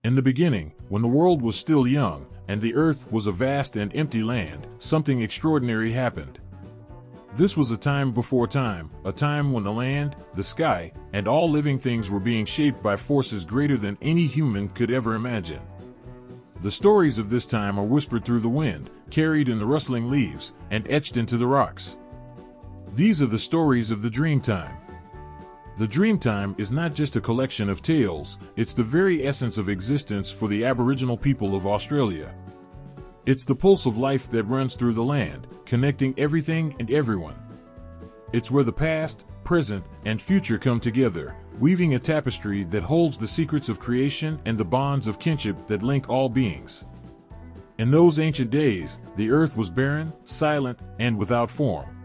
In the beginning, when the world was still young, and the earth was a vast and empty land, something extraordinary happened. This was a time before time, a time when the land, the sky, and all living things were being shaped by forces greater than any human could ever imagine. The stories of this time are whispered through the wind, carried in the rustling leaves, and etched into the rocks. These are the stories of the Dreamtime. The Dreamtime is not just a collection of tales, it's the very essence of existence for the Aboriginal people of Australia. It's the pulse of life that runs through the land, connecting everything and everyone. It's where the past, present, and future come together, weaving a tapestry that holds the secrets of creation and the bonds of kinship that link all beings. In those ancient days, the earth was barren, silent, and without form.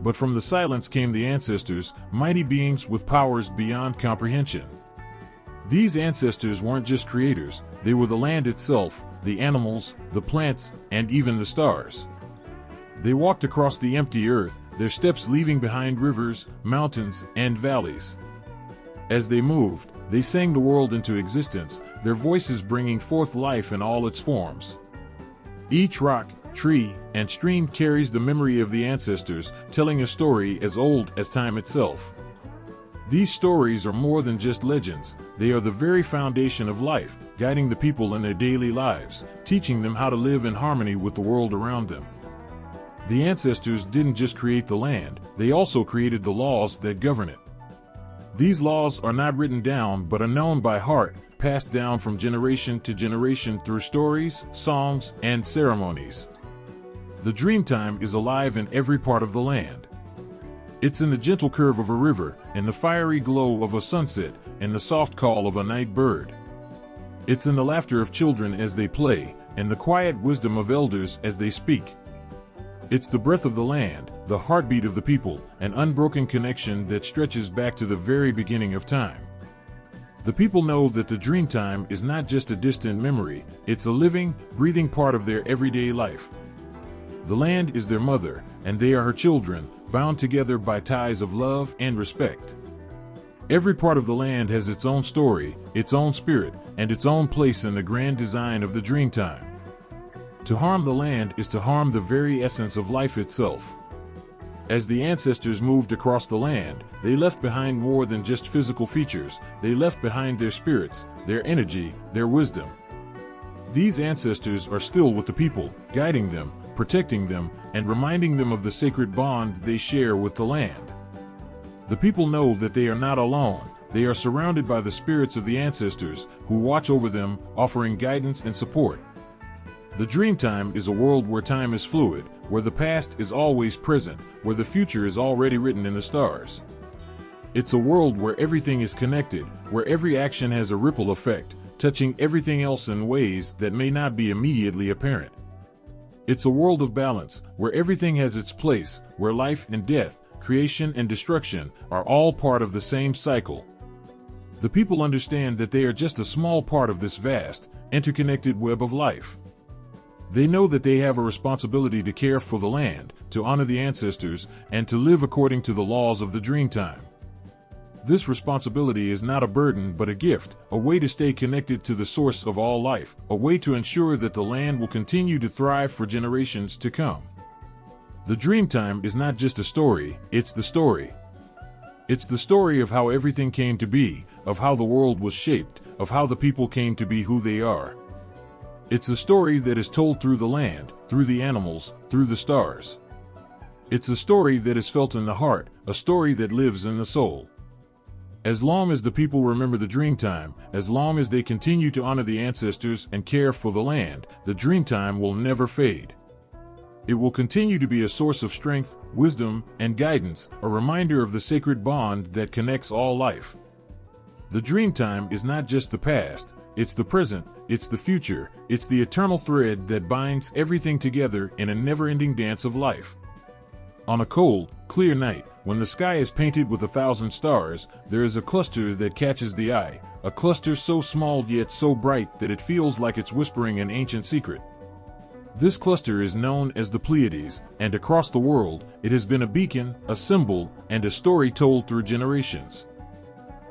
But from the silence came the ancestors, mighty beings with powers beyond comprehension. These ancestors weren't just creators, they were the land itself, the animals, the plants, and even the stars. They walked across the empty earth, their steps leaving behind rivers, mountains, and valleys. As they moved, they sang the world into existence, their voices bringing forth life in all its forms. Each rock, tree, and stream carries the memory of the ancestors, telling a story as old as time itself. These stories are more than just legends, they are the very foundation of life, guiding the people in their daily lives, teaching them how to live in harmony with the world around them. The ancestors didn't just create the land, they also created the laws that govern it. These laws are not written down but are known by heart, passed down from generation to generation through stories, songs, and ceremonies. The Dreamtime is alive in every part of the land. It's in the gentle curve of a river, in the fiery glow of a sunset, in the soft call of a night bird. It's in the laughter of children as they play, and the quiet wisdom of elders as they speak. It's the breath of the land, the heartbeat of the people, an unbroken connection that stretches back to the very beginning of time. The people know that the Dreamtime is not just a distant memory, it's a living, breathing part of their everyday life. The land is their mother, and they are her children, bound together by ties of love and respect. Every part of the land has its own story, its own spirit, and its own place in the grand design of the Dreamtime. To harm the land is to harm the very essence of life itself. As the ancestors moved across the land, they left behind more than just physical features, they left behind their spirits, their energy, their wisdom. These ancestors are still with the people, guiding them, protecting them, and reminding them of the sacred bond they share with the land. The people know that they are not alone, they are surrounded by the spirits of the ancestors, who watch over them, offering guidance and support. The Dreamtime is a world where time is fluid, where the past is always present, where the future is already written in the stars. It's a world where everything is connected, where every action has a ripple effect, touching everything else in ways that may not be immediately apparent. It's a world of balance, where everything has its place, where life and death, creation and destruction, are all part of the same cycle. The people understand that they are just a small part of this vast, interconnected web of life. They know that they have a responsibility to care for the land, to honor the ancestors, and to live according to the laws of the Dreamtime. This responsibility is not a burden but a gift, a way to stay connected to the source of all life, a way to ensure that the land will continue to thrive for generations to come. The Dreamtime is not just a story, it's the story. It's the story of how everything came to be, of how the world was shaped, of how the people came to be who they are. It's a story that is told through the land, through the animals, through the stars. It's a story that is felt in the heart, a story that lives in the soul. As long as the people remember the Dreamtime, as long as they continue to honor the ancestors and care for the land, the Dreamtime will never fade. It will continue to be a source of strength, wisdom, and guidance, a reminder of the sacred bond that connects all life. The Dreamtime is not just the past, it's the present, it's the future, it's the eternal thread that binds everything together in a never-ending dance of life. On a cold, clear night, when the sky is painted with 1,000 stars, there is a cluster that catches the eye, a cluster so small yet so bright that it feels like it's whispering an ancient secret. This cluster is known as the Pleiades, and across the world, it has been a beacon, a symbol, and a story told through generations.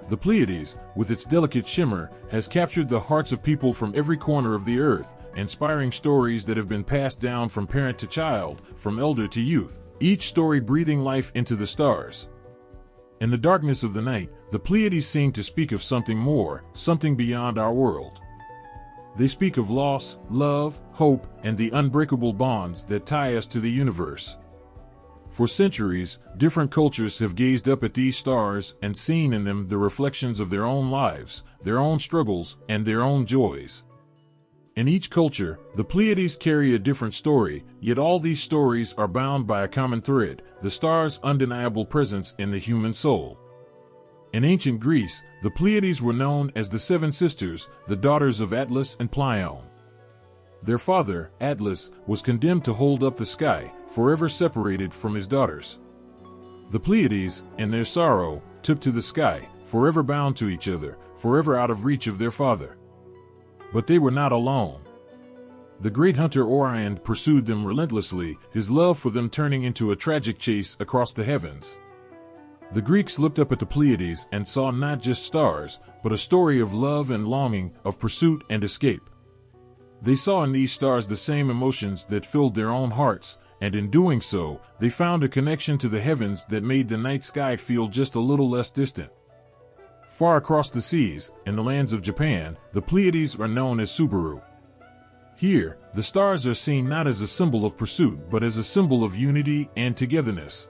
The Pleiades, with its delicate shimmer, has captured the hearts of people from every corner of the earth, inspiring stories that have been passed down from parent to child, from elder to youth, each story breathing life into the stars. In the darkness of the night, the Pleiades seem to speak of something more, something beyond our world. They speak of loss, love, hope, and the unbreakable bonds that tie us to the universe. For centuries, different cultures have gazed up at these stars and seen in them the reflections of their own lives, their own struggles, and their own joys. In each culture, the Pleiades carry a different story, yet all these stories are bound by a common thread: the stars' undeniable presence in the human soul. In ancient Greece, the Pleiades were known as the Seven Sisters, the daughters of Atlas and Pleione. Their father, Atlas, was condemned to hold up the sky, forever separated from his daughters. The Pleiades, in their sorrow, took to the sky, forever bound to each other, forever out of reach of their father. But they were not alone. The great hunter Orion pursued them relentlessly, his love for them turning into a tragic chase across the heavens. The Greeks looked up at the Pleiades and saw not just stars, but a story of love and longing, of pursuit and escape. They saw in these stars the same emotions that filled their own hearts, and in doing so, they found a connection to the heavens that made the night sky feel just a little less distant. Far across the seas, in the lands of Japan, the Pleiades are known as Subaru. Here, the stars are seen not as a symbol of pursuit but as a symbol of unity and togetherness.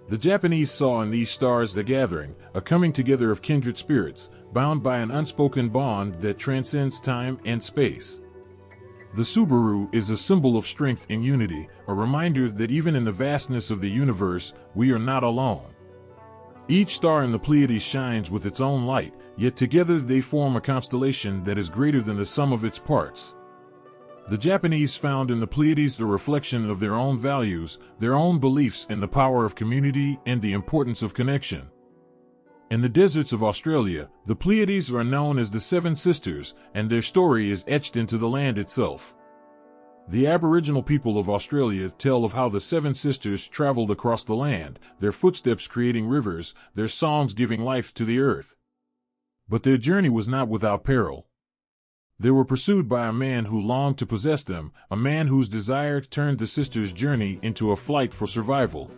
The Japanese saw in these stars a gathering, a coming together of kindred spirits, bound by an unspoken bond that transcends time and space. The Subaru is a symbol of strength and unity, a reminder that even in the vastness of the universe, we are not alone. Each star in the Pleiades shines with its own light, yet together they form a constellation that is greater than the sum of its parts. The Japanese found in the Pleiades a reflection of their own values, their own beliefs in the power of community and the importance of connection. In the deserts of Australia, the Pleiades are known as the Seven Sisters, and their story is etched into the land itself. The Aboriginal people of Australia tell of how the Seven Sisters traveled across the land, their footsteps creating rivers, their songs giving life to the earth. But their journey was not without peril. They were pursued by a man who longed to possess them, a man whose desire turned the sisters' journey into a flight for survival.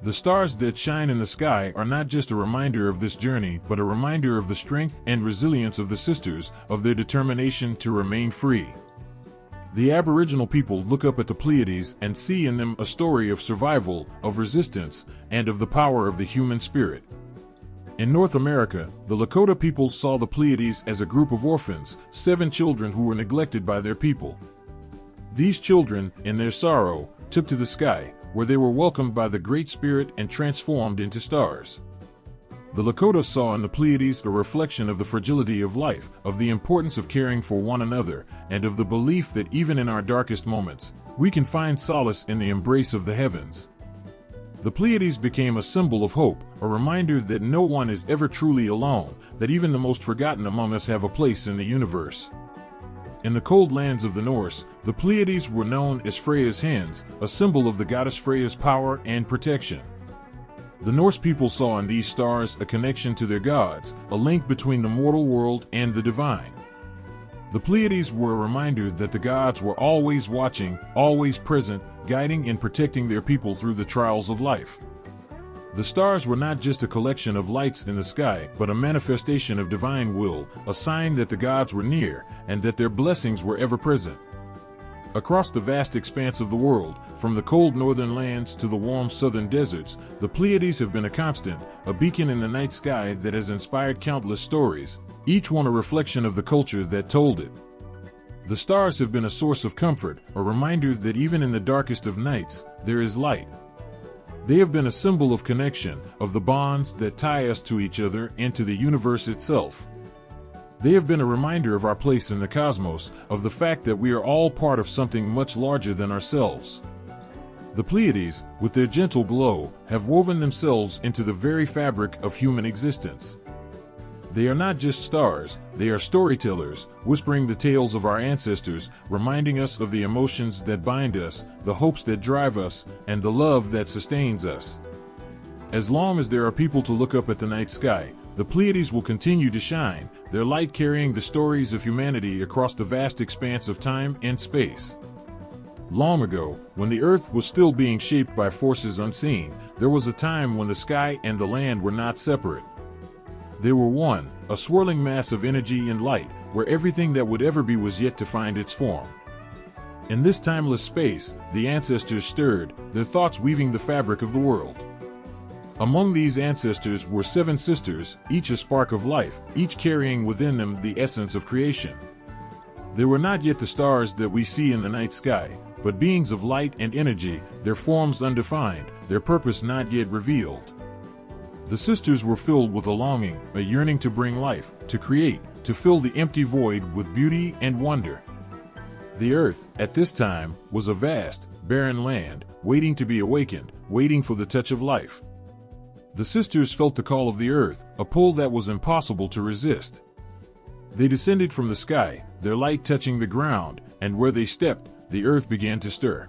The stars that shine in the sky are not just a reminder of this journey, but a reminder of the strength and resilience of the sisters, of their determination to remain free. The Aboriginal people look up at the Pleiades and see in them a story of survival, of resistance, and of the power of the human spirit. In North America, the Lakota people saw the Pleiades as a group of orphans, 7 children who were neglected by their people. These children, in their sorrow, took to the sky, where they were welcomed by the Great Spirit and transformed into stars. The Lakota saw in the Pleiades a reflection of the fragility of life, of the importance of caring for one another, and of the belief that even in our darkest moments, we can find solace in the embrace of the heavens. The Pleiades became a symbol of hope, a reminder that no one is ever truly alone, that even the most forgotten among us have a place in the universe. In the cold lands of the Norse, the Pleiades were known as Freya's hens, a symbol of the goddess Freya's power and protection. The Norse people saw in these stars a connection to their gods, a link between the mortal world and the divine. The Pleiades were a reminder that the gods were always watching, always present, guiding and protecting their people through the trials of life. The stars were not just a collection of lights in the sky, but a manifestation of divine will, a sign that the gods were near, and that their blessings were ever present. Across the vast expanse of the world, from the cold northern lands to the warm southern deserts, the Pleiades have been a constant, a beacon in the night sky that has inspired countless stories, each one a reflection of the culture that told it. The stars have been a source of comfort, a reminder that even in the darkest of nights, there is light. They have been a symbol of connection, of the bonds that tie us to each other and to the universe itself. They have been a reminder of our place in the cosmos, of the fact that we are all part of something much larger than ourselves. The Pleiades, with their gentle glow, have woven themselves into the very fabric of human existence. They are not just stars, they are storytellers, whispering the tales of our ancestors, reminding us of the emotions that bind us, the hopes that drive us, and the love that sustains us. As long as there are people to look up at the night sky, the Pleiades will continue to shine, their light carrying the stories of humanity across the vast expanse of time and space. Long ago, when the Earth was still being shaped by forces unseen, there was a time when the sky and the land were not separate. They were one, a swirling mass of energy and light, where everything that would ever be was yet to find its form. In this timeless space, the ancestors stirred, their thoughts weaving the fabric of the world. Among these ancestors were 7 sisters, each a spark of life, each carrying within them the essence of creation. They were not yet the stars that we see in the night sky, but beings of light and energy, their forms undefined, their purpose not yet revealed. The sisters were filled with a longing, a yearning to bring life, to create, to fill the empty void with beauty and wonder. The earth, at this time, was a vast, barren land, waiting to be awakened, waiting for the touch of life. The sisters felt the call of the earth, a pull that was impossible to resist. They descended from the sky, their light touching the ground, and where they stepped, the earth began to stir.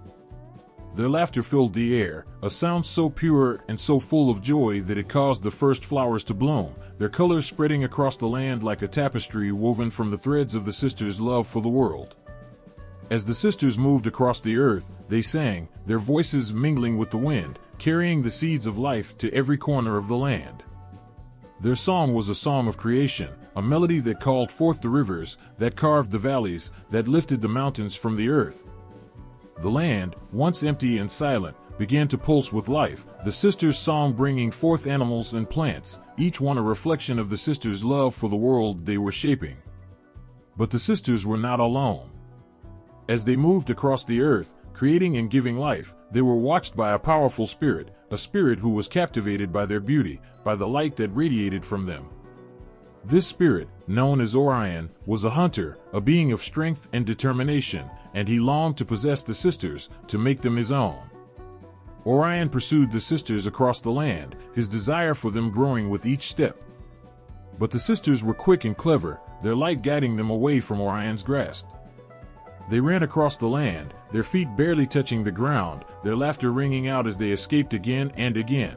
Their laughter filled the air, a sound so pure and so full of joy that it caused the first flowers to bloom, their colors spreading across the land like a tapestry woven from the threads of the sisters' love for the world. As the sisters moved across the earth, they sang, their voices mingling with the wind, carrying the seeds of life to every corner of the land. Their song was a song of creation, a melody that called forth the rivers, that carved the valleys, that lifted the mountains from the earth. The land, once empty and silent, began to pulse with life, the sisters' song bringing forth animals and plants, each one a reflection of the sisters' love for the world they were shaping. But the sisters were not alone. As they moved across the earth, creating and giving life, they were watched by a powerful spirit, a spirit who was captivated by their beauty, by the light that radiated from them. This spirit, known as Orion, was a hunter, a being of strength and determination, and he longed to possess the sisters, to make them his own. Orion pursued the sisters across the land, his desire for them growing with each step. But the sisters were quick and clever, their light guiding them away from Orion's grasp. They ran across the land, their feet barely touching the ground, their laughter ringing out as they escaped again and again.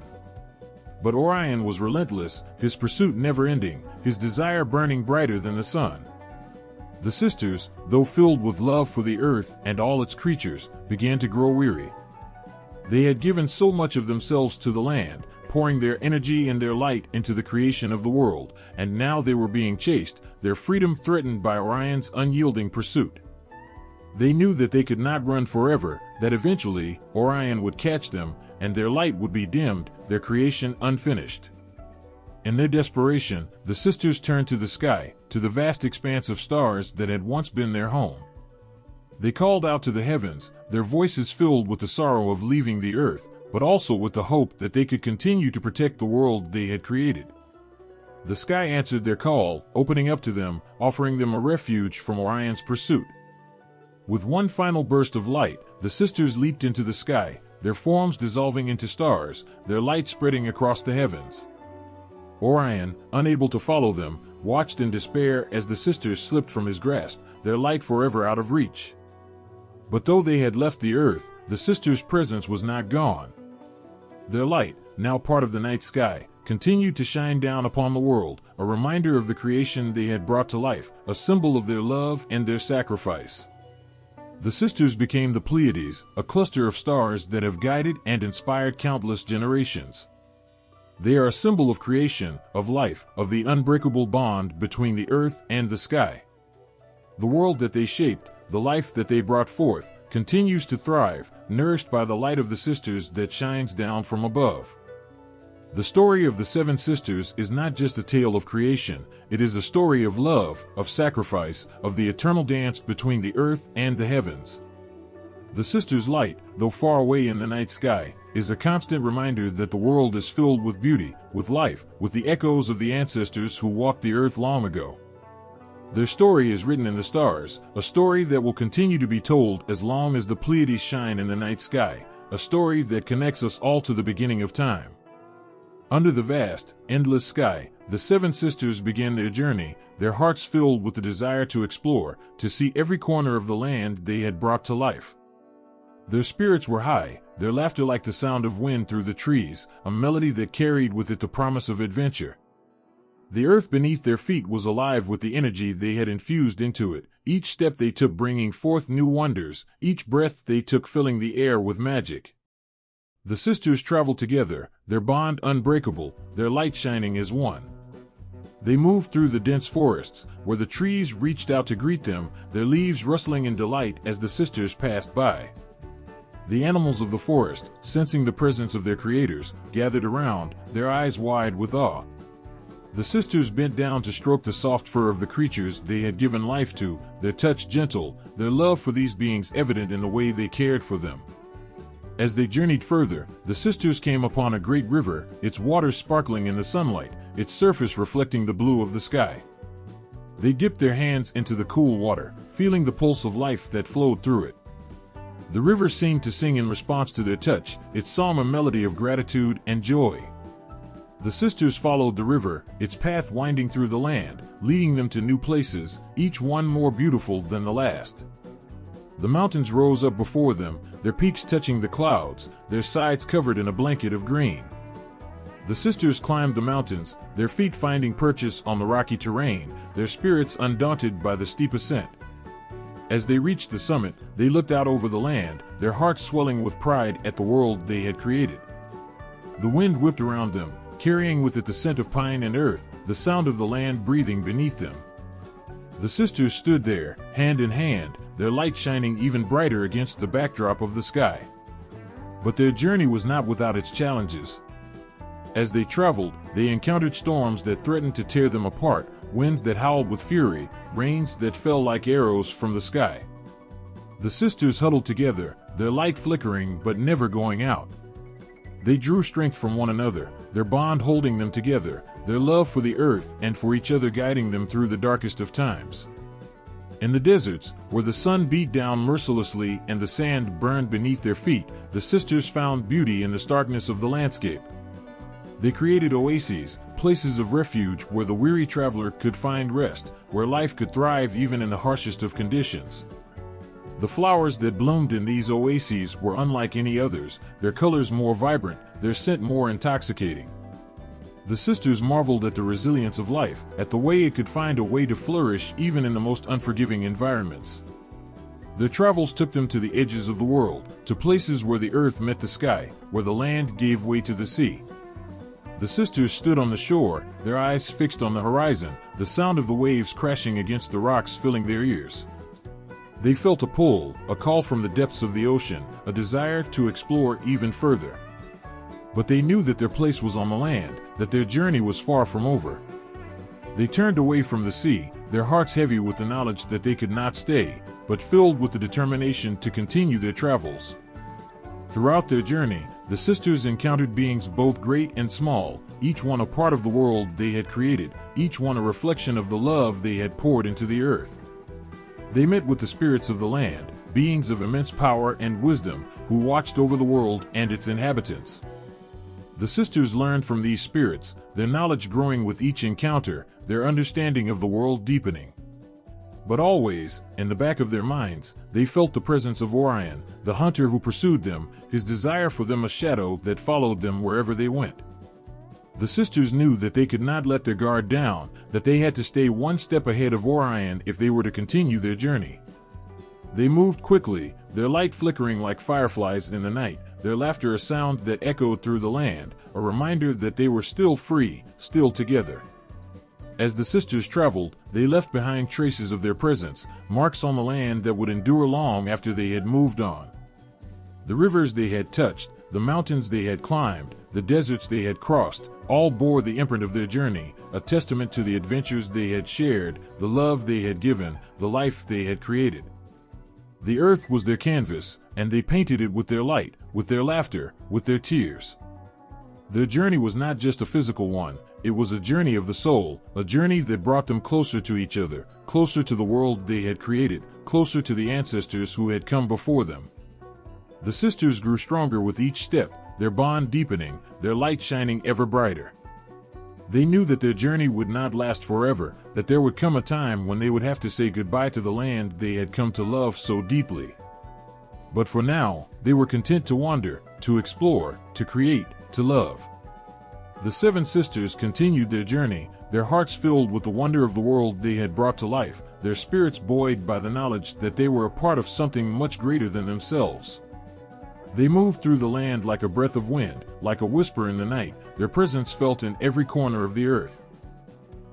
But Orion was relentless, his pursuit never ending, his desire burning brighter than the sun. The sisters, though filled with love for the earth and all its creatures, began to grow weary. They had given so much of themselves to the land, pouring their energy and their light into the creation of the world, and now they were being chased, their freedom threatened by Orion's unyielding pursuit. They knew that they could not run forever, that eventually, Orion would catch them, and their light would be dimmed, their creation unfinished. In their desperation, the sisters turned to the sky, to the vast expanse of stars that had once been their home. They called out to the heavens, their voices filled with the sorrow of leaving the earth, but also with the hope that they could continue to protect the world they had created. The sky answered their call, opening up to them, offering them a refuge from Orion's pursuit. With one final burst of light, the sisters leaped into the sky, their forms dissolving into stars, their light spreading across the heavens. Orion, unable to follow them, watched in despair as the sisters slipped from his grasp, their light forever out of reach. But though they had left the earth, the sisters' presence was not gone. Their light, now part of the night sky, continued to shine down upon the world, a reminder of the creation they had brought to life, a symbol of their love and their sacrifice. The sisters became the Pleiades, a cluster of stars that have guided and inspired countless generations. They are a symbol of creation, of life, of the unbreakable bond between the earth and the sky. The world that they shaped, the life that they brought forth, continues to thrive, nourished by the light of the sisters that shines down from above. The story of the 7 sisters is not just a tale of creation, it is a story of love, of sacrifice, of the eternal dance between the earth and the heavens. The sisters' light, though far away in the night sky, is a constant reminder that the world is filled with beauty, with life, with the echoes of the ancestors who walked the earth long ago. Their story is written in the stars, a story that will continue to be told as long as the Pleiades shine in the night sky, a story that connects us all to the beginning of time. Under the vast, endless sky, the 7 sisters began their journey, their hearts filled with the desire to explore, to see every corner of the land they had brought to life. Their spirits were high, their laughter like the sound of wind through the trees, a melody that carried with it the promise of adventure. The earth beneath their feet was alive with the energy they had infused into it, each step they took bringing forth new wonders, each breath they took filling the air with magic. The sisters traveled together, their bond unbreakable, their light shining as one. They moved through the dense forests, where the trees reached out to greet them, their leaves rustling in delight as the sisters passed by. The animals of the forest, sensing the presence of their creators, gathered around, their eyes wide with awe. The sisters bent down to stroke the soft fur of the creatures they had given life to, their touch gentle, their love for these beings evident in the way they cared for them. As they journeyed further, the sisters came upon a great river, its waters sparkling in the sunlight, its surface reflecting the blue of the sky. They dipped their hands into the cool water, feeling the pulse of life that flowed through it. The river seemed to sing in response to their touch, its song a melody of gratitude and joy. The sisters followed the river, its path winding through the land, leading them to new places, each one more beautiful than the last. The mountains rose up before them, their peaks touching the clouds, their sides covered in a blanket of green. The sisters climbed the mountains, their feet finding purchase on the rocky terrain, their spirits undaunted by the steep ascent. As they reached the summit, they looked out over the land, their hearts swelling with pride at the world they had created. The wind whipped around them, carrying with it the scent of pine and earth, the sound of the land breathing beneath them. The sisters stood there, hand in hand, their light shining even brighter against the backdrop of the sky. But their journey was not without its challenges. As they traveled, they encountered storms that threatened to tear them apart, winds that howled with fury, rains that fell like arrows from the sky. The sisters huddled together, their light flickering but never going out. They drew strength from one another, their bond holding them together, their love for the earth and for each other guiding them through the darkest of times. In the deserts, where the sun beat down mercilessly and the sand burned beneath their feet, the sisters found beauty in the starkness of the landscape. They created oases, places of refuge where the weary traveler could find rest, where life could thrive even in the harshest of conditions. The flowers that bloomed in these oases were unlike any others, their colors more vibrant, their scent more intoxicating. The sisters marveled at the resilience of life, at the way it could find a way to flourish even in the most unforgiving environments. Their travels took them to the edges of the world, to places where the earth met the sky, where the land gave way to the sea. The sisters stood on the shore, their eyes fixed on the horizon, the sound of the waves crashing against the rocks filling their ears. They felt a pull, a call from the depths of the ocean, a desire to explore even further. But they knew that their place was on the land, that their journey was far from over. They turned away from the sea, their hearts heavy with the knowledge that they could not stay, but filled with the determination to continue their travels. Throughout their journey, the sisters encountered beings both great and small, each one a part of the world they had created, each one a reflection of the love they had poured into the earth. They met with the spirits of the land, beings of immense power and wisdom, who watched over the world and its inhabitants. The sisters learned from these spirits, their knowledge growing with each encounter, their understanding of the world deepening. But always, in the back of their minds, they felt the presence of Orion, the hunter who pursued them, his desire for them a shadow that followed them wherever they went. The sisters knew that they could not let their guard down, that they had to stay one step ahead of Orion if they were to continue their journey. They moved quickly, their light flickering like fireflies in the night, their laughter a sound that echoed through the land, a reminder that they were still free, still together. As the sisters traveled, they left behind traces of their presence, marks on the land that would endure long after they had moved on. The rivers they had touched, the mountains they had climbed, the deserts they had crossed, all bore the imprint of their journey, a testament to the adventures they had shared, the love they had given, the life they had created. The earth was their canvas, and they painted it with their light, with their laughter, with their tears. Their journey was not just a physical one, it was a journey of the soul, a journey that brought them closer to each other, closer to the world they had created, closer to the ancestors who had come before them. The sisters grew stronger with each step, their bond deepening, their light shining ever brighter. They knew that their journey would not last forever, that there would come a time when they would have to say goodbye to the land they had come to love so deeply. But for now, they were content to wander, to explore, to create, to love. The seven sisters continued their journey, their hearts filled with the wonder of the world they had brought to life, their spirits buoyed by the knowledge that they were a part of something much greater than themselves. They moved through the land like a breath of wind, like a whisper in the night, their presence felt in every corner of the earth.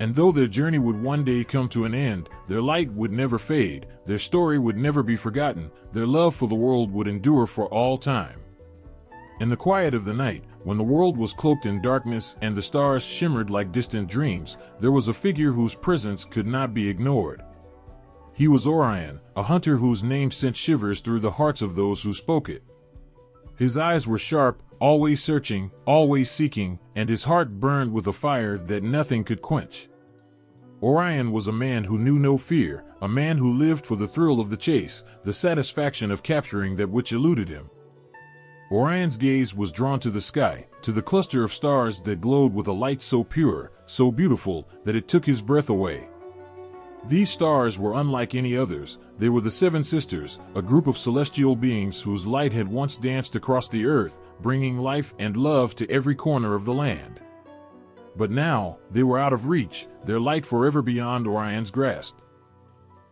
And though their journey would one day come to an end, their light would never fade, their story would never be forgotten, their love for the world would endure for all time. In the quiet of the night, when the world was cloaked in darkness and the stars shimmered like distant dreams, there was a figure whose presence could not be ignored. He was Orion, a hunter whose name sent shivers through the hearts of those who spoke it. His eyes were sharp, always searching, always seeking, and his heart burned with a fire that nothing could quench. Orion was a man who knew no fear, a man who lived for the thrill of the chase, the satisfaction of capturing that which eluded him. Orion's gaze was drawn to the sky, to the cluster of stars that glowed with a light so pure, so beautiful, that it took his breath away. These stars were unlike any others. They were the Seven Sisters, a group of celestial beings whose light had once danced across the earth, bringing life and love to every corner of the land. But now, they were out of reach, their light forever beyond Orion's grasp.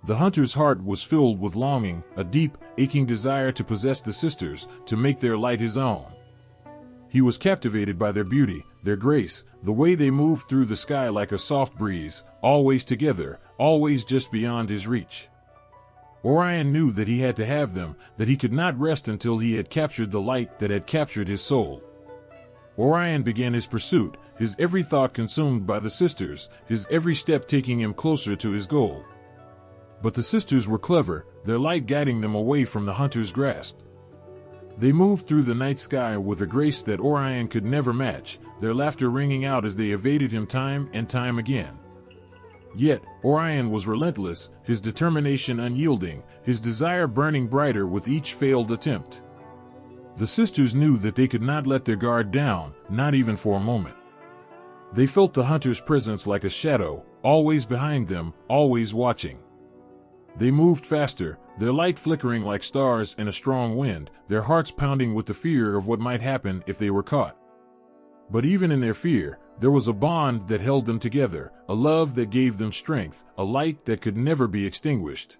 The hunter's heart was filled with longing, a deep, aching desire to possess the sisters, to make their light his own. He was captivated by their beauty, their grace, the way they moved through the sky like a soft breeze, always together, always just beyond his reach. Orion knew that he had to have them, that he could not rest until he had captured the light that had captured his soul. Orion began his pursuit, his every thought consumed by the sisters, his every step taking him closer to his goal. But the sisters were clever, their light guiding them away from the hunter's grasp. They moved through the night sky with a grace that Orion could never match, their laughter ringing out as they evaded him time and time again. Yet, Orion was relentless, his determination unyielding, his desire burning brighter with each failed attempt. The sisters knew that they could not let their guard down, not even for a moment. They felt the hunter's presence like a shadow, always behind them, always watching. They moved faster, their light flickering like stars in a strong wind, their hearts pounding with the fear of what might happen if they were caught. But even in their fear, there was a bond that held them together, a love that gave them strength, a light that could never be extinguished.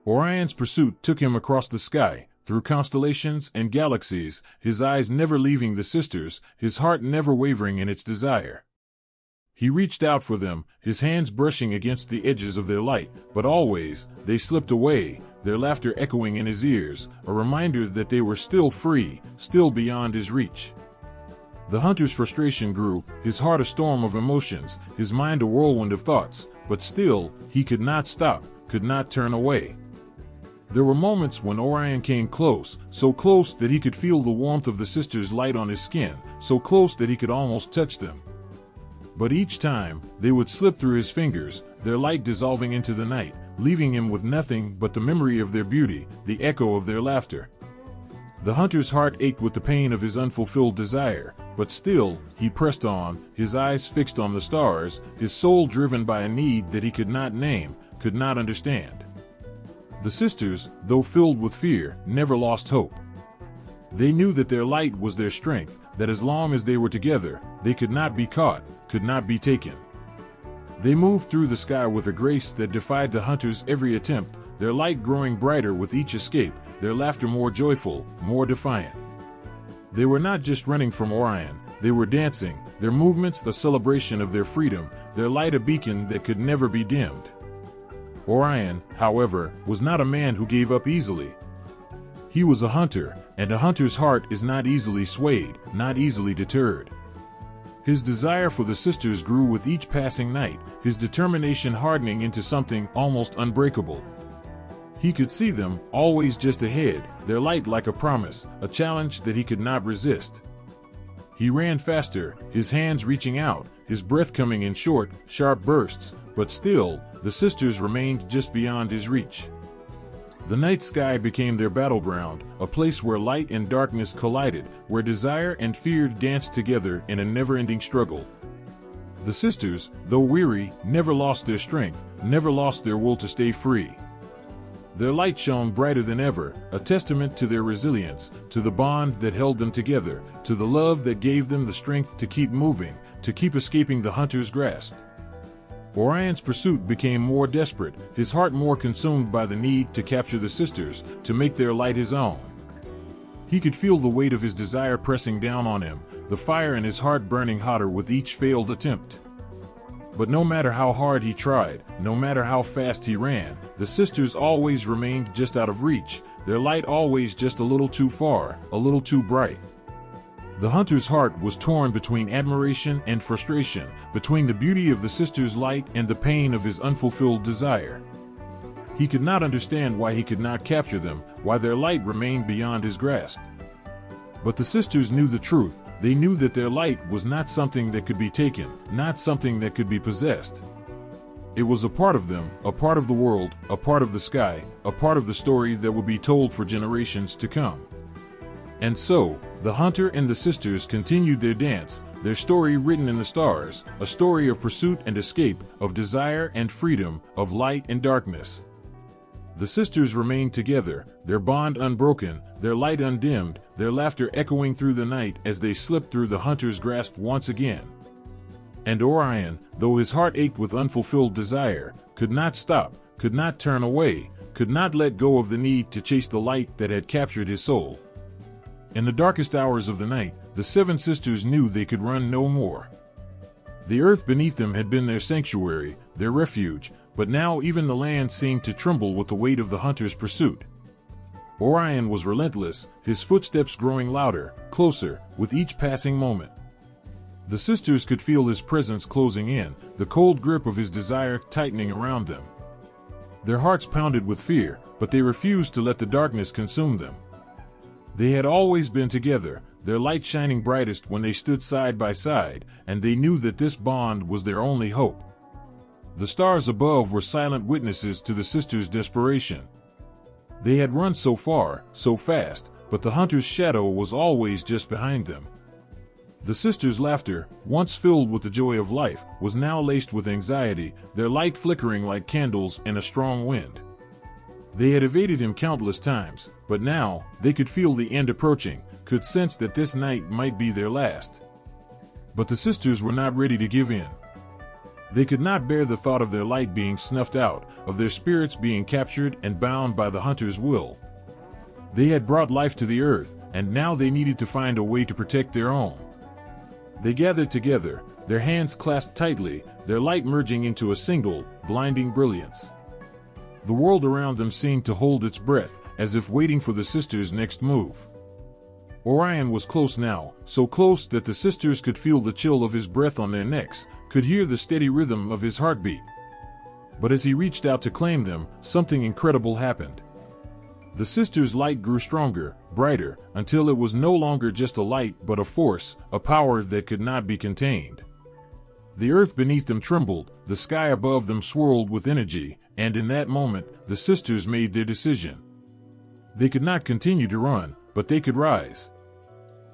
Orion's pursuit took him across the sky, through constellations and galaxies, his eyes never leaving the sisters, his heart never wavering in its desire. He reached out for them, his hands brushing against the edges of their light, but always, they slipped away, their laughter echoing in his ears, a reminder that they were still free, still beyond his reach. The hunter's frustration grew, his heart a storm of emotions, his mind a whirlwind of thoughts, but still, he could not stop, could not turn away. There were moments when Orion came close, so close that he could feel the warmth of the sisters' light on his skin, so close that he could almost touch them. But each time, they would slip through his fingers, their light dissolving into the night, leaving him with nothing but the memory of their beauty, the echo of their laughter. The hunter's heart ached with the pain of his unfulfilled desire, but still, he pressed on, his eyes fixed on the stars, his soul driven by a need that he could not name, could not understand. The sisters, though filled with fear, never lost hope. They knew that their light was their strength, that as long as they were together, they could not be caught, could not be taken. They moved through the sky with a grace that defied the hunter's every attempt, their light growing brighter with each escape, their laughter more joyful, more defiant. They were not just running from Orion, they were dancing, their movements a celebration of their freedom, their light a beacon that could never be dimmed. Orion, however, was not a man who gave up easily. He was a hunter, and a hunter's heart is not easily swayed, not easily deterred. His desire for the sisters grew with each passing night, his determination hardening into something almost unbreakable. He could see them, always just ahead, their light like a promise, a challenge that he could not resist. He ran faster, his hands reaching out, his breath coming in short, sharp bursts, but still, the sisters remained just beyond his reach. The night sky became their battleground, a place where light and darkness collided, where desire and fear danced together in a never-ending struggle. The sisters, though weary, never lost their strength, never lost their will to stay free. Their light shone brighter than ever, a testament to their resilience, to the bond that held them together, to the love that gave them the strength to keep moving, to keep escaping the hunter's grasp. Orion's pursuit became more desperate, his heart more consumed by the need to capture the sisters, to make their light his own. He could feel the weight of his desire pressing down on him, the fire in his heart burning hotter with each failed attempt. But no matter how hard he tried, no matter how fast he ran, the sisters always remained just out of reach, their light always just a little too far, a little too bright. The hunter's heart was torn between admiration and frustration, between the beauty of the sisters' light and the pain of his unfulfilled desire. He could not understand why he could not capture them, why their light remained beyond his grasp. But the sisters knew the truth. They knew that their light was not something that could be taken, not something that could be possessed. It was a part of them, a part of the world, a part of the sky, a part of the story that would be told for generations to come. And so, the hunter and the sisters continued their dance, their story written in the stars, a story of pursuit and escape, of desire and freedom, of light and darkness. The sisters remained together, their bond unbroken, their light undimmed, their laughter echoing through the night as they slipped through the hunter's grasp once again. And Orion, though his heart ached with unfulfilled desire, could not stop, could not turn away, could not let go of the need to chase the light that had captured his soul. In the darkest hours of the night, the seven sisters knew they could run no more. The earth beneath them had been their sanctuary, their refuge, but now even the land seemed to tremble with the weight of the hunter's pursuit. Orion was relentless, his footsteps growing louder, closer, with each passing moment. The sisters could feel his presence closing in, the cold grip of his desire tightening around them. Their hearts pounded with fear, but they refused to let the darkness consume them. They had always been together, their light shining brightest when they stood side by side, and they knew that this bond was their only hope. The stars above were silent witnesses to the sisters' desperation. They had run so far, so fast, but the hunter's shadow was always just behind them. The sisters' laughter, once filled with the joy of life, was now laced with anxiety, their light flickering like candles in a strong wind. They had evaded him countless times, but now, they could feel the end approaching, could sense that this night might be their last. But the sisters were not ready to give in. They could not bear the thought of their light being snuffed out, of their spirits being captured and bound by the hunter's will. They had brought life to the earth, and now they needed to find a way to protect their own. They gathered together, their hands clasped tightly, their light merging into a single, blinding brilliance. The world around them seemed to hold its breath, as if waiting for the sisters' next move. Orion was close now, so close that the sisters could feel the chill of his breath on their necks, could hear the steady rhythm of his heartbeat. But as he reached out to claim them, something incredible happened. The sisters' light grew stronger, brighter, until it was no longer just a light but a force, a power that could not be contained. The earth beneath them trembled, the sky above them swirled with energy, and in that moment, the sisters made their decision. They could not continue to run, but they could rise.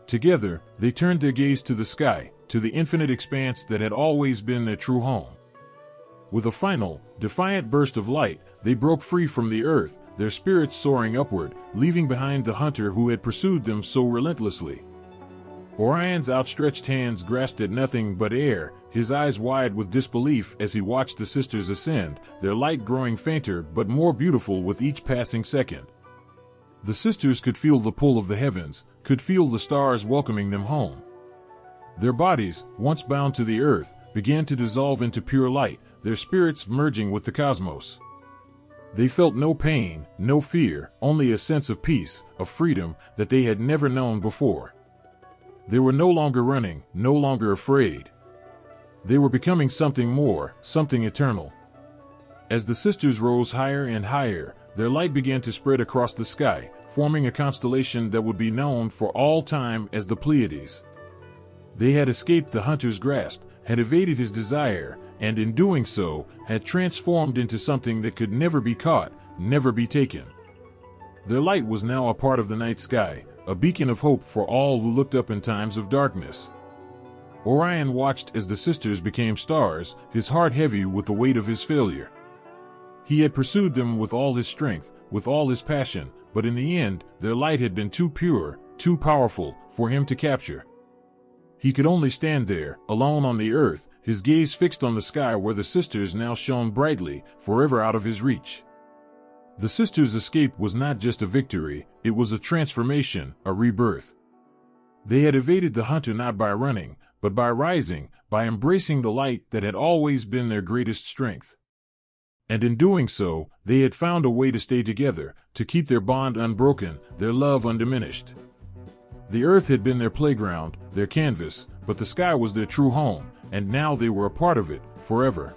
Together, they turned their gaze to the sky, to the infinite expanse that had always been their true home. With a final, defiant burst of light, they broke free from the earth, their spirits soaring upward, leaving behind the hunter who had pursued them so relentlessly. Orion's outstretched hands grasped at nothing but air, his eyes wide with disbelief as he watched the sisters ascend, their light growing fainter but more beautiful with each passing second. The sisters could feel the pull of the heavens, could feel the stars welcoming them home. Their bodies, once bound to the earth, began to dissolve into pure light, their spirits merging with the cosmos. They felt no pain, no fear, only a sense of peace, of freedom that they had never known before. They were no longer running, no longer afraid. They were becoming something more, something eternal. As the sisters rose higher and higher, their light began to spread across the sky, forming a constellation that would be known for all time as the Pleiades. They had escaped the hunter's grasp, had evaded his desire, and in doing so, had transformed into something that could never be caught, never be taken. Their light was now a part of the night sky, a beacon of hope for all who looked up in times of darkness. Orion watched as the sisters became stars, his heart heavy with the weight of his failure. He had pursued them with all his strength, with all his passion, but in the end, their light had been too pure, too powerful, for him to capture. He could only stand there, alone on the earth, his gaze fixed on the sky where the sisters now shone brightly, forever out of his reach. The sisters' escape was not just a victory, it was a transformation, a rebirth. They had evaded the hunter not by running, but by rising, by embracing the light that had always been their greatest strength. And in doing so, they had found a way to stay together, to keep their bond unbroken, their love undiminished. The earth had been their playground, their canvas, but the sky was their true home, and now they were a part of it, forever.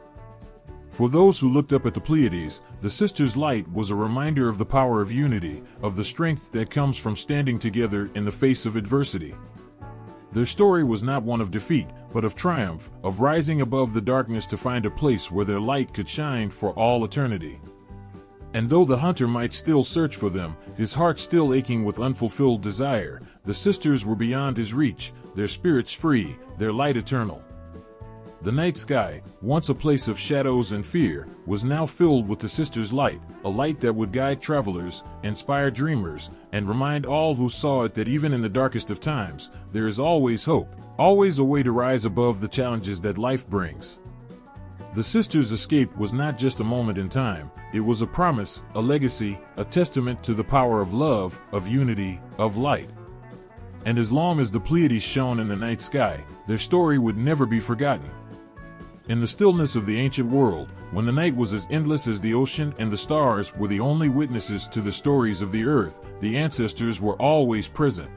For those who looked up at the Pleiades, the sisters' light was a reminder of the power of unity, of the strength that comes from standing together in the face of adversity. Their story was not one of defeat, but of triumph, of rising above the darkness to find a place where their light could shine for all eternity. And though the hunter might still search for them, his heart still aching with unfulfilled desire, the sisters were beyond his reach, their spirits free, their light eternal. The night sky, once a place of shadows and fear, was now filled with the sisters' light, a light that would guide travelers, inspire dreamers, and remind all who saw it that even in the darkest of times, there is always hope, always a way to rise above the challenges that life brings. The sisters' escape was not just a moment in time, it was a promise, a legacy, a testament to the power of love, of unity, of light. And as long as the Pleiades shone in the night sky, their story would never be forgotten. In the stillness of the ancient world, when the night was as endless as the ocean and the stars were the only witnesses to the stories of the earth, the ancestors were always present.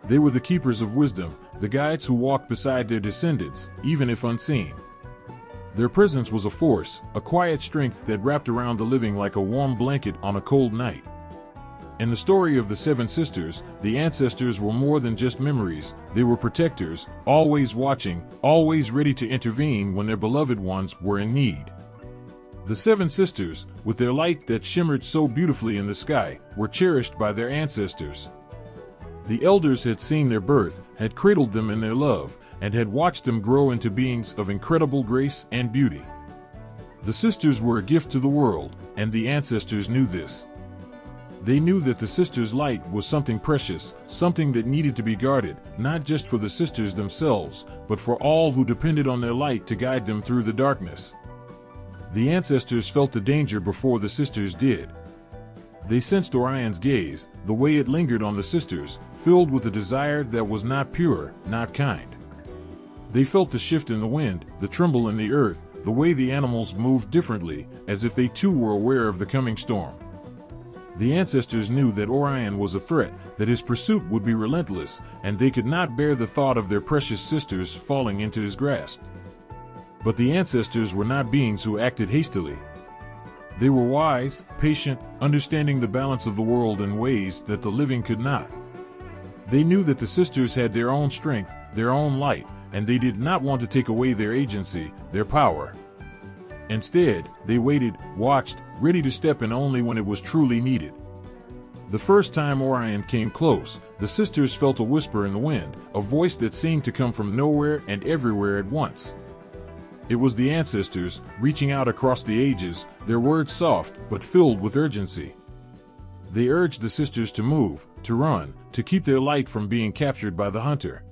They were the keepers of wisdom, the guides who walked beside their descendants, even if unseen. Their presence was a force, a quiet strength that wrapped around the living like a warm blanket on a cold night. In the story of the Seven Sisters, the ancestors were more than just memories, they were protectors, always watching, always ready to intervene when their beloved ones were in need. The Seven Sisters, with their light that shimmered so beautifully in the sky, were cherished by their ancestors. The elders had seen their birth, had cradled them in their love, and had watched them grow into beings of incredible grace and beauty. The sisters were a gift to the world, and the ancestors knew this. They knew that the sisters' light was something precious, something that needed to be guarded, not just for the sisters themselves, but for all who depended on their light to guide them through the darkness. The ancestors felt the danger before the sisters did. They sensed Orion's gaze, the way it lingered on the sisters, filled with a desire that was not pure, not kind. They felt the shift in the wind, the tremble in the earth, the way the animals moved differently, as if they too were aware of the coming storm. The ancestors knew that Orion was a threat, that his pursuit would be relentless, and they could not bear the thought of their precious sisters falling into his grasp. But the ancestors were not beings who acted hastily. They were wise, patient, understanding the balance of the world in ways that the living could not. They knew that the sisters had their own strength, their own light, and they did not want to take away their agency, their power. Instead, they waited, watched, ready to step in only when it was truly needed. The first time Orion came close, the sisters felt a whisper in the wind, a voice that seemed to come from nowhere and everywhere at once. It was the ancestors, reaching out across the ages, their words soft but filled with urgency. They urged the sisters to move, to run, to keep their light from being captured by the hunter.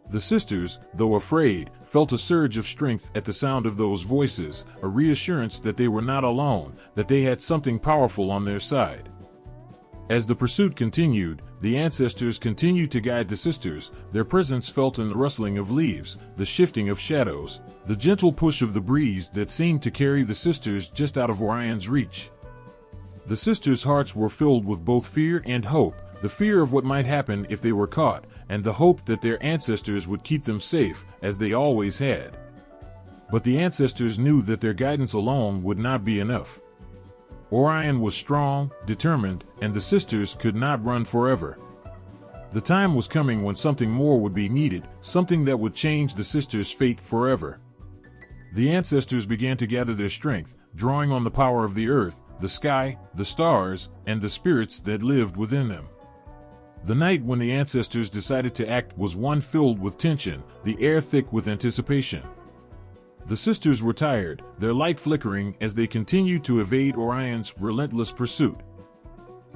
The sisters, though afraid, felt a surge of strength at the sound of those voices, a reassurance that they were not alone, that they had something powerful on their side. As the pursuit continued, the ancestors continued to guide the sisters, their presence felt in the rustling of leaves, the shifting of shadows, the gentle push of the breeze that seemed to carry the sisters just out of Orion's reach. The sisters' hearts were filled with both fear and hope, the fear of what might happen if they were caught, and the hope that their ancestors would keep them safe, as they always had. But the ancestors knew that their guidance alone would not be enough. Orion was strong, determined, and the sisters could not run forever. The time was coming when something more would be needed, something that would change the sisters' fate forever. The ancestors began to gather their strength, drawing on the power of the earth, the sky, the stars, and the spirits that lived within them. The night when the ancestors decided to act was one filled with tension, the air thick with anticipation. The sisters were tired, their light flickering as they continued to evade Orion's relentless pursuit.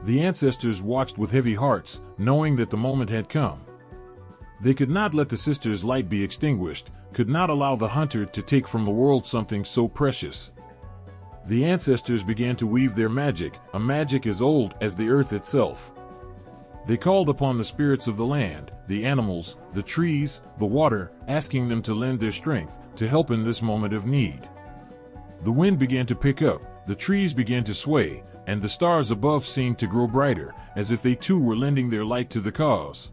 The ancestors watched with heavy hearts, knowing that the moment had come. They could not let the sisters' light be extinguished, could not allow the hunter to take from the world something so precious. The ancestors began to weave their magic, a magic as old as the earth itself. They called upon the spirits of the land, the animals, the trees, the water, asking them to lend their strength, to help in this moment of need. The wind began to pick up, the trees began to sway, and the stars above seemed to grow brighter, as if they too were lending their light to the cause.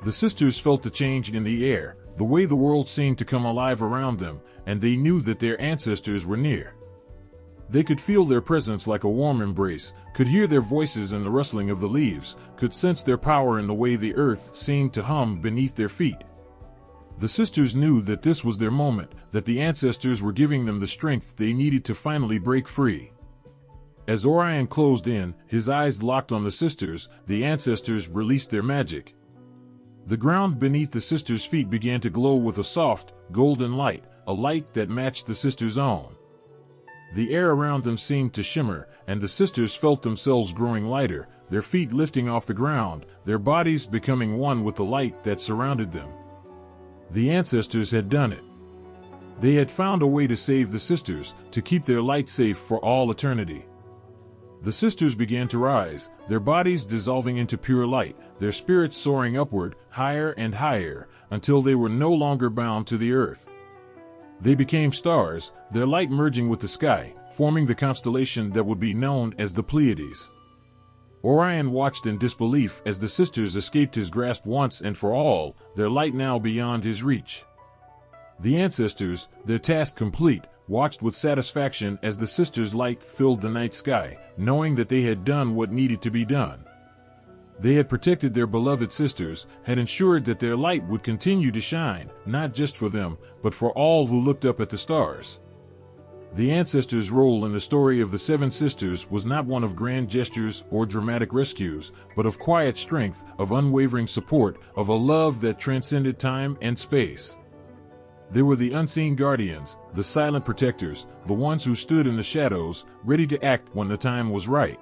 The sisters felt the change in the air, the way the world seemed to come alive around them, and they knew that their ancestors were near. They could feel their presence like a warm embrace, could hear their voices in the rustling of the leaves, could sense their power in the way the earth seemed to hum beneath their feet. The sisters knew that this was their moment, that the ancestors were giving them the strength they needed to finally break free. As Orion closed in, his eyes locked on the sisters, the ancestors released their magic. The ground beneath the sisters' feet began to glow with a soft, golden light, a light that matched the sisters' own. The air around them seemed to shimmer, and the sisters felt themselves growing lighter, their feet lifting off the ground, their bodies becoming one with the light that surrounded them. The ancestors had done it. They had found a way to save the sisters, to keep their light safe for all eternity. The sisters began to rise, their bodies dissolving into pure light, their spirits soaring upward, higher and higher, until they were no longer bound to the earth. They became stars, their light merging with the sky, forming the constellation that would be known as the Pleiades. Orion watched in disbelief as the sisters escaped his grasp once and for all, their light now beyond his reach. The ancestors, their task complete, watched with satisfaction as the sisters' light filled the night sky, knowing that they had done what needed to be done. They had protected their beloved sisters, had ensured that their light would continue to shine, not just for them, but for all who looked up at the stars. The ancestors' role in the story of the Seven Sisters was not one of grand gestures or dramatic rescues, but of quiet strength, of unwavering support, of a love that transcended time and space. They were the unseen guardians, the silent protectors, the ones who stood in the shadows, ready to act when the time was right.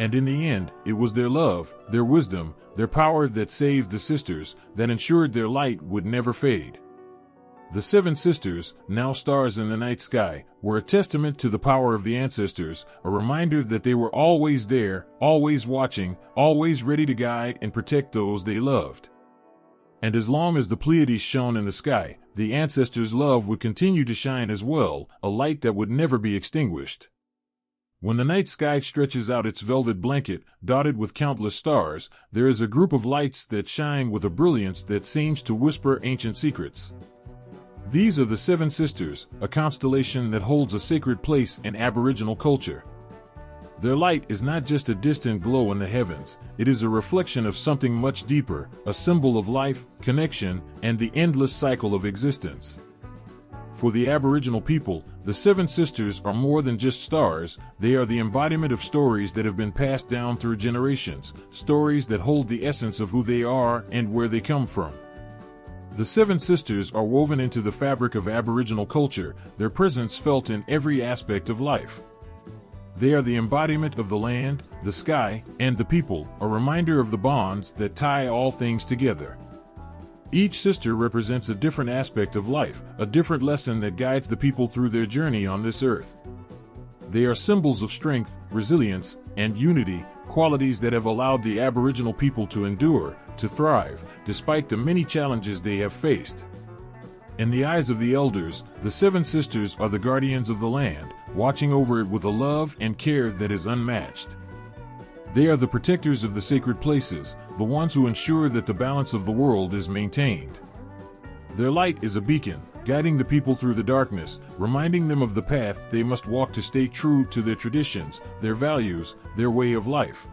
And in the end, it was their love, their wisdom, their power that saved the sisters, that ensured their light would never fade. The Seven Sisters, now stars in the night sky, were a testament to the power of the ancestors, a reminder that they were always there, always watching, always ready to guide and protect those they loved. And as long as the Pleiades shone in the sky, the ancestors' love would continue to shine as well, a light that would never be extinguished. When the night sky stretches out its velvet blanket, dotted with countless stars, there is a group of lights that shine with a brilliance that seems to whisper ancient secrets. These are the Seven Sisters, a constellation that holds a sacred place in Aboriginal culture. Their light is not just a distant glow in the heavens, it is a reflection of something much deeper, a symbol of life, connection, and the endless cycle of existence. For the Aboriginal people, the Seven Sisters are more than just stars, they are the embodiment of stories that have been passed down through generations, stories that hold the essence of who they are and where they come from. The Seven Sisters are woven into the fabric of Aboriginal culture, their presence felt in every aspect of life. They are the embodiment of the land, the sky, and the people, a reminder of the bonds that tie all things together. Each sister represents a different aspect of life, a different lesson that guides the people through their journey on this earth. They are symbols of strength, resilience, and unity, qualities that have allowed the Aboriginal people to endure, to thrive, despite the many challenges they have faced. In the eyes of the elders, the Seven Sisters are the guardians of the land, watching over it with a love and care that is unmatched. They are the protectors of the sacred places, the ones who ensure that the balance of the world is maintained. Their light is a beacon, guiding the people through the darkness, reminding them of the path they must walk to stay true to their traditions, their values, their way of life.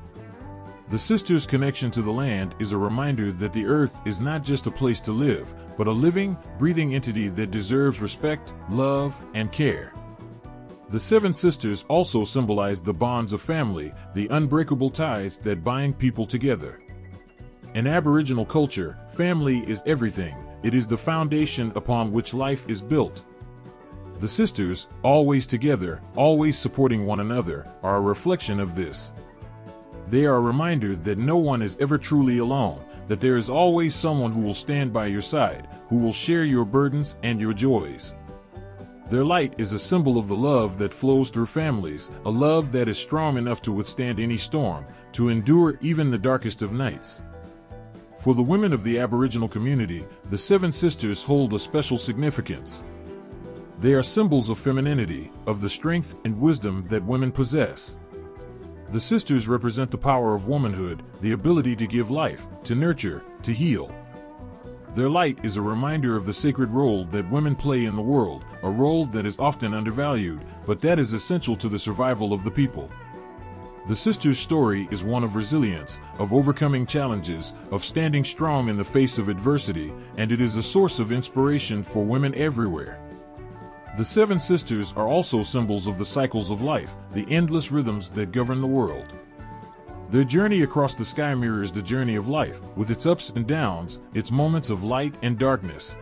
The sisters' connection to the land is a reminder that the earth is not just a place to live, but a living, breathing entity that deserves respect, love, and care. The Seven Sisters also symbolize the bonds of family, the unbreakable ties that bind people together. In Aboriginal culture, family is everything. It is the foundation upon which life is built. The sisters, always together, always supporting one another, are a reflection of this. They are a reminder that no one is ever truly alone, that there is always someone who will stand by your side, who will share your burdens and your joys. Their light is a symbol of the love that flows through families, a love that is strong enough to withstand any storm, to endure even the darkest of nights. For the women of the Aboriginal community, the Seven Sisters hold a special significance. They are symbols of femininity, of the strength and wisdom that women possess. The sisters represent the power of womanhood, the ability to give life, to nurture, to heal. Their light is a reminder of the sacred role that women play in the world, a role that is often undervalued, but that is essential to the survival of the people. The sisters' story is one of resilience, of overcoming challenges, of standing strong in the face of adversity, and it is a source of inspiration for women everywhere. The Seven Sisters are also symbols of the cycles of life, the endless rhythms that govern the world. Their journey across the sky mirrors the journey of life, with its ups and downs, its moments of light and darkness.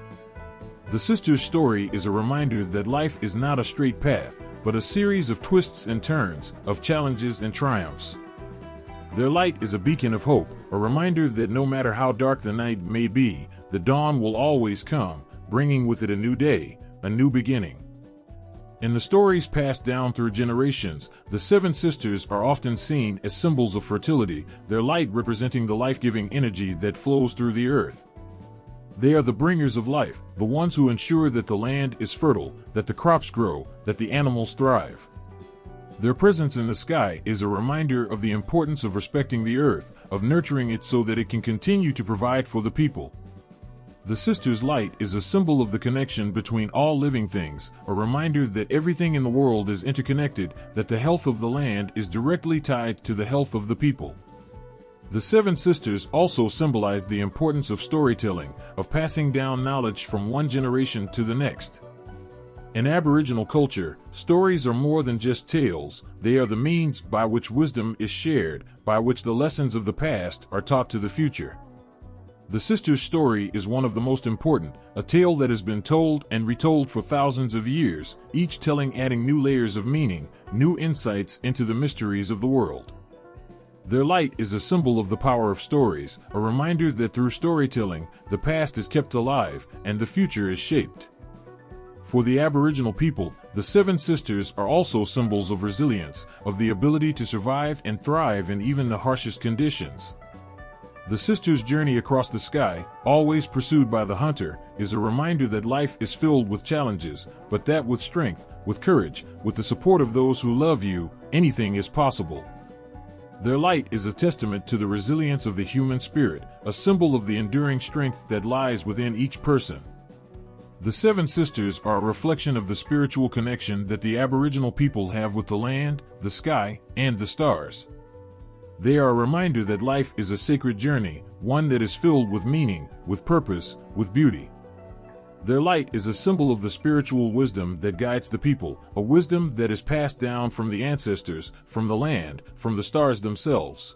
The sisters' story is a reminder that life is not a straight path, but a series of twists and turns, of challenges and triumphs. Their light is a beacon of hope, a reminder that no matter how dark the night may be, the dawn will always come, bringing with it a new day, a new beginning. In the stories passed down through generations, the Seven Sisters are often seen as symbols of fertility, their light representing the life-giving energy that flows through the earth. They are the bringers of life, the ones who ensure that the land is fertile, that the crops grow, that the animals thrive. Their presence in the sky is a reminder of the importance of respecting the earth, of nurturing it so that it can continue to provide for the people. The sisters' light is a symbol of the connection between all living things, a reminder that everything in the world is interconnected, that the health of the land is directly tied to the health of the people. The Seven Sisters also symbolize the importance of storytelling, of passing down knowledge from one generation to the next. In Aboriginal culture, stories are more than just tales, they are the means by which wisdom is shared, by which the lessons of the past are taught to the future. The sisters' story is one of the most important, a tale that has been told and retold for thousands of years, each telling adding new layers of meaning, new insights into the mysteries of the world. Their light is a symbol of the power of stories, a reminder that through storytelling, the past is kept alive and the future is shaped. For the Aboriginal people, the Seven Sisters are also symbols of resilience, of the ability to survive and thrive in even the harshest conditions. The sisters' journey across the sky, always pursued by the hunter, is a reminder that life is filled with challenges, but that with strength, with courage, with the support of those who love you, anything is possible. Their light is a testament to the resilience of the human spirit, a symbol of the enduring strength that lies within each person. The Seven Sisters are a reflection of the spiritual connection that the Aboriginal people have with the land, the sky, and the stars. They are a reminder that life is a sacred journey, one that is filled with meaning, with purpose, with beauty. Their light is a symbol of the spiritual wisdom that guides the people, a wisdom that is passed down from the ancestors, from the land, from the stars themselves.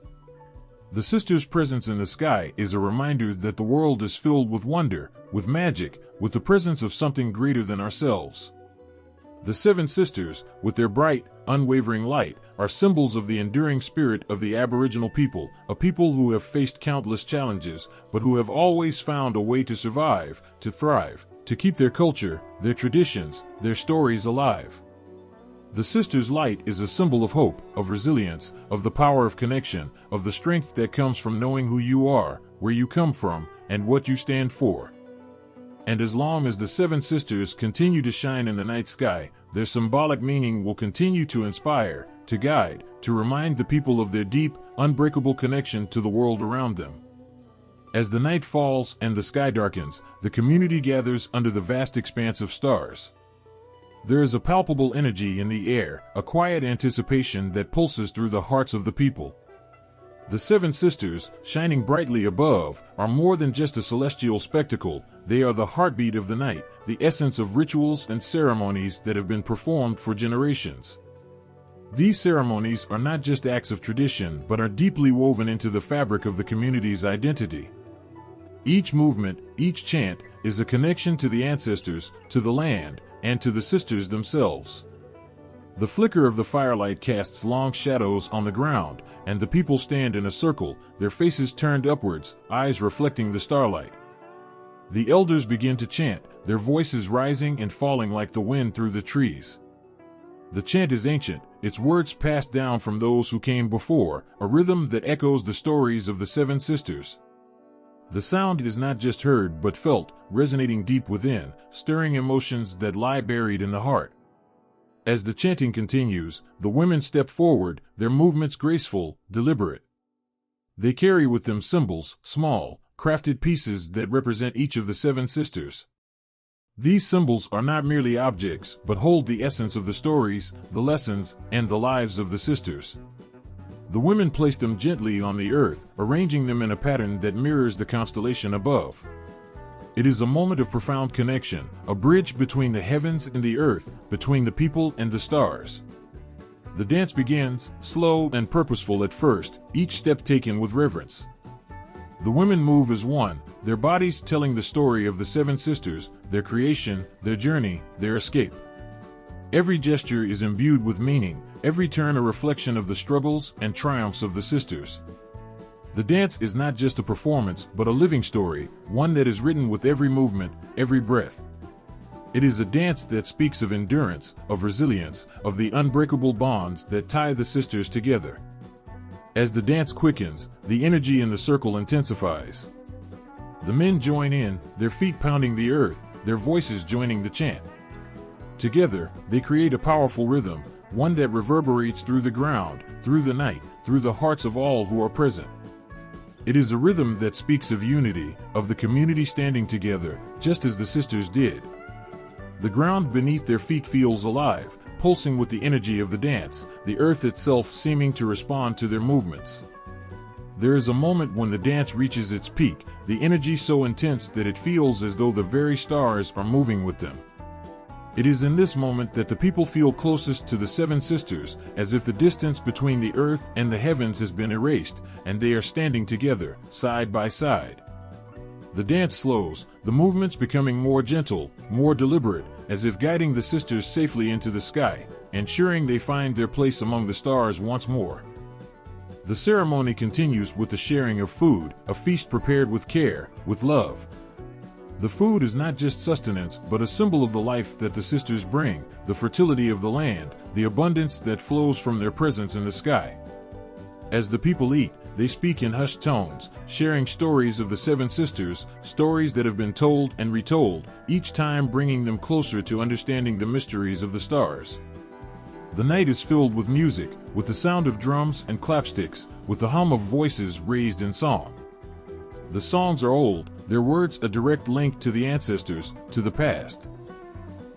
The sisters' presence in the sky is a reminder that the world is filled with wonder, with magic, with the presence of something greater than ourselves. The Seven Sisters, with their bright, unwavering light, are symbols of the enduring spirit of the Aboriginal people, a people who have faced countless challenges, but who have always found a way to survive, to thrive, to keep their culture, their traditions, their stories alive. The sisters' light is a symbol of hope, of resilience, of the power of connection, of the strength that comes from knowing who you are, where you come from, and what you stand for. And as long as the Seven Sisters continue to shine in the night sky, their symbolic meaning will continue to inspire, to guide, to remind the people of their deep, unbreakable connection to the world around them. As the night falls and the sky darkens, the community gathers under the vast expanse of stars. There is a palpable energy in the air, a quiet anticipation that pulses through the hearts of the people. The Seven Sisters, shining brightly above, are more than just a celestial spectacle. They are the heartbeat of the night, the essence of rituals and ceremonies that have been performed for generations. These ceremonies are not just acts of tradition, but are deeply woven into the fabric of the community's identity. Each movement, each chant, is a connection to the ancestors, to the land, and to the sisters themselves. The flicker of the firelight casts long shadows on the ground, and the people stand in a circle, their faces turned upwards, eyes reflecting the starlight. The elders begin to chant, their voices rising and falling like the wind through the trees. The chant is ancient, its words passed down from those who came before, a rhythm that echoes the stories of the seven sisters. The sound is not just heard but felt, resonating deep within, stirring emotions that lie buried in the heart. As the chanting continues, the women step forward, their movements graceful, deliberate. They carry with them symbols, small, crafted pieces that represent each of the seven sisters. These symbols are not merely objects, but hold the essence of the stories, the lessons, and the lives of the sisters. The women place them gently on the earth, arranging them in a pattern that mirrors the constellation above. It is a moment of profound connection, a bridge between the heavens and the earth, between the people and the stars. The dance begins, slow and purposeful at first, each step taken with reverence. The women move as one, their bodies telling the story of the seven sisters, their creation, their journey, their escape. Every gesture is imbued with meaning, every turn a reflection of the struggles and triumphs of the sisters. The dance is not just a performance, but a living story, one that is written with every movement, every breath. It is a dance that speaks of endurance, of resilience, of the unbreakable bonds that tie the sisters together. As the dance quickens, the energy in the circle intensifies. The men join in, their feet pounding the earth, their voices joining the chant. Together, they create a powerful rhythm, one that reverberates through the ground, through the night, through the hearts of all who are present. It is a rhythm that speaks of unity, of the community standing together, just as the sisters did. The ground beneath their feet feels alive, pulsing with the energy of the dance, the earth itself seeming to respond to their movements. There is a moment when the dance reaches its peak, the energy so intense that it feels as though the very stars are moving with them. It is in this moment that the people feel closest to the seven sisters, as if the distance between the earth and the heavens has been erased, and they are standing together, side by side. The dance slows, the movements becoming more gentle, more deliberate, as if guiding the sisters safely into the sky, ensuring they find their place among the stars once more. The ceremony continues with the sharing of food, a feast prepared with care, with love. The food is not just sustenance, but a symbol of the life that the sisters bring, the fertility of the land, the abundance that flows from their presence in the sky. As the people eat, they speak in hushed tones, sharing stories of the seven sisters, stories that have been told and retold, each time bringing them closer to understanding the mysteries of the stars. The night is filled with music, with the sound of drums and clapsticks, with the hum of voices raised in song. The songs are old, their words a direct link to the ancestors, to the past.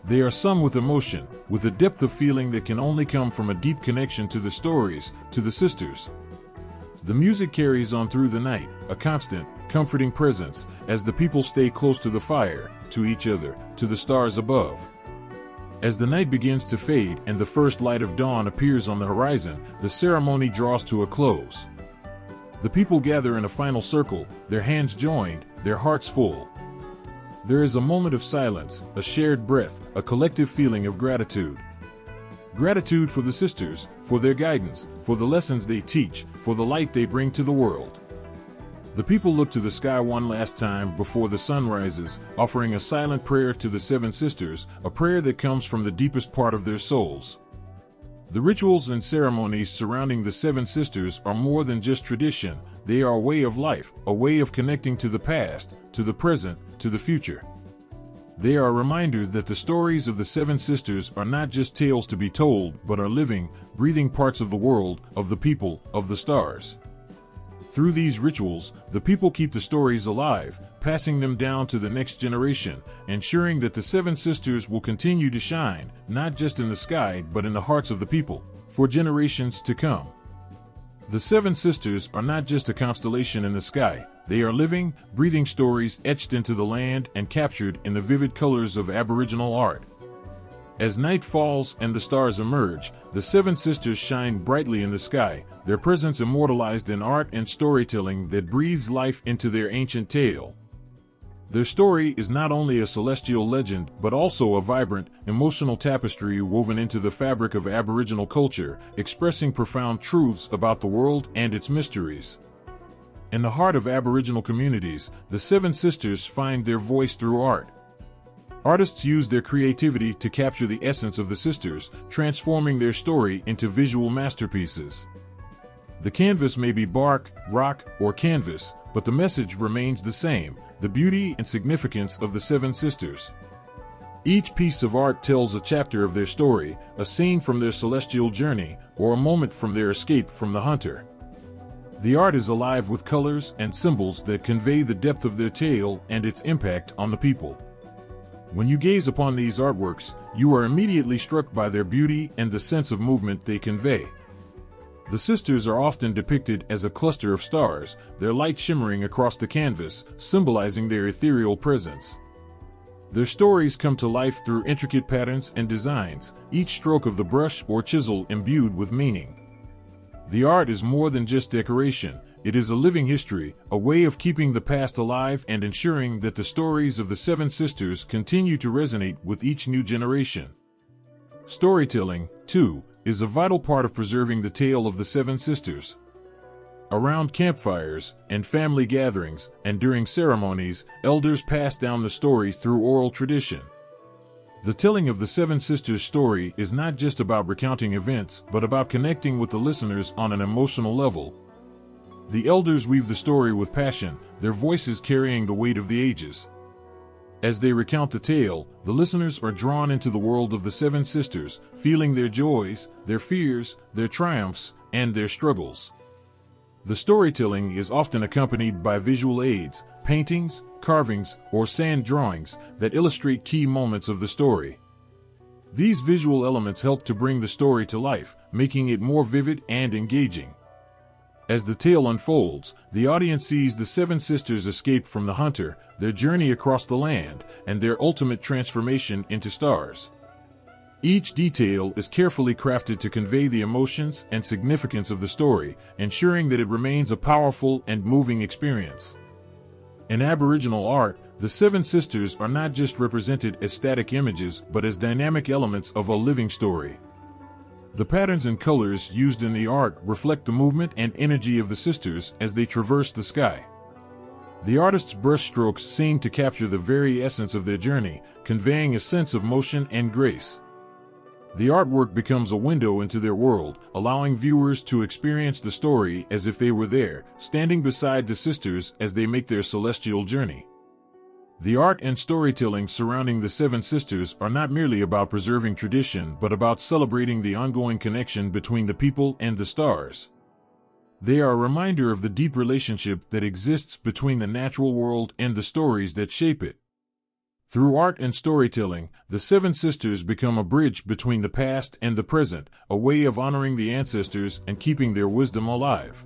They are sung with emotion, with a depth of feeling that can only come from a deep connection to the stories, to the sisters. The music carries on through the night, a constant, comforting presence, as the people stay close to the fire, to each other, to the stars above. As the night begins to fade and the first light of dawn appears on the horizon, the ceremony draws to a close. The people gather in a final circle, their hands joined, their hearts full. There is a moment of silence, a shared breath, a collective feeling of gratitude. Gratitude for the sisters, for their guidance, for the lessons they teach, for the light they bring to the world. The people look to the sky one last time before the sun rises, offering a silent prayer to the seven sisters, a prayer that comes from the deepest part of their souls. The rituals and ceremonies surrounding the seven sisters are more than just tradition, they are a way of life, a way of connecting to the past, to the present, to the future. They are a reminder that the stories of the seven sisters are not just tales to be told, but are living, breathing parts of the world, of the people, of the stars. Through these rituals, the people keep the stories alive, passing them down to the next generation, ensuring that the seven sisters will continue to shine, not just in the sky but in the hearts of the people, for generations to come. The seven sisters are not just a constellation in the sky, they are living, breathing stories etched into the land and captured in the vivid colors of Aboriginal art. As night falls and the stars emerge, the seven sisters shine brightly in the sky, their presence immortalized in art and storytelling that breathes life into their ancient tale. Their story is not only a celestial legend, but also a vibrant, emotional tapestry woven into the fabric of Aboriginal culture, expressing profound truths about the world and its mysteries. In the heart of Aboriginal communities, the Seven Sisters find their voice through art. Artists use their creativity to capture the essence of the sisters, transforming their story into visual masterpieces. The canvas may be bark, rock, or canvas, but the message remains the same: the beauty and significance of the Seven Sisters. Each piece of art tells a chapter of their story, a scene from their celestial journey, or a moment from their escape from the hunter. The art is alive with colors and symbols that convey the depth of their tale and its impact on the people. When you gaze upon these artworks, you are immediately struck by their beauty and the sense of movement they convey. The sisters are often depicted as a cluster of stars, their light shimmering across the canvas, symbolizing their ethereal presence. Their stories come to life through intricate patterns and designs, each stroke of the brush or chisel imbued with meaning. The art is more than just decoration. It is a living history, a way of keeping the past alive and ensuring that the stories of the Seven Sisters continue to resonate with each new generation. Storytelling, too, is a vital part of preserving the tale of the Seven Sisters. Around campfires, and family gatherings, and during ceremonies, elders pass down the story through oral tradition. The telling of the Seven Sisters' story is not just about recounting events, but about connecting with the listeners on an emotional level. The elders weave the story with passion, their voices carrying the weight of the ages. As they recount the tale, the listeners are drawn into the world of the Seven Sisters, feeling their joys, their fears, their triumphs, and their struggles. The storytelling is often accompanied by visual aids, paintings, carvings, or sand drawings that illustrate key moments of the story. These visual elements help to bring the story to life, making it more vivid and engaging. As the tale unfolds, the audience sees the Seven Sisters escape from the hunter, their journey across the land, and their ultimate transformation into stars. Each detail is carefully crafted to convey the emotions and significance of the story, ensuring that it remains a powerful and moving experience. In Aboriginal art, the Seven Sisters are not just represented as static images, but as dynamic elements of a living story. The patterns and colors used in the art reflect the movement and energy of the sisters as they traverse the sky. The artist's brushstrokes seem to capture the very essence of their journey, conveying a sense of motion and grace. The artwork becomes a window into their world, allowing viewers to experience the story as if they were there, standing beside the sisters as they make their celestial journey. The art and storytelling surrounding the Seven Sisters are not merely about preserving tradition, but about celebrating the ongoing connection between the people and the stars. They are a reminder of the deep relationship that exists between the natural world and the stories that shape it. Through art and storytelling, the Seven Sisters become a bridge between the past and the present, a way of honoring the ancestors and keeping their wisdom alive.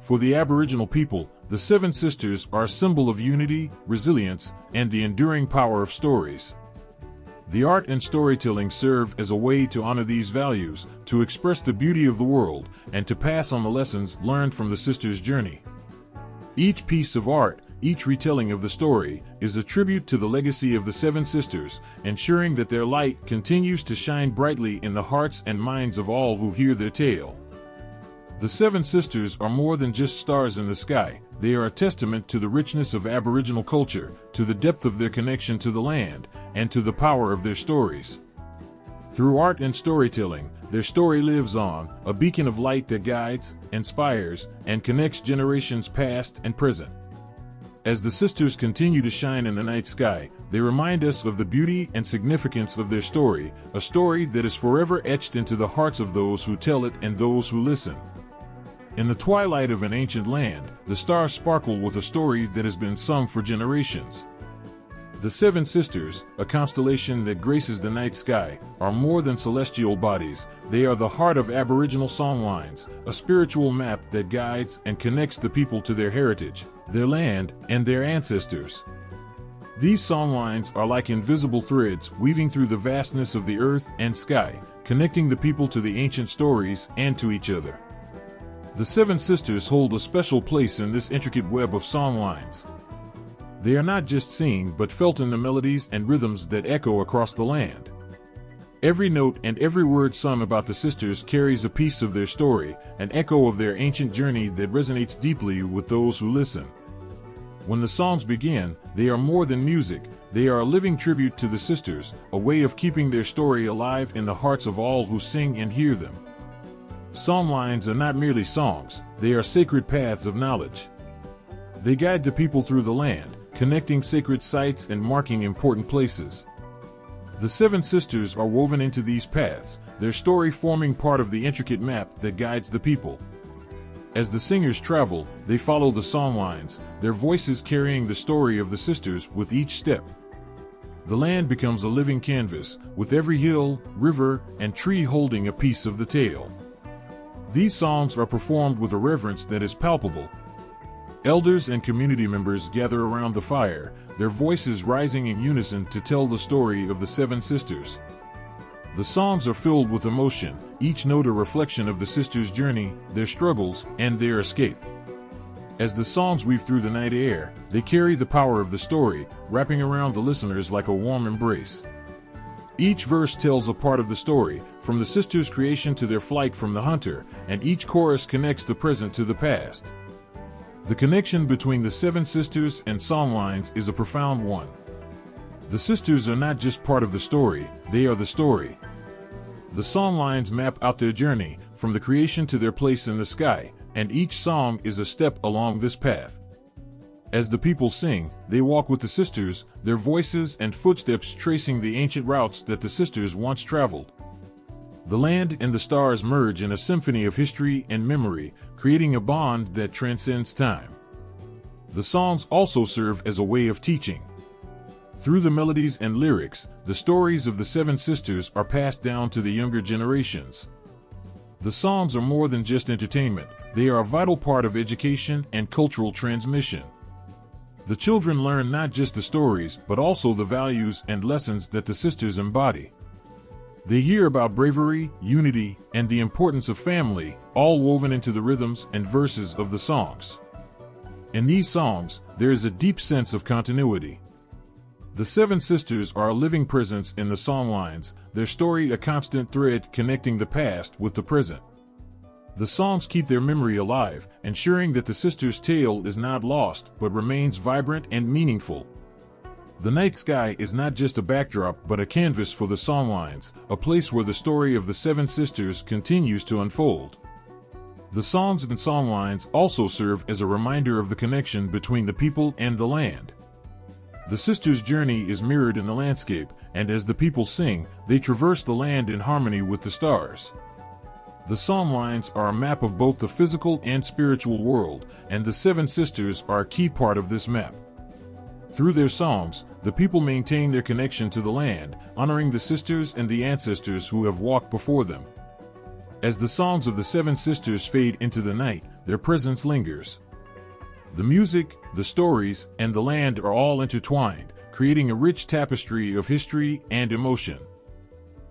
For the Aboriginal people, the Seven Sisters are a symbol of unity, resilience, and the enduring power of stories. The art and storytelling serve as a way to honor these values, to express the beauty of the world, and to pass on the lessons learned from the sisters' journey. Each piece of art, each retelling of the story, is a tribute to the legacy of the Seven Sisters, ensuring that their light continues to shine brightly in the hearts and minds of all who hear their tale. The Seven Sisters are more than just stars in the sky. They are a testament to the richness of Aboriginal culture, to the depth of their connection to the land, and to the power of their stories. Through art and storytelling, their story lives on, a beacon of light that guides, inspires, and connects generations past and present. As the sisters continue to shine in the night sky, they remind us of the beauty and significance of their story, a story that is forever etched into the hearts of those who tell it and those who listen. In the twilight of an ancient land, the stars sparkle with a story that has been sung for generations. The Seven Sisters, a constellation that graces the night sky, are more than celestial bodies. They are the heart of Aboriginal songlines, a spiritual map that guides and connects the people to their heritage, their land, and their ancestors. These songlines are like invisible threads weaving through the vastness of the earth and sky, connecting the people to the ancient stories and to each other. The Seven Sisters hold a special place in this intricate web of songlines. They are not just seen but felt in the melodies and rhythms that echo across the land. Every note and every word sung about the sisters carries a piece of their story, an echo of their ancient journey that resonates deeply with those who listen. When the songs begin, they are more than music. They are a living tribute to the sisters, a way of keeping their story alive in the hearts of all who sing and hear them. Songlines are not merely songs, they are sacred paths of knowledge. They guide the people through the land, connecting sacred sites and marking important places. The seven sisters are woven into these paths, their story forming part of the intricate map that guides the people. As the singers travel, they follow the songlines, their voices carrying the story of the sisters with each step. The land becomes a living canvas, with every hill, river, and tree holding a piece of the tale. These songs are performed with a reverence that is palpable. Elders and community members gather around the fire, their voices rising in unison to tell the story of the seven sisters. The songs are filled with emotion, each note a reflection of the sisters' journey, their struggles, and their escape. As the songs weave through the night air, they carry the power of the story, wrapping around the listeners like a warm embrace. Each verse tells a part of the story, from the sisters' creation to their flight from the hunter, and each chorus connects the present to the past. The connection between the seven sisters and songlines is a profound one. The sisters are not just part of the story, they are the story. The songlines map out their journey, from the creation to their place in the sky, and each song is a step along this path. As the people sing, they walk with the sisters, their voices and footsteps tracing the ancient routes that the sisters once traveled. The land and the stars merge in a symphony of history and memory, creating a bond that transcends time. The songs also serve as a way of teaching. Through the melodies and lyrics, the stories of the seven sisters are passed down to the younger generations. The songs are more than just entertainment, they are a vital part of education and cultural transmission. The children learn not just the stories, but also the values and lessons that the sisters embody. They hear about bravery, unity, and the importance of family, all woven into the rhythms and verses of the songs. In these songs, there is a deep sense of continuity. The seven sisters are a living presence in the songlines, their story a constant thread connecting the past with the present. The songs keep their memory alive, ensuring that the sisters' tale is not lost but remains vibrant and meaningful. The night sky is not just a backdrop but a canvas for the songlines, a place where the story of the seven sisters continues to unfold. The songs and songlines also serve as a reminder of the connection between the people and the land. The sisters' journey is mirrored in the landscape, and as the people sing, they traverse the land in harmony with the stars. The songlines are a map of both the physical and spiritual world, and the seven sisters are a key part of this map. Through their songs, the people maintain their connection to the land, honoring the sisters and the ancestors who have walked before them. As the songs of the seven sisters fade into the night, their presence lingers. The music, the stories, and the land are all intertwined, creating a rich tapestry of history and emotion.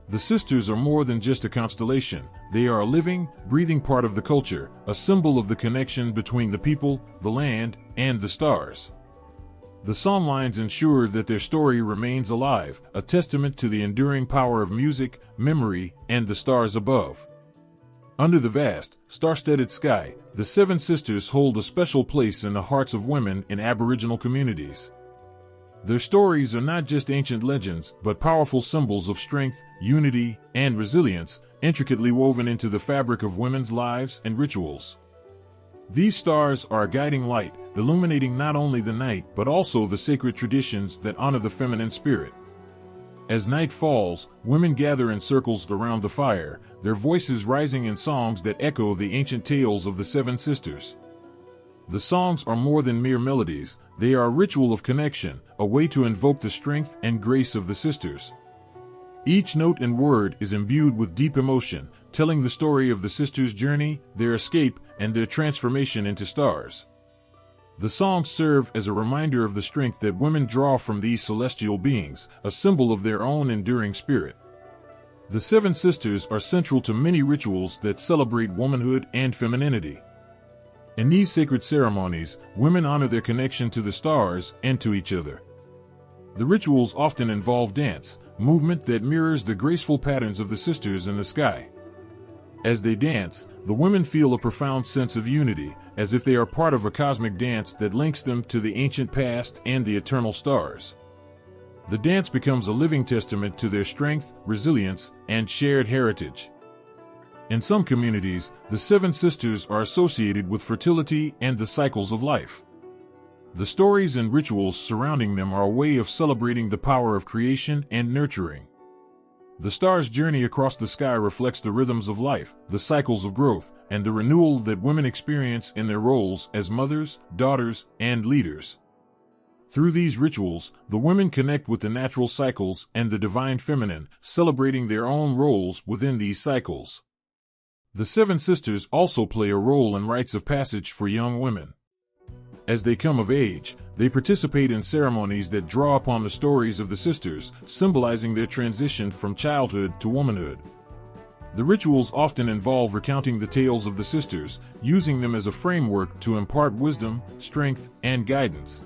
The sisters are more than just a constellation, they are a living, breathing part of the culture, a symbol of the connection between the people, the land, and the stars. The songlines ensure that their story remains alive, a testament to the enduring power of music, memory, and the stars above. Under the vast, star-studded sky, the seven sisters hold a special place in the hearts of women in Aboriginal communities. Their stories are not just ancient legends, but powerful symbols of strength, unity, and resilience, intricately woven into the fabric of women's lives and rituals. These stars are a guiding light, illuminating not only the night but also the sacred traditions that honor the feminine spirit. As night falls, women gather in circles around the fire, their voices rising in songs that echo the ancient tales of the seven sisters. The songs are more than mere melodies, they are a ritual of connection, a way to invoke the strength and grace of the sisters. Each note and word is imbued with deep emotion, telling the story of the sisters' journey, their escape, and their transformation into stars. The songs serve as a reminder of the strength that women draw from these celestial beings, a symbol of their own enduring spirit. The seven sisters are central to many rituals that celebrate womanhood and femininity. In these sacred ceremonies, women honor their connection to the stars and to each other. The rituals often involve dance, movement that mirrors the graceful patterns of the sisters in the sky. As they dance, the women feel a profound sense of unity, as if they are part of a cosmic dance that links them to the ancient past and the eternal stars. The dance becomes a living testament to their strength, resilience, and shared heritage. In some communities, the seven sisters are associated with fertility and the cycles of life. The stories and rituals surrounding them are a way of celebrating the power of creation and nurturing. The star's journey across the sky reflects the rhythms of life, the cycles of growth, and the renewal that women experience in their roles as mothers, daughters, and leaders. Through these rituals, the women connect with the natural cycles and the divine feminine, celebrating their own roles within these cycles. The seven sisters also play a role in rites of passage for young women. As they come of age, they participate in ceremonies that draw upon the stories of the sisters, symbolizing their transition from childhood to womanhood. The rituals often involve recounting the tales of the sisters, using them as a framework to impart wisdom, strength, and guidance.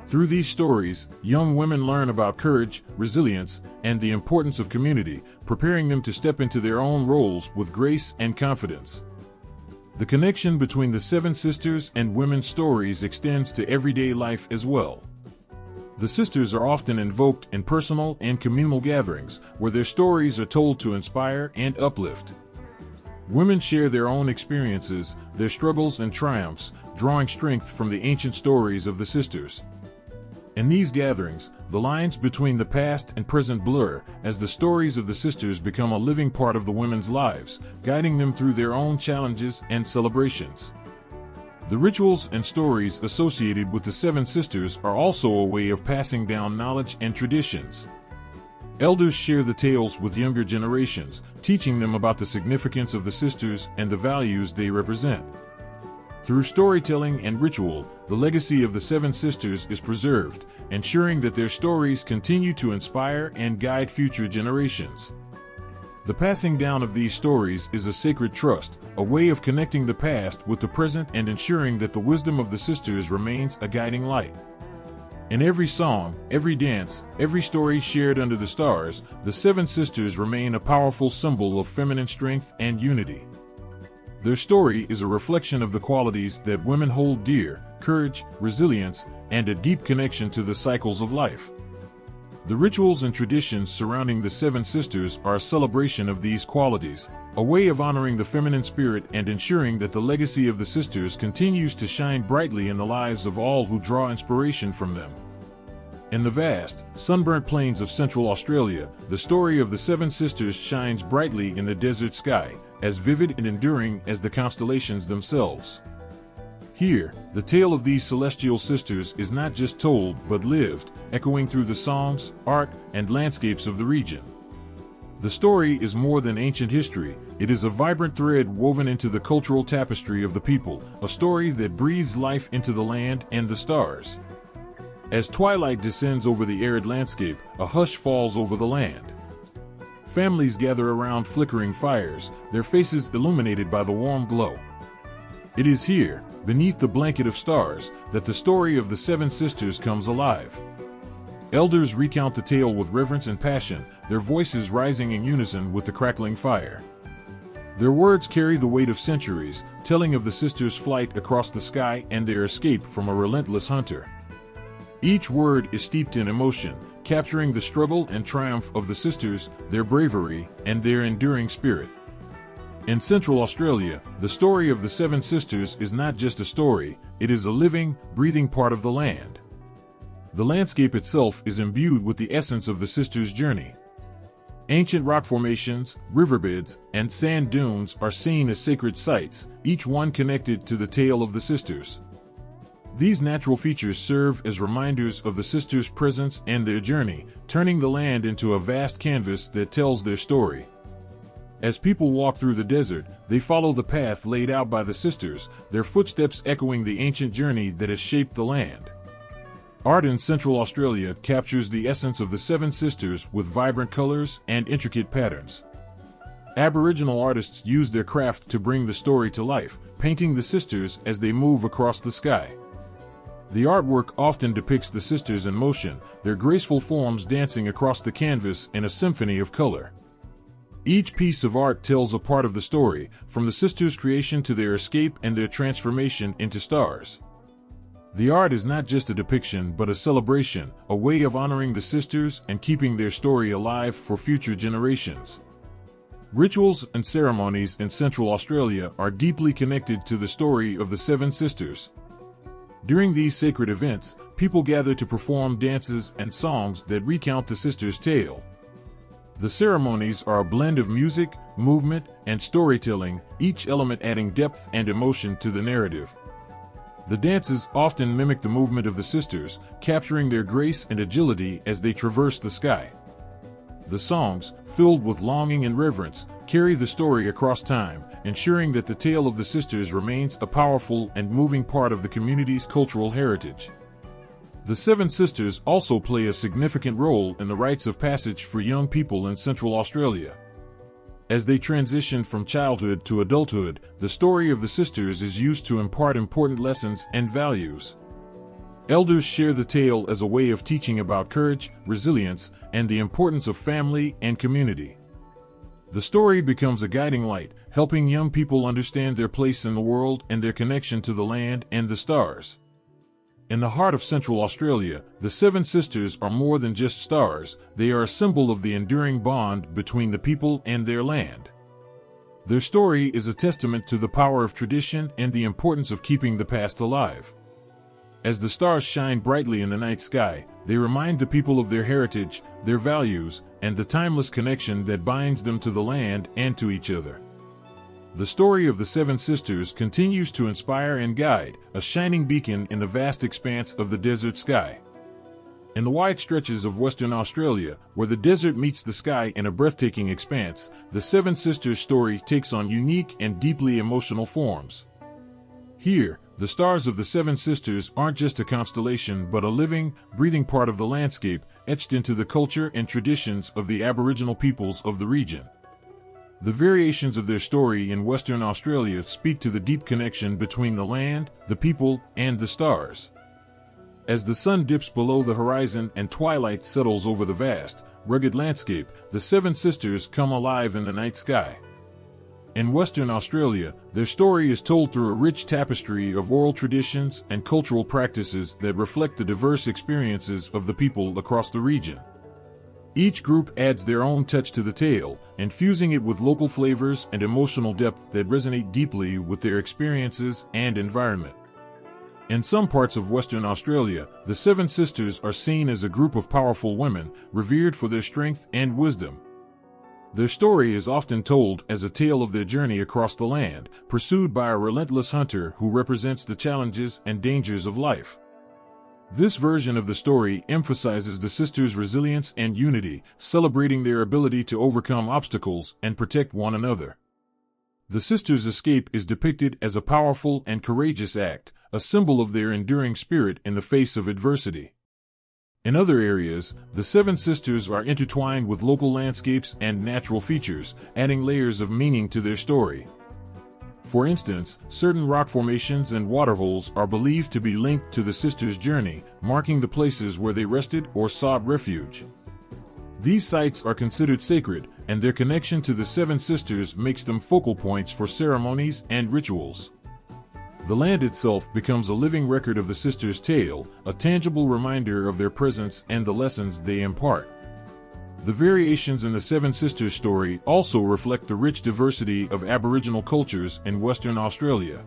Through these stories, young women learn about courage, resilience, and the importance of community, preparing them to step into their own roles with grace and confidence. The connection between the seven sisters and women's stories extends to everyday life as well. The sisters are often invoked in personal and communal gatherings, where their stories are told to inspire and uplift. Women share their own experiences, their struggles and triumphs, drawing strength from the ancient stories of the sisters. In these gatherings, the lines between the past and present blur, as the stories of the sisters become a living part of the women's lives, guiding them through their own challenges and celebrations. The rituals and stories associated with the seven sisters are also a way of passing down knowledge and traditions. Elders share the tales with younger generations, teaching them about the significance of the sisters and the values they represent. Through storytelling and ritual, the legacy of the seven sisters is preserved, ensuring that their stories continue to inspire and guide future generations. The passing down of these stories is a sacred trust, a way of connecting the past with the present and ensuring that the wisdom of the sisters remains a guiding light. In every song, every dance, every story shared under the stars, the seven sisters remain a powerful symbol of feminine strength and unity. Their story is a reflection of the qualities that women hold dear: courage, resilience, and a deep connection to the cycles of life. The rituals and traditions surrounding the seven sisters are a celebration of these qualities, a way of honoring the feminine spirit and ensuring that the legacy of the sisters continues to shine brightly in the lives of all who draw inspiration from them. In the vast, sunburnt plains of Central Australia, the story of the seven sisters shines brightly in the desert sky, as vivid and enduring as the constellations themselves. Here, the tale of these celestial sisters is not just told but lived, echoing through the songs, art, and landscapes of the region. The story is more than ancient history, it is a vibrant thread woven into the cultural tapestry of the people, a story that breathes life into the land and the stars. As twilight descends over the arid landscape, a hush falls over the land. Families gather around flickering fires, their faces illuminated by the warm glow. It is here, beneath the blanket of stars, that the story of the seven sisters comes alive. Elders recount the tale with reverence and passion, their voices rising in unison with the crackling fire. Their words carry the weight of centuries, telling of the sisters' flight across the sky and their escape from a relentless hunter. Each word is steeped in emotion, capturing the struggle and triumph of the sisters, their bravery, and their enduring spirit. In Central Australia, the story of the seven sisters is not just a story, it is a living, breathing part of the land. The landscape itself is imbued with the essence of the sisters' journey. Ancient rock formations, riverbeds, and sand dunes are seen as sacred sites, each one connected to the tale of the sisters. These natural features serve as reminders of the sisters' presence and their journey, turning the land into a vast canvas that tells their story. As people walk through the desert, they follow the path laid out by the sisters, their footsteps echoing the ancient journey that has shaped the land. Art in Central Australia captures the essence of the seven sisters with vibrant colors and intricate patterns. Aboriginal artists use their craft to bring the story to life, painting the sisters as they move across the sky. The artwork often depicts the sisters in motion, their graceful forms dancing across the canvas in a symphony of color. Each piece of art tells a part of the story, from the sisters' creation to their escape and their transformation into stars. The art is not just a depiction but a celebration, a way of honoring the sisters and keeping their story alive for future generations. Rituals and ceremonies in Central Australia are deeply connected to the story of the Seven Sisters. During these sacred events, people gather to perform dances and songs that recount the sisters' tale. The ceremonies are a blend of music, movement, and storytelling, each element adding depth and emotion to the narrative. The dances often mimic the movement of the sisters, capturing their grace and agility as they traverse the sky. The songs, filled with longing and reverence, carry the story across time, ensuring that the tale of the sisters remains a powerful and moving part of the community's cultural heritage. The Seven Sisters also play a significant role in the rites of passage for young people in Central Australia. As they transition from childhood to adulthood, the story of the sisters is used to impart important lessons and values. Elders share the tale as a way of teaching about courage, resilience, and the importance of family and community. The story becomes a guiding light, helping young people understand their place in the world and their connection to the land and the stars. In the heart of Central Australia, the Seven Sisters are more than just stars, they are a symbol of the enduring bond between the people and their land. Their story is a testament to the power of tradition and the importance of keeping the past alive. As the stars shine brightly in the night sky, they remind the people of their heritage, their values, and the timeless connection that binds them to the land and to each other. The story of the Seven Sisters continues to inspire and guide, a shining beacon in the vast expanse of the desert sky. In the wide stretches of Western Australia, where the desert meets the sky in a breathtaking expanse, the Seven Sisters story takes on unique and deeply emotional forms. Here, the stars of the Seven Sisters aren't just a constellation but a living, breathing part of the landscape, etched into the culture and traditions of the Aboriginal peoples of the region. The variations of their story in Western Australia speak to the deep connection between the land, the people, and the stars. As the sun dips below the horizon and twilight settles over the vast, rugged landscape, the Seven Sisters come alive in the night sky. In Western Australia, their story is told through a rich tapestry of oral traditions and cultural practices that reflect the diverse experiences of the people across the region. Each group adds their own touch to the tale, infusing it with local flavors and emotional depth that resonate deeply with their experiences and environment. In some parts of Western Australia, the Seven Sisters are seen as a group of powerful women, revered for their strength and wisdom. Their story is often told as a tale of their journey across the land, pursued by a relentless hunter who represents the challenges and dangers of life. This version of the story emphasizes the sisters' resilience and unity, celebrating their ability to overcome obstacles and protect one another. The sisters' escape is depicted as a powerful and courageous act, a symbol of their enduring spirit in the face of adversity. In other areas, the Seven Sisters are intertwined with local landscapes and natural features, adding layers of meaning to their story. For instance, certain rock formations and waterholes are believed to be linked to the sisters' journey, marking the places where they rested or sought refuge. These sites are considered sacred, and their connection to the Seven Sisters makes them focal points for ceremonies and rituals. The land itself becomes a living record of the sisters' tale, a tangible reminder of their presence and the lessons they impart. The variations in the Seven Sisters story also reflect the rich diversity of Aboriginal cultures in Western Australia.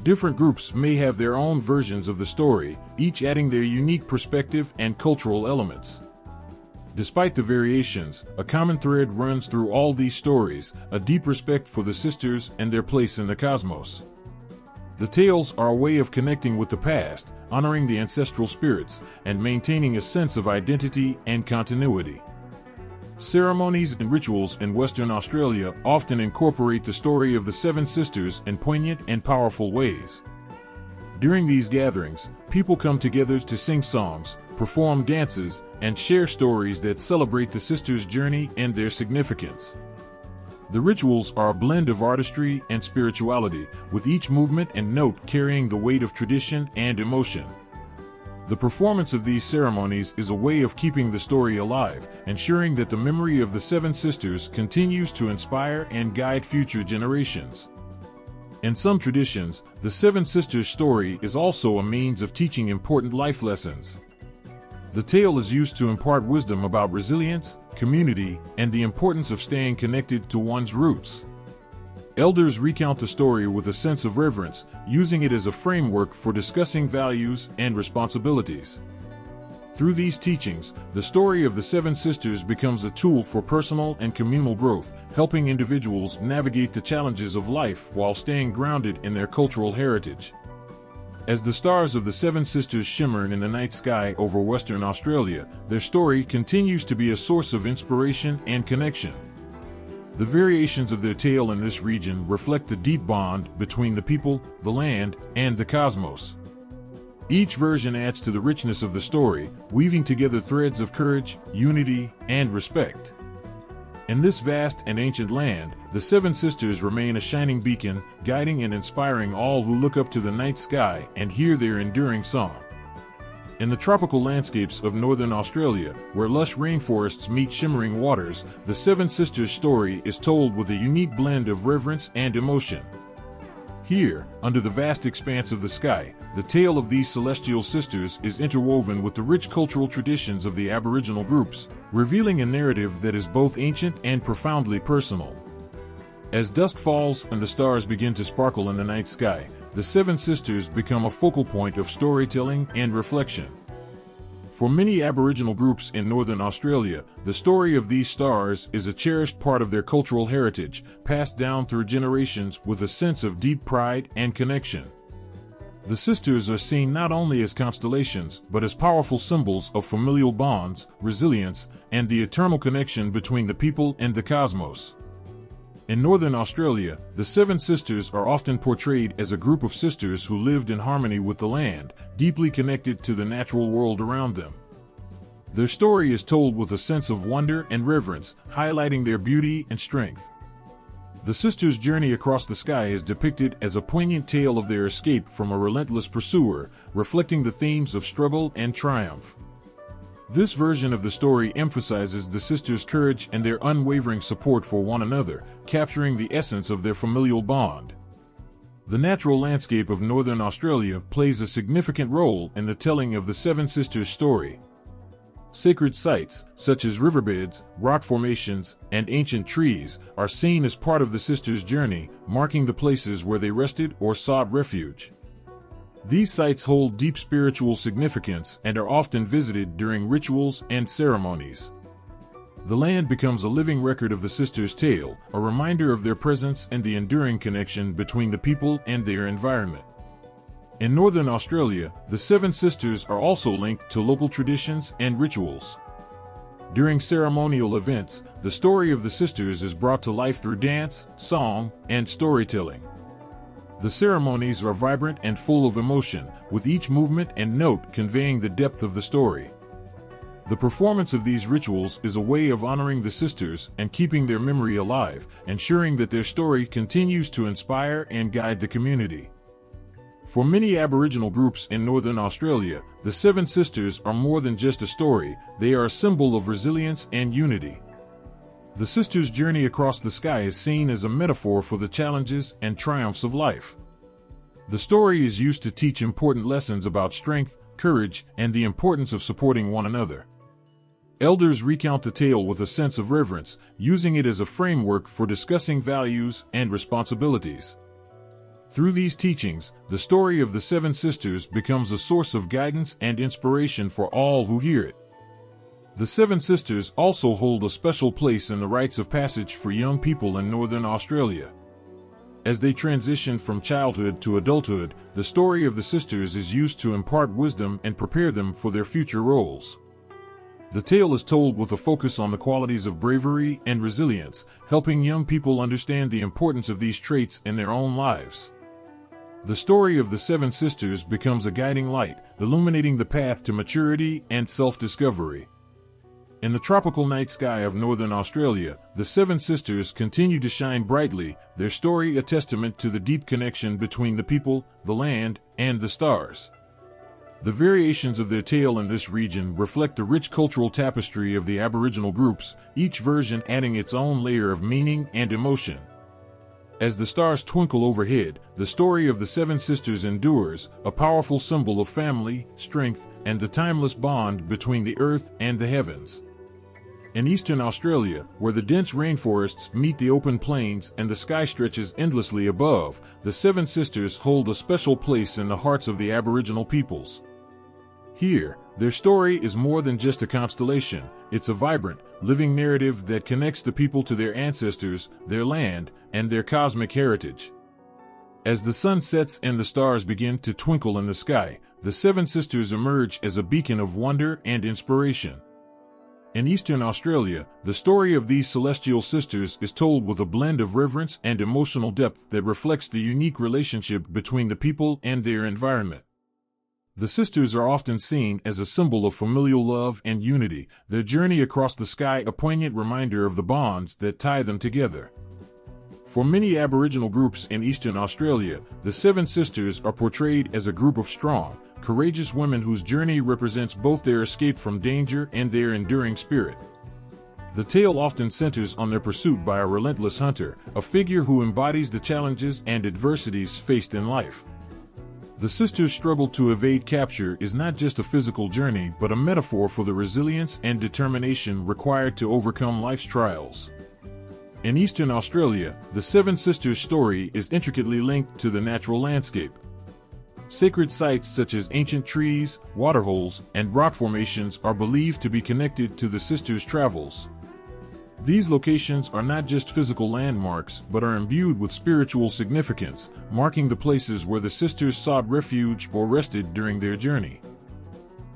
Different groups may have their own versions of the story, each adding their unique perspective and cultural elements. Despite the variations, a common thread runs through all these stories, a deep respect for the sisters and their place in the cosmos. The tales are a way of connecting with the past, honoring the ancestral spirits, and maintaining a sense of identity and continuity. Ceremonies and rituals in Western Australia often incorporate the story of the Seven Sisters in poignant and powerful ways. During these gatherings, people come together to sing songs, perform dances, and share stories that celebrate the sisters' journey and their significance. The rituals are a blend of artistry and spirituality, with each movement and note carrying the weight of tradition and emotion. The performance of these ceremonies is a way of keeping the story alive, ensuring that the memory of the Seven Sisters continues to inspire and guide future generations. In some traditions, the Seven Sisters story is also a means of teaching important life lessons. The tale is used to impart wisdom about resilience, community, and the importance of staying connected to one's roots. Elders recount the story with a sense of reverence, using it as a framework for discussing values and responsibilities. Through these teachings, the story of the Seven Sisters becomes a tool for personal and communal growth, helping individuals navigate the challenges of life while staying grounded in their cultural heritage. As the stars of the Seven Sisters shimmer in the night sky over Western Australia, their story continues to be a source of inspiration and connection. The variations of their tale in this region reflect the deep bond between the people, the land, and the cosmos. Each version adds to the richness of the story, weaving together threads of courage, unity, and respect. In this vast and ancient land, the Seven Sisters remain a shining beacon, guiding and inspiring all who look up to the night sky and hear their enduring song. In the tropical landscapes of northern Australia, where lush rainforests meet shimmering waters, the Seven Sisters story is told with a unique blend of reverence and emotion. Here, under the vast expanse of the sky, the tale of these celestial sisters is interwoven with the rich cultural traditions of the Aboriginal groups, revealing a narrative that is both ancient and profoundly personal. As dusk falls and the stars begin to sparkle in the night sky, the Seven Sisters become a focal point of storytelling and reflection. For many Aboriginal groups in northern Australia, the story of these stars is a cherished part of their cultural heritage, passed down through generations with a sense of deep pride and connection. The sisters are seen not only as constellations, but as powerful symbols of familial bonds, resilience, and the eternal connection between the people and the cosmos. In northern Australia, the Seven Sisters are often portrayed as a group of sisters who lived in harmony with the land, deeply connected to the natural world around them. Their story is told with a sense of wonder and reverence, highlighting their beauty and strength. The sisters' journey across the sky is depicted as a poignant tale of their escape from a relentless pursuer, reflecting the themes of struggle and triumph. This version of the story emphasizes the sisters' courage and their unwavering support for one another, capturing the essence of their familial bond. The natural landscape of northern Australia plays a significant role in the telling of the Seven Sisters story. Sacred sites, such as riverbeds, rock formations, and ancient trees, are seen as part of the sisters' journey, marking the places where they rested or sought refuge. These sites hold deep spiritual significance and are often visited during rituals and ceremonies. The land becomes a living record of the sisters' tale, a reminder of their presence and the enduring connection between the people and their environment. In northern Australia, the Seven Sisters are also linked to local traditions and rituals. During ceremonial events, the story of the sisters is brought to life through dance, song, and storytelling. The ceremonies are vibrant and full of emotion, with each movement and note conveying the depth of the story. The performance of these rituals is a way of honoring the sisters and keeping their memory alive, ensuring that their story continues to inspire and guide the community. For many Aboriginal groups in northern Australia, the Seven Sisters are more than just a story, they are a symbol of resilience and unity. The sisters' journey across the sky is seen as a metaphor for the challenges and triumphs of life. The story is used to teach important lessons about strength, courage, and the importance of supporting one another. Elders recount the tale with a sense of reverence, using it as a framework for discussing values and responsibilities. Through these teachings, the story of the Seven Sisters becomes a source of guidance and inspiration for all who hear it. The Seven Sisters also hold a special place in the rites of passage for young people in northern Australia. As they transition from childhood to adulthood, the story of the sisters is used to impart wisdom and prepare them for their future roles. The tale is told with a focus on the qualities of bravery and resilience, helping young people understand the importance of these traits in their own lives. The story of the Seven Sisters becomes a guiding light, illuminating the path to maturity and self-discovery. In the tropical night sky of northern Australia, the Seven Sisters continue to shine brightly, their story a testament to the deep connection between the people, the land, and the stars. The variations of their tale in this region reflect the rich cultural tapestry of the Aboriginal groups, each version adding its own layer of meaning and emotion. As the stars twinkle overhead, the story of the Seven Sisters endures, a powerful symbol of family, strength, and the timeless bond between the earth and the heavens. In eastern Australia, where the dense rainforests meet the open plains and the sky stretches endlessly above, the Seven Sisters hold a special place in the hearts of the Aboriginal peoples. Here, their story is more than just a constellation, it's a vibrant, living narrative that connects the people to their ancestors, their land, and their cosmic heritage. As the sun sets and the stars begin to twinkle in the sky, the Seven Sisters emerge as a beacon of wonder and inspiration. In eastern Australia, the story of these celestial sisters is told with a blend of reverence and emotional depth that reflects the unique relationship between the people and their environment. The sisters are often seen as a symbol of familial love and unity, their journey across the sky a poignant reminder of the bonds that tie them together. For many Aboriginal groups in eastern Australia, the Seven Sisters are portrayed as a group of strong, courageous women whose journey represents both their escape from danger and their enduring spirit. The tale often centers on their pursuit by a relentless hunter, a figure who embodies the challenges and adversities faced in life. The sisters' struggle to evade capture is not just a physical journey but a metaphor for the resilience and determination required to overcome life's trials. In eastern Australia, the Seven Sisters' story is intricately linked to the natural landscape. Sacred sites such as ancient trees, waterholes, and rock formations are believed to be connected to the sisters' travels. These locations are not just physical landmarks but are imbued with spiritual significance, marking the places where the sisters sought refuge or rested during their journey.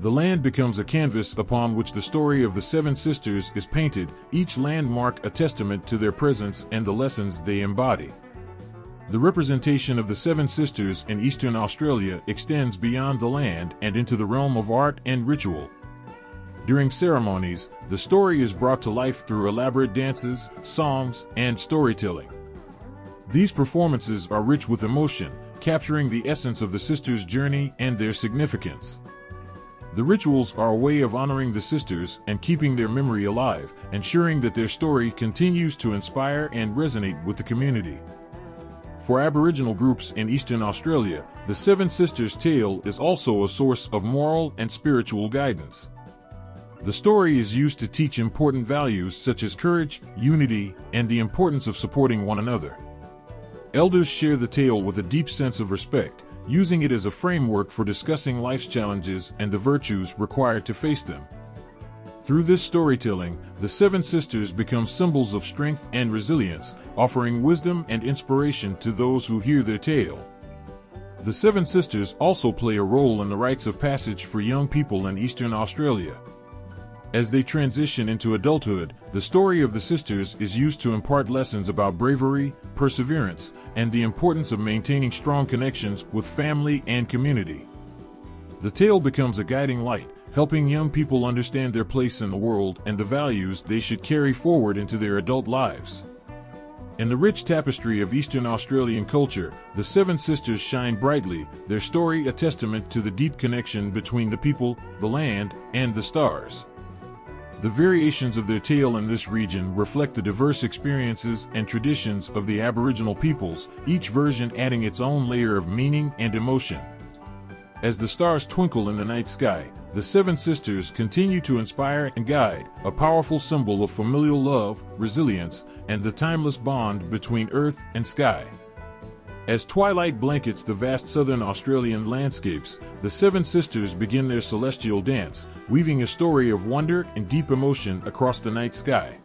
The land becomes a canvas upon which the story of the Seven Sisters is painted, each landmark a testament to their presence and the lessons they embody. The representation of the Seven Sisters in eastern Australia extends beyond the land and into the realm of art and ritual. During ceremonies, the story is brought to life through elaborate dances, songs, and storytelling. These performances are rich with emotion, capturing the essence of the sisters' journey and their significance. The rituals are a way of honoring the sisters and keeping their memory alive, ensuring that their story continues to inspire and resonate with the community. For Aboriginal groups in eastern Australia, the Seven Sisters' tale is also a source of moral and spiritual guidance. The story is used to teach important values such as courage, unity, and the importance of supporting one another. Elders share the tale with a deep sense of respect, using it as a framework for discussing life's challenges and the virtues required to face them. Through this storytelling, the Seven Sisters become symbols of strength and resilience, offering wisdom and inspiration to those who hear their tale. The Seven Sisters also play a role in the rites of passage for young people in eastern Australia. As they transition into adulthood, the story of the sisters is used to impart lessons about bravery, perseverance, and the importance of maintaining strong connections with family and community. The tale becomes a guiding light, helping young people understand their place in the world and the values they should carry forward into their adult lives. In the rich tapestry of Eastern Australian culture, the Seven Sisters shine brightly, their story a testament to the deep connection between the people, the land, and the stars. The variations of their tale in this region reflect the diverse experiences and traditions of the Aboriginal peoples, each version adding its own layer of meaning and emotion. As the stars twinkle in the night sky, the Seven Sisters continue to inspire and guide, a powerful symbol of familial love, resilience, and the timeless bond between earth and sky. As twilight blankets the vast southern Australian landscapes, the Seven Sisters begin their celestial dance, weaving a story of wonder and deep emotion across the night sky.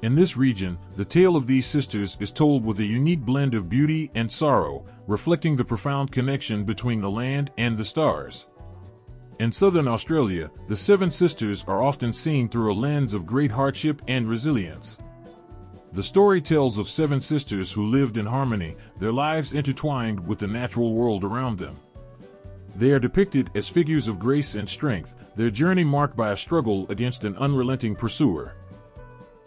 In this region, the tale of these sisters is told with a unique blend of beauty and sorrow, reflecting the profound connection between the land and the stars. In southern Australia, the Seven Sisters are often seen through a lens of great hardship and resilience. The story tells of seven sisters who lived in harmony, their lives intertwined with the natural world around them. They are depicted as figures of grace and strength, their journey marked by a struggle against an unrelenting pursuer.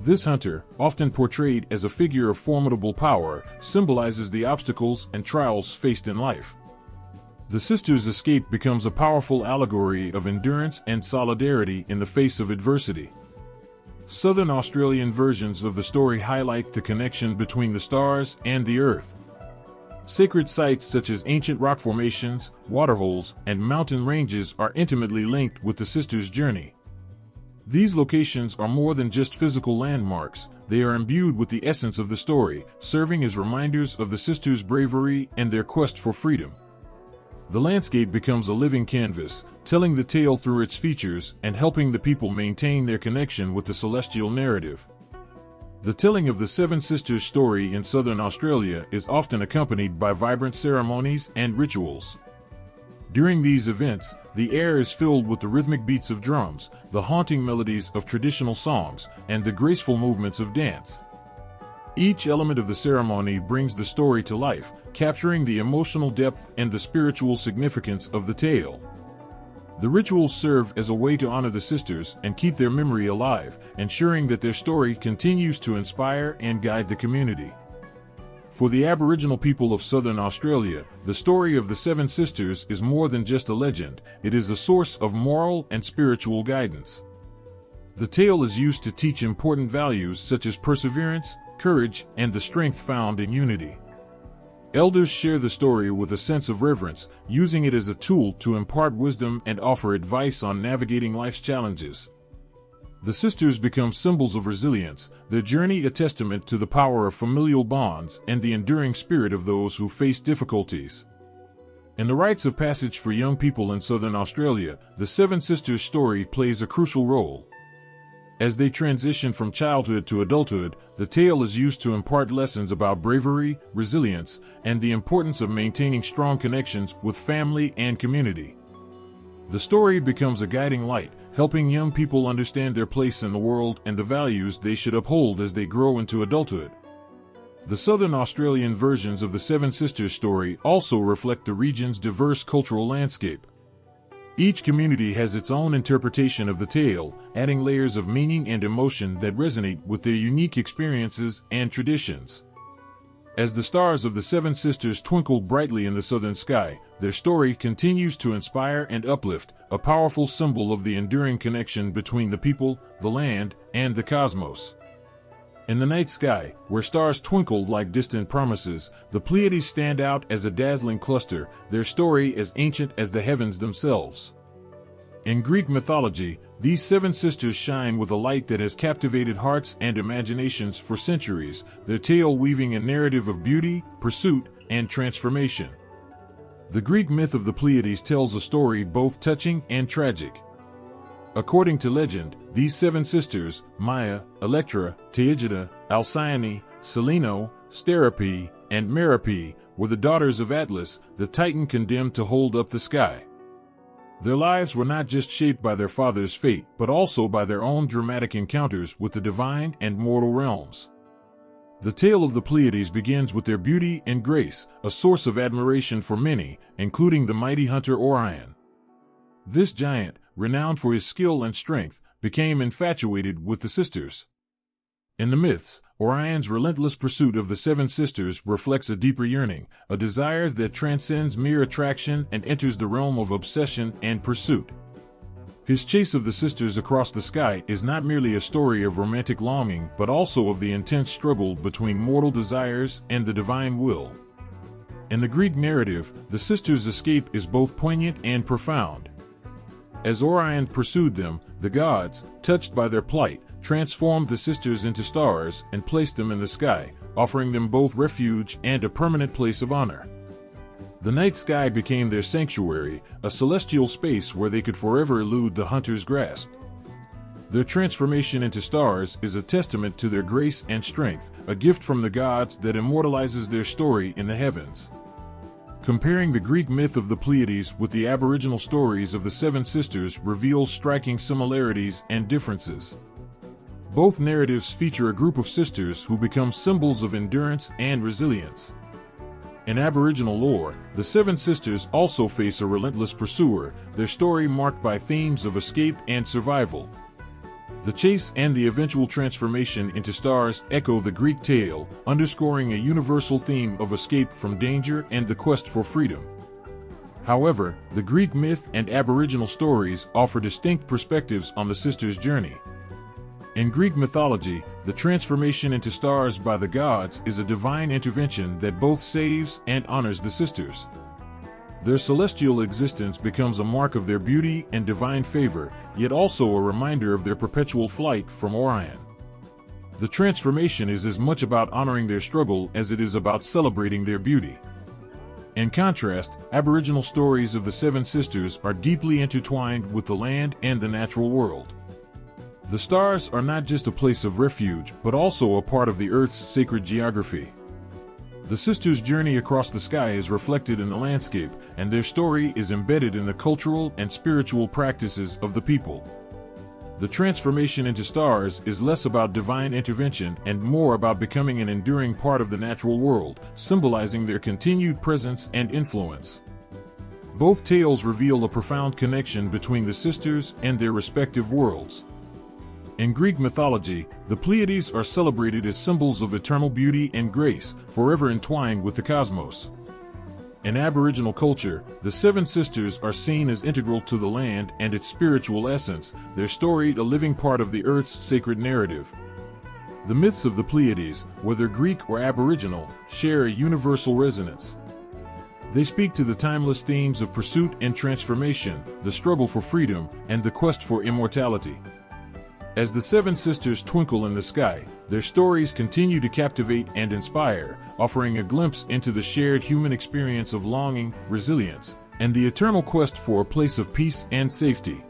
This hunter, often portrayed as a figure of formidable power, symbolizes the obstacles and trials faced in life. The sisters' escape becomes a powerful allegory of endurance and solidarity in the face of adversity. Southern Australian versions of the story highlight the connection between the stars and the earth. Sacred sites such as ancient rock formations, waterholes, and mountain ranges are intimately linked with the sisters' journey. These locations are more than just physical landmarks, they are imbued with the essence of the story, serving as reminders of the sisters' bravery and their quest for freedom. The landscape becomes a living canvas, telling the tale through its features and helping the people maintain their connection with the celestial narrative. The telling of the Seven Sisters story in Southern Australia is often accompanied by vibrant ceremonies and rituals. During these events, the air is filled with the rhythmic beats of drums, the haunting melodies of traditional songs, and the graceful movements of dance. Each element of the ceremony brings the story to life, capturing the emotional depth and the spiritual significance of the tale. The rituals serve as a way to honor the sisters and keep their memory alive, ensuring that their story continues to inspire and guide the community. For the Aboriginal people of Southern Australia, the story of the Seven Sisters is more than just a legend, it is a source of moral and spiritual guidance. The tale is used to teach important values such as perseverance, courage, and the strength found in unity. Elders share the story with a sense of reverence, using it as a tool to impart wisdom and offer advice on navigating life's challenges. The sisters become symbols of resilience, their journey a testament to the power of familial bonds and the enduring spirit of those who face difficulties. In the rites of passage for young people in Southern Australia, the Seven Sisters story plays a crucial role. As they transition from childhood to adulthood, the tale is used to impart lessons about bravery, resilience, and the importance of maintaining strong connections with family and community. The story becomes a guiding light, helping young people understand their place in the world and the values they should uphold as they grow into adulthood. The Southern Australian versions of the Seven Sisters story also reflect the region's diverse cultural landscape. Each community has its own interpretation of the tale, adding layers of meaning and emotion that resonate with their unique experiences and traditions. As the stars of the Seven Sisters twinkle brightly in the southern sky, their story continues to inspire and uplift, a powerful symbol of the enduring connection between the people, the land, and the cosmos. In the night sky, where stars twinkle like distant promises, the Pleiades stand out as a dazzling cluster, their story as ancient as the heavens themselves. In Greek mythology, these seven sisters shine with a light that has captivated hearts and imaginations for centuries, their tale weaving a narrative of beauty, pursuit, and transformation. The Greek myth of the Pleiades tells a story both touching and tragic. According to legend, these seven sisters, Maia, Electra, Teigida, Alcyone, Selene, Sterope, and Merope, were the daughters of Atlas, the Titan condemned to hold up the sky. Their lives were not just shaped by their father's fate, but also by their own dramatic encounters with the divine and mortal realms. The tale of the Pleiades begins with their beauty and grace, a source of admiration for many, including the mighty hunter Orion. This giant, renowned for his skill and strength, became infatuated with the sisters. In the myths, Orion's relentless pursuit of the seven sisters reflects a deeper yearning, a desire that transcends mere attraction and enters the realm of obsession and pursuit. His chase of the sisters across the sky is not merely a story of romantic longing, but also of the intense struggle between mortal desires and the divine will. In the Greek narrative, the sisters' escape is both poignant and profound. As Orion pursued them, the gods, touched by their plight, transformed the sisters into stars and placed them in the sky, offering them both refuge and a permanent place of honor. The night sky became their sanctuary, a celestial space where they could forever elude the hunter's grasp. Their transformation into stars is a testament to their grace and strength, a gift from the gods that immortalizes their story in the heavens. Comparing the Greek myth of the Pleiades with the Aboriginal stories of the Seven Sisters reveals striking similarities and differences. Both narratives feature a group of sisters who become symbols of endurance and resilience. In Aboriginal lore, the Seven Sisters also face a relentless pursuer, their story marked by themes of escape and survival. The chase and the eventual transformation into stars echo the Greek tale, underscoring a universal theme of escape from danger and the quest for freedom. However, the Greek myth and Aboriginal stories offer distinct perspectives on the sisters' journey. In Greek mythology, the transformation into stars by the gods is a divine intervention that both saves and honors the sisters. Their celestial existence becomes a mark of their beauty and divine favor, yet also a reminder of their perpetual flight from Orion. The transformation is as much about honoring their struggle as it is about celebrating their beauty. In contrast, Aboriginal stories of the Seven Sisters are deeply intertwined with the land and the natural world. The stars are not just a place of refuge, but also a part of the Earth's sacred geography. The sisters' journey across the sky is reflected in the landscape, and their story is embedded in the cultural and spiritual practices of the people. The transformation into stars is less about divine intervention and more about becoming an enduring part of the natural world, symbolizing their continued presence and influence. Both tales reveal a profound connection between the sisters and their respective worlds. In Greek mythology, the Pleiades are celebrated as symbols of eternal beauty and grace, forever entwined with the cosmos. In Aboriginal culture, the Seven Sisters are seen as integral to the land and its spiritual essence, their story a living part of the Earth's sacred narrative. The myths of the Pleiades, whether Greek or Aboriginal, share a universal resonance. They speak to the timeless themes of pursuit and transformation, the struggle for freedom, and the quest for immortality. As the Seven Sisters twinkle in the sky, their stories continue to captivate and inspire, offering a glimpse into the shared human experience of longing, resilience, and the eternal quest for a place of peace and safety.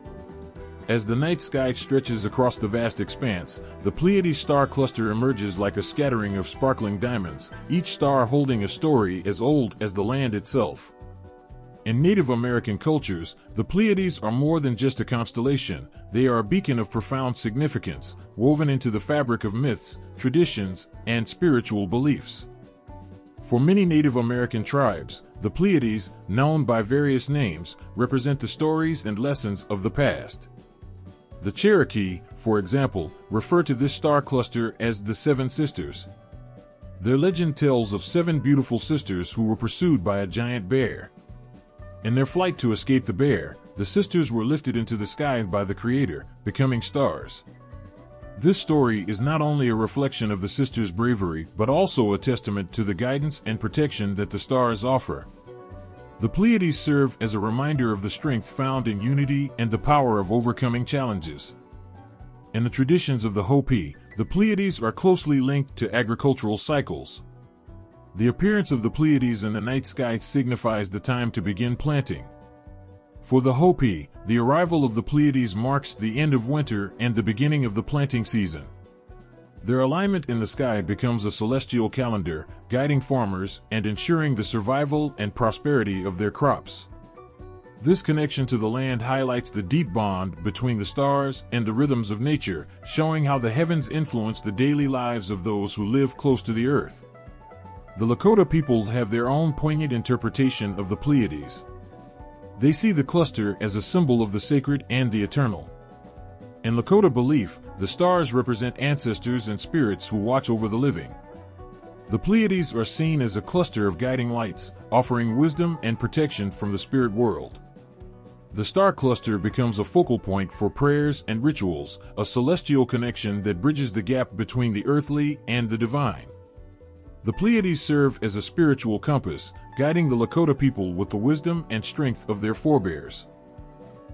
As the night sky stretches across the vast expanse, the Pleiades star cluster emerges like a scattering of sparkling diamonds, each star holding a story as old as the land itself. In Native American cultures, the Pleiades are more than just a constellation, they are a beacon of profound significance, woven into the fabric of myths, traditions, and spiritual beliefs. For many Native American tribes, the Pleiades, known by various names, represent the stories and lessons of the past. The Cherokee, for example, refer to this star cluster as the Seven Sisters. Their legend tells of 7 beautiful sisters who were pursued by a giant bear. In their flight to escape the bear, the sisters were lifted into the sky by the Creator, becoming stars. This story is not only a reflection of the sisters' bravery, but also a testament to the guidance and protection that the stars offer. The Pleiades serve as a reminder of the strength found in unity and the power of overcoming challenges. In the traditions of the Hopi, the Pleiades are closely linked to agricultural cycles. The appearance of the Pleiades in the night sky signifies the time to begin planting. For the Hopi, the arrival of the Pleiades marks the end of winter and the beginning of the planting season. Their alignment in the sky becomes a celestial calendar, guiding farmers and ensuring the survival and prosperity of their crops. This connection to the land highlights the deep bond between the stars and the rhythms of nature, showing how the heavens influence the daily lives of those who live close to the earth. The Lakota people have their own poignant interpretation of the Pleiades. They see the cluster as a symbol of the sacred and the eternal. In Lakota belief, the stars represent ancestors and spirits who watch over the living. The Pleiades are seen as a cluster of guiding lights, offering wisdom and protection from the spirit world. The star cluster becomes a focal point for prayers and rituals, a celestial connection that bridges the gap between the earthly and the divine. The Pleiades serve as a spiritual compass, guiding the Lakota people with the wisdom and strength of their forebears.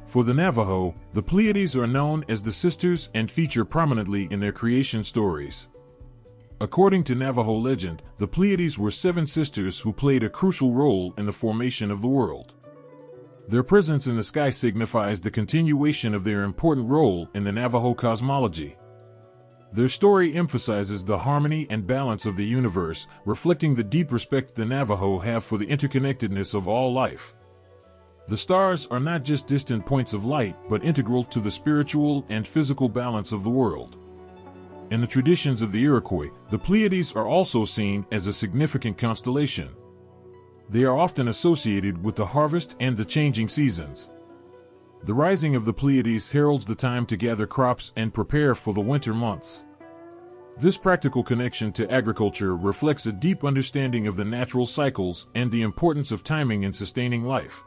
For the Navajo, the Pleiades are known as the sisters and feature prominently in their creation stories. According to Navajo legend, the Pleiades were 7 sisters who played a crucial role in the formation of the world. Their presence in the sky signifies the continuation of their important role in the Navajo cosmology. Their story emphasizes the harmony and balance of the universe, reflecting the deep respect the Navajo have for the interconnectedness of all life. The stars are not just distant points of light, but integral to the spiritual and physical balance of the world. In the traditions of the Iroquois, the Pleiades are also seen as a significant constellation. They are often associated with the harvest and the changing seasons. The rising of the Pleiades heralds the time to gather crops and prepare for the winter months. This practical connection to agriculture reflects a deep understanding of the natural cycles and the importance of timing in sustaining life.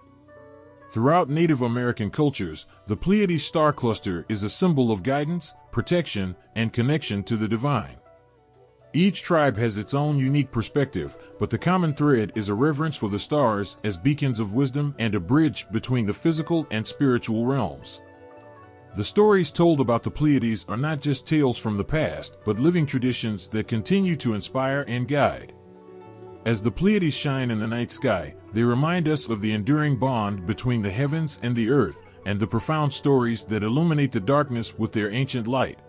Throughout Native American cultures, the Pleiades star cluster is a symbol of guidance, protection, and connection to the divine. Each tribe has its own unique perspective, but the common thread is a reverence for the stars as beacons of wisdom and a bridge between the physical and spiritual realms. The stories told about the Pleiades are not just tales from the past, but living traditions that continue to inspire and guide. As the Pleiades shine in the night sky, they remind us of the enduring bond between the heavens and the earth, and the profound stories that illuminate the darkness with their ancient light.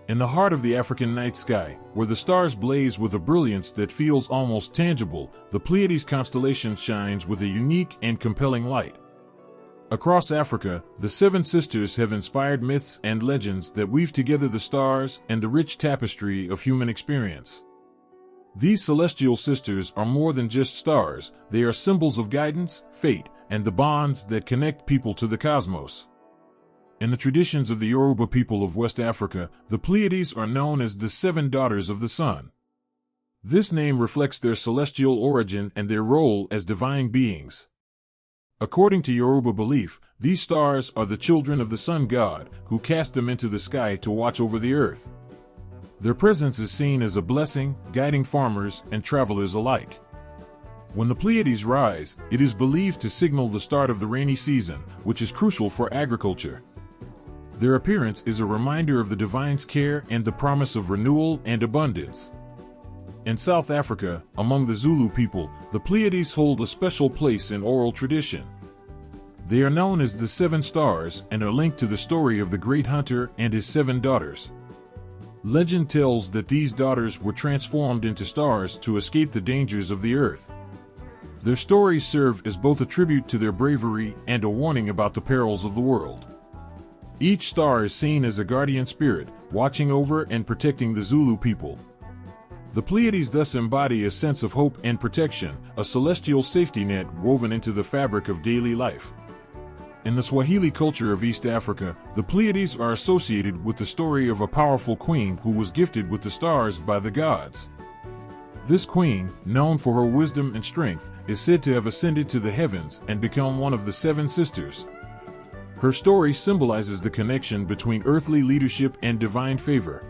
In the heart of the African night sky, where the stars blaze with a brilliance that feels almost tangible, the Pleiades constellation shines with a unique and compelling light. Across Africa, the Seven Sisters have inspired myths and legends that weave together the stars and the rich tapestry of human experience. These celestial sisters are more than just stars, they are symbols of guidance, fate, and the bonds that connect people to the cosmos. In the traditions of the Yoruba people of West Africa, the Pleiades are known as the Seven Daughters of the Sun. This name reflects their celestial origin and their role as divine beings. According to Yoruba belief, these stars are the children of the sun god, who cast them into the sky to watch over the earth. Their presence is seen as a blessing, guiding farmers and travelers alike. When the Pleiades rise, it is believed to signal the start of the rainy season, which is crucial for agriculture. Their appearance is a reminder of the divine's care and the promise of renewal and abundance. In South Africa, among the Zulu people, the Pleiades hold a special place in oral tradition. They are known as the Seven Stars and are linked to the story of the great hunter and his 7 daughters. Legend tells that these daughters were transformed into stars to escape the dangers of the earth. Their stories serve as both a tribute to their bravery and a warning about the perils of the world. Each star is seen as a guardian spirit, watching over and protecting the Zulu people. The Pleiades thus embody a sense of hope and protection, a celestial safety net woven into the fabric of daily life. In the Swahili culture of East Africa, the Pleiades are associated with the story of a powerful queen who was gifted with the stars by the gods. This queen, known for her wisdom and strength, is said to have ascended to the heavens and become one of the Seven Sisters. Her story symbolizes the connection between earthly leadership and divine favor.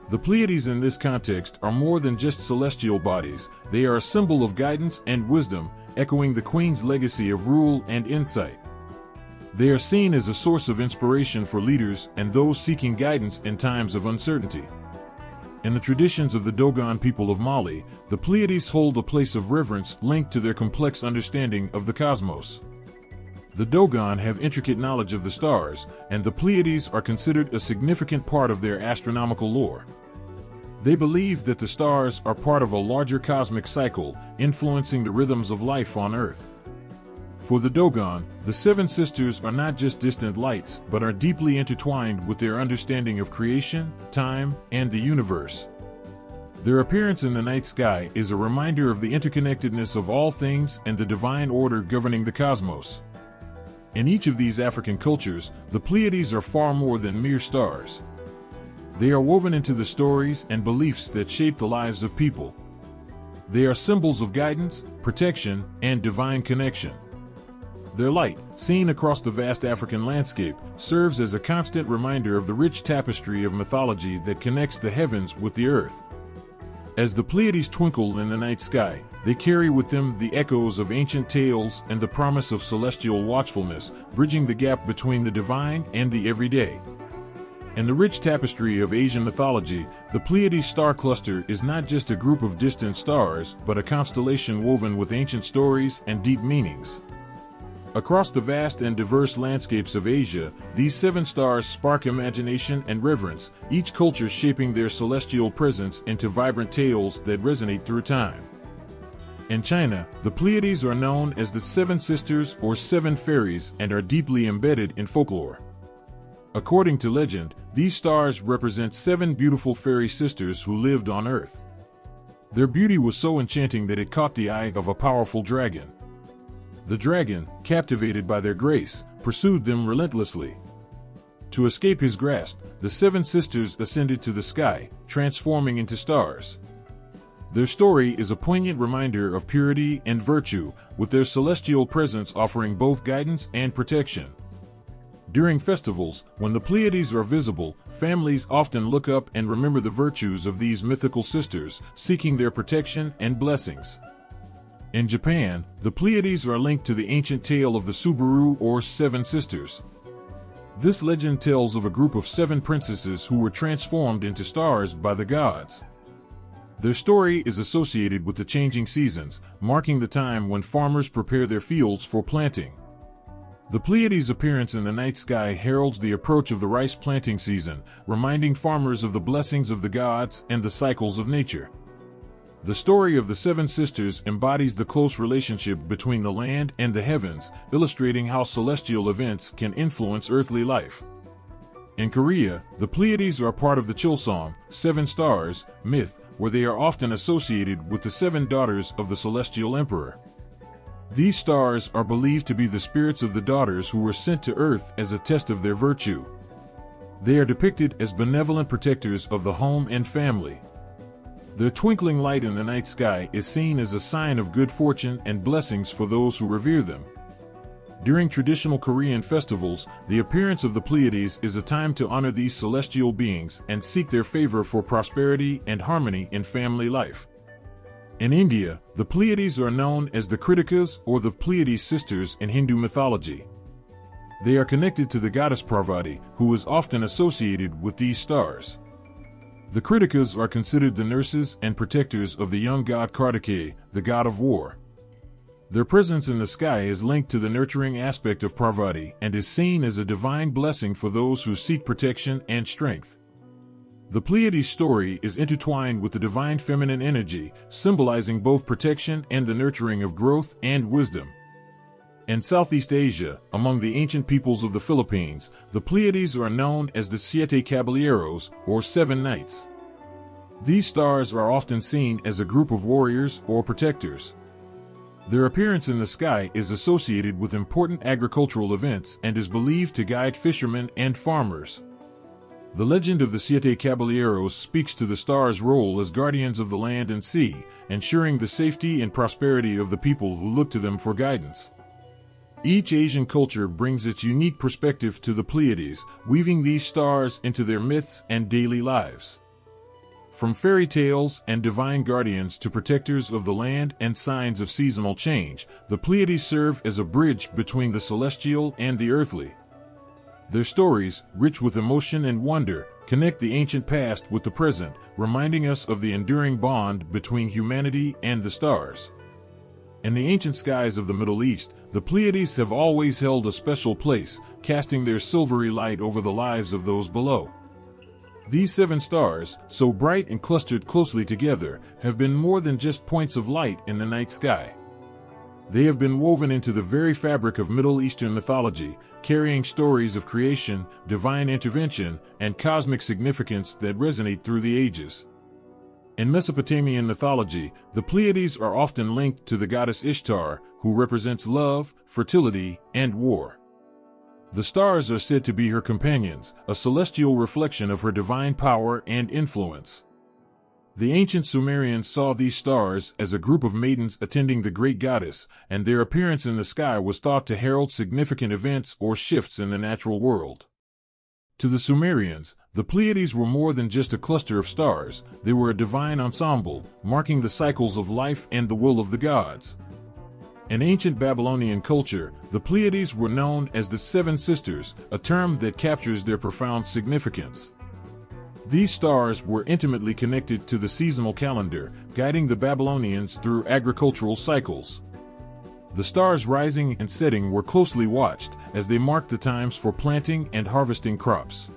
The Pleiades in this context are more than just celestial bodies, they are a symbol of guidance and wisdom, echoing the Queen's legacy of rule and insight. They are seen as a source of inspiration for leaders and those seeking guidance in times of uncertainty. In the traditions of the Dogon people of Mali, the Pleiades hold a place of reverence linked to their complex understanding of the cosmos. The Dogon have intricate knowledge of the stars, and the Pleiades are considered a significant part of their astronomical lore. They believe that the stars are part of a larger cosmic cycle, influencing the rhythms of life on Earth. For the Dogon, the Seven Sisters are not just distant lights, but are deeply intertwined with their understanding of creation, time, and the universe. Their appearance in the night sky is a reminder of the interconnectedness of all things and the divine order governing the cosmos. In each of these African cultures, the Pleiades are far more than mere stars. They are woven into the stories and beliefs that shape the lives of people. They are symbols of guidance, protection, and divine connection. Their light, seen across the vast African landscape, serves as a constant reminder of the rich tapestry of mythology that connects the heavens with the earth. As the Pleiades twinkle in the night sky, they carry with them the echoes of ancient tales and the promise of celestial watchfulness, bridging the gap between the divine and the everyday. In the rich tapestry of Asian mythology, the Pleiades star cluster is not just a group of distant stars, but a constellation woven with ancient stories and deep meanings. Across the vast and diverse landscapes of Asia, these 7 stars spark imagination and reverence, each culture shaping their celestial presence into vibrant tales that resonate through time. In China, the Pleiades are known as the Seven Sisters or Seven Fairies and are deeply embedded in folklore. According to legend, these stars represent 7 beautiful fairy sisters who lived on Earth. Their beauty was so enchanting that it caught the eye of a powerful dragon. The dragon, captivated by their grace, pursued them relentlessly. To escape his grasp, the seven sisters ascended to the sky, transforming into stars. Their story is a poignant reminder of purity and virtue, with their celestial presence offering both guidance and protection. During festivals, when the Pleiades are visible, families often look up and remember the virtues of these mythical sisters, seeking their protection and blessings. In Japan, the Pleiades are linked to the ancient tale of the Subaru or Seven Sisters. This legend tells of a group of 7 princesses who were transformed into stars by the gods. Their story is associated with the changing seasons, marking the time when farmers prepare their fields for planting. The Pleiades' appearance in the night sky heralds the approach of the rice planting season, reminding farmers of the blessings of the gods and the cycles of nature. The story of the Seven Sisters embodies the close relationship between the land and the heavens, illustrating how celestial events can influence earthly life. In Korea, the Pleiades are part of the Chilsong, 7 stars, myth, where they are often associated with the 7 daughters of the celestial emperor. These stars are believed to be the spirits of the daughters who were sent to Earth as a test of their virtue. They are depicted as benevolent protectors of the home and family. Their twinkling light in the night sky is seen as a sign of good fortune and blessings for those who revere them. During traditional Korean festivals, the appearance of the Pleiades is a time to honor these celestial beings and seek their favor for prosperity and harmony in family life. In India, the Pleiades are known as the Kritikas or the Pleiades sisters in Hindu mythology. They are connected to the goddess Parvati, who is often associated with these stars. The Kritikas are considered the nurses and protectors of the young god Kartikeya, the god of war. Their presence in the sky is linked to the nurturing aspect of Parvati and is seen as a divine blessing for those who seek protection and strength. The Pleiades story is intertwined with the divine feminine energy, symbolizing both protection and the nurturing of growth and wisdom. In Southeast Asia, among the ancient peoples of the Philippines, the Pleiades are known as the Siete Caballeros, or 7 Knights. These stars are often seen as a group of warriors or protectors. Their appearance in the sky is associated with important agricultural events and is believed to guide fishermen and farmers. The legend of the Siete Caballeros speaks to the stars' role as guardians of the land and sea, ensuring the safety and prosperity of the people who look to them for guidance. Each Asian culture brings its unique perspective to the Pleiades, weaving these stars into their myths and daily lives. From fairy tales and divine guardians to protectors of the land and signs of seasonal change, the Pleiades serve as a bridge between the celestial and the earthly. Their stories, rich with emotion and wonder, connect the ancient past with the present, reminding us of the enduring bond between humanity and the stars. In the ancient skies of the Middle East, the Pleiades have always held a special place, casting their silvery light over the lives of those below. These 7 stars, so bright and clustered closely together, have been more than just points of light in the night sky. They have been woven into the very fabric of Middle Eastern mythology, carrying stories of creation, divine intervention, and cosmic significance that resonate through the ages. In Mesopotamian mythology, the Pleiades are often linked to the goddess Ishtar, who represents love, fertility, and war. The stars are said to be her companions, a celestial reflection of her divine power and influence. The ancient Sumerians saw these stars as a group of maidens attending the great goddess, and their appearance in the sky was thought to herald significant events or shifts in the natural world. To the Sumerians, the Pleiades were more than just a cluster of stars, they were a divine ensemble, marking the cycles of life and the will of the gods. In ancient Babylonian culture, the Pleiades were known as the Seven Sisters, a term that captures their profound significance. These stars were intimately connected to the seasonal calendar, guiding the Babylonians through agricultural cycles. The stars rising and setting were closely watched, as they marked the times for planting and harvesting crops.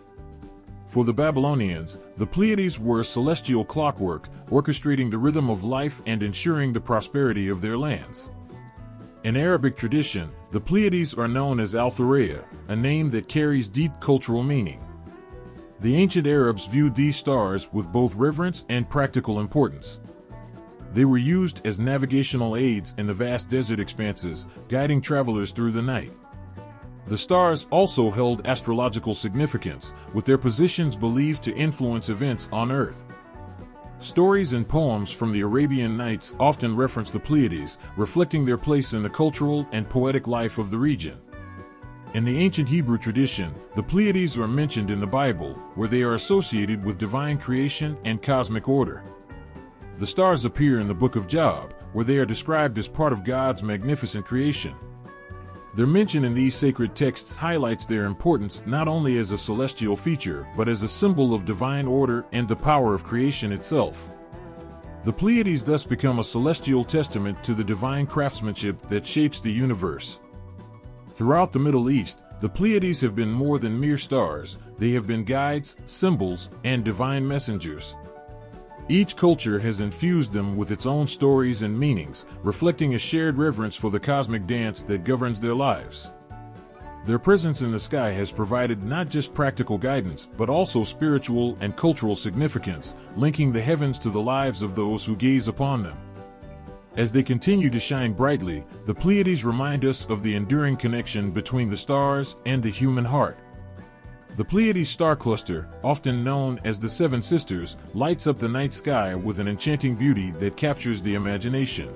For the Babylonians, the Pleiades were celestial clockwork, orchestrating the rhythm of life and ensuring the prosperity of their lands. In Arabic tradition, the Pleiades are known as Al-Thuraya, a name that carries deep cultural meaning. The ancient Arabs viewed these stars with both reverence and practical importance. They were used as navigational aids in the vast desert expanses, guiding travelers through the night. The stars also held astrological significance, with their positions believed to influence events on Earth. Stories and poems from the Arabian Nights often reference the Pleiades, reflecting their place in the cultural and poetic life of the region. In the ancient Hebrew tradition, the Pleiades are mentioned in the Bible, where they are associated with divine creation and cosmic order. The stars appear in the book of Job, where they are described as part of God's magnificent creation. Their mention in these sacred texts highlights their importance not only as a celestial feature, but as a symbol of divine order and the power of creation itself. The Pleiades thus become a celestial testament to the divine craftsmanship that shapes the universe. Throughout the Middle East, the Pleiades have been more than mere stars. They have been guides, symbols, and divine messengers. Each culture has infused them with its own stories and meanings, reflecting a shared reverence for the cosmic dance that governs their lives. Their presence in the sky has provided not just practical guidance, but also spiritual and cultural significance, linking the heavens to the lives of those who gaze upon them. As they continue to shine brightly, the Pleiades remind us of the enduring connection between the stars and the human heart. The Pleiades star cluster, often known as the Seven Sisters, lights up the night sky with an enchanting beauty that captures the imagination.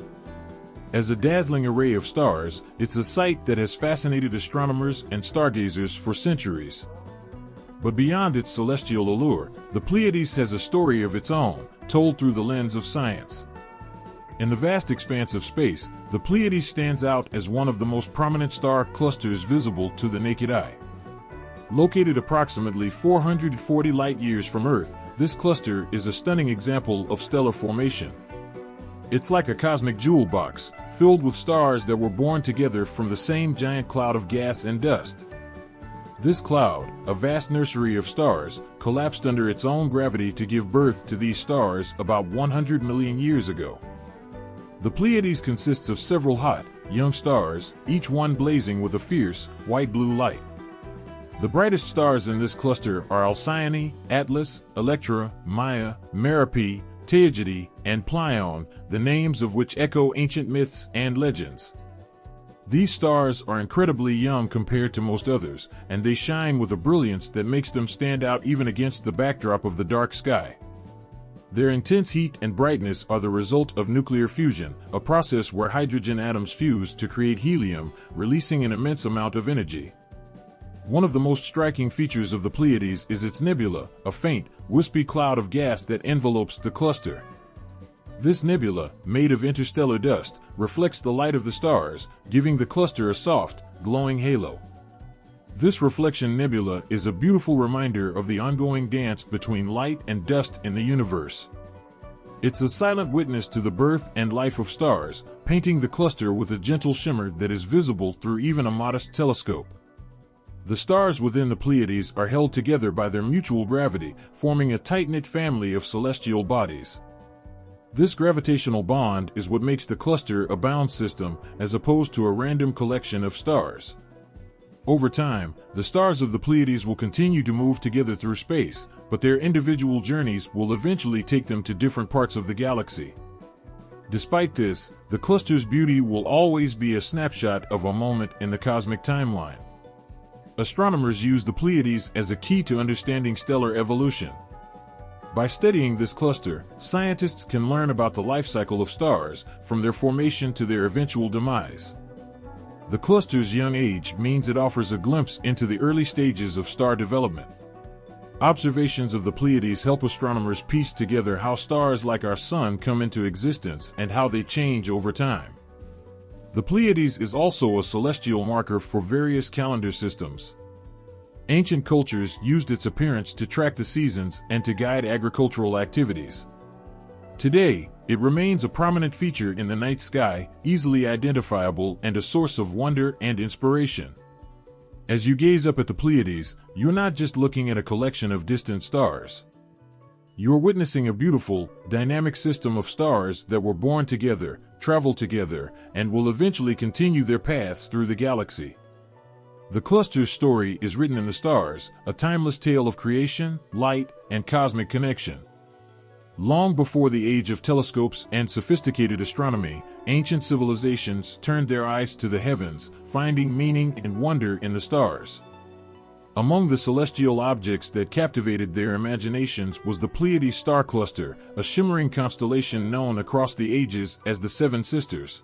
As a dazzling array of stars, it's a sight that has fascinated astronomers and stargazers for centuries. But beyond its celestial allure, the Pleiades has a story of its own, told through the lens of science. In the vast expanse of space, the Pleiades stands out as one of the most prominent star clusters visible to the naked eye. Located approximately 440 light-years from Earth, this cluster is a stunning example of stellar formation. It's like a cosmic jewel box, filled with stars that were born together from the same giant cloud of gas and dust. This cloud, a vast nursery of stars, collapsed under its own gravity to give birth to these stars about 100 million years ago. The Pleiades consists of several hot, young stars, each one blazing with a fierce, white-blue light. The brightest stars in this cluster are Alcyone, Atlas, Electra, Maia, Merope, Teogidi, and Pleione, the names of which echo ancient myths and legends. These stars are incredibly young compared to most others, and they shine with a brilliance that makes them stand out even against the backdrop of the dark sky. Their intense heat and brightness are the result of nuclear fusion, a process where hydrogen atoms fuse to create helium, releasing an immense amount of energy. One of the most striking features of the Pleiades is its nebula, a faint, wispy cloud of gas that envelopes the cluster. This nebula, made of interstellar dust, reflects the light of the stars, giving the cluster a soft, glowing halo. This reflection nebula is a beautiful reminder of the ongoing dance between light and dust in the universe. It's a silent witness to the birth and life of stars, painting the cluster with a gentle shimmer that is visible through even a modest telescope. The stars within the Pleiades are held together by their mutual gravity, forming a tight-knit family of celestial bodies. This gravitational bond is what makes the cluster a bound system, as opposed to a random collection of stars. Over time, the stars of the Pleiades will continue to move together through space, but their individual journeys will eventually take them to different parts of the galaxy. Despite this, the cluster's beauty will always be a snapshot of a moment in the cosmic timeline. Astronomers use the Pleiades as a key to understanding stellar evolution. By studying this cluster, scientists can learn about the life cycle of stars, from their formation to their eventual demise. The cluster's young age means it offers a glimpse into the early stages of star development. Observations of the Pleiades help astronomers piece together how stars like our Sun come into existence and how they change over time. The Pleiades is also a celestial marker for various calendar systems. Ancient cultures used its appearance to track the seasons and to guide agricultural activities. Today, it remains a prominent feature in the night sky, easily identifiable and a source of wonder and inspiration. As you gaze up at the Pleiades, you're not just looking at a collection of distant stars. You're witnessing a beautiful, dynamic system of stars that were born together, travel together, and will eventually continue their paths through the galaxy. The cluster's story is written in the stars, a timeless tale of creation, light, and cosmic connection. Long before the age of telescopes and sophisticated astronomy, ancient civilizations turned their eyes to the heavens, finding meaning and wonder in the stars. Among the celestial objects that captivated their imaginations was the Pleiades star cluster, a shimmering constellation known across the ages as the Seven Sisters.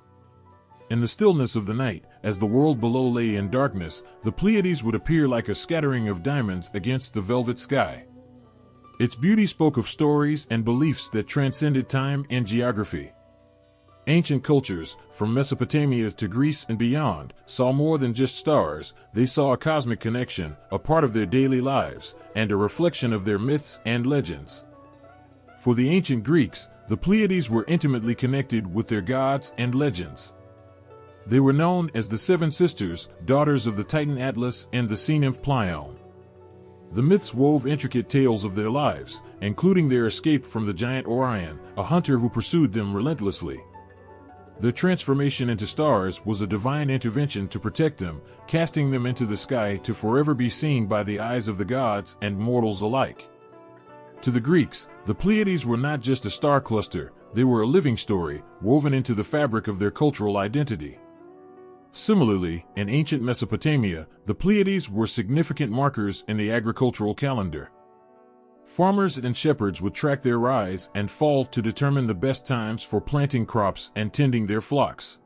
In the stillness of the night, as the world below lay in darkness, the Pleiades would appear like a scattering of diamonds against the velvet sky. Its beauty spoke of stories and beliefs that transcended time and geography. Ancient cultures, from Mesopotamia to Greece and beyond, saw more than just stars. They saw a cosmic connection, a part of their daily lives, and a reflection of their myths and legends. For the ancient Greeks, the Pleiades were intimately connected with their gods and legends. They were known as the Seven Sisters, daughters of the Titan Atlas and the sea nymph Pleione. The myths wove intricate tales of their lives, including their escape from the giant Orion, a hunter who pursued them relentlessly. Their transformation into stars was a divine intervention to protect them, casting them into the sky to forever be seen by the eyes of the gods and mortals alike. To the Greeks, the Pleiades were not just a star cluster, they were a living story, woven into the fabric of their cultural identity. Similarly, in ancient Mesopotamia, the Pleiades were significant markers in the agricultural calendar. Farmers and shepherds would track their rise and fall to determine the best times for planting crops and tending their flocks.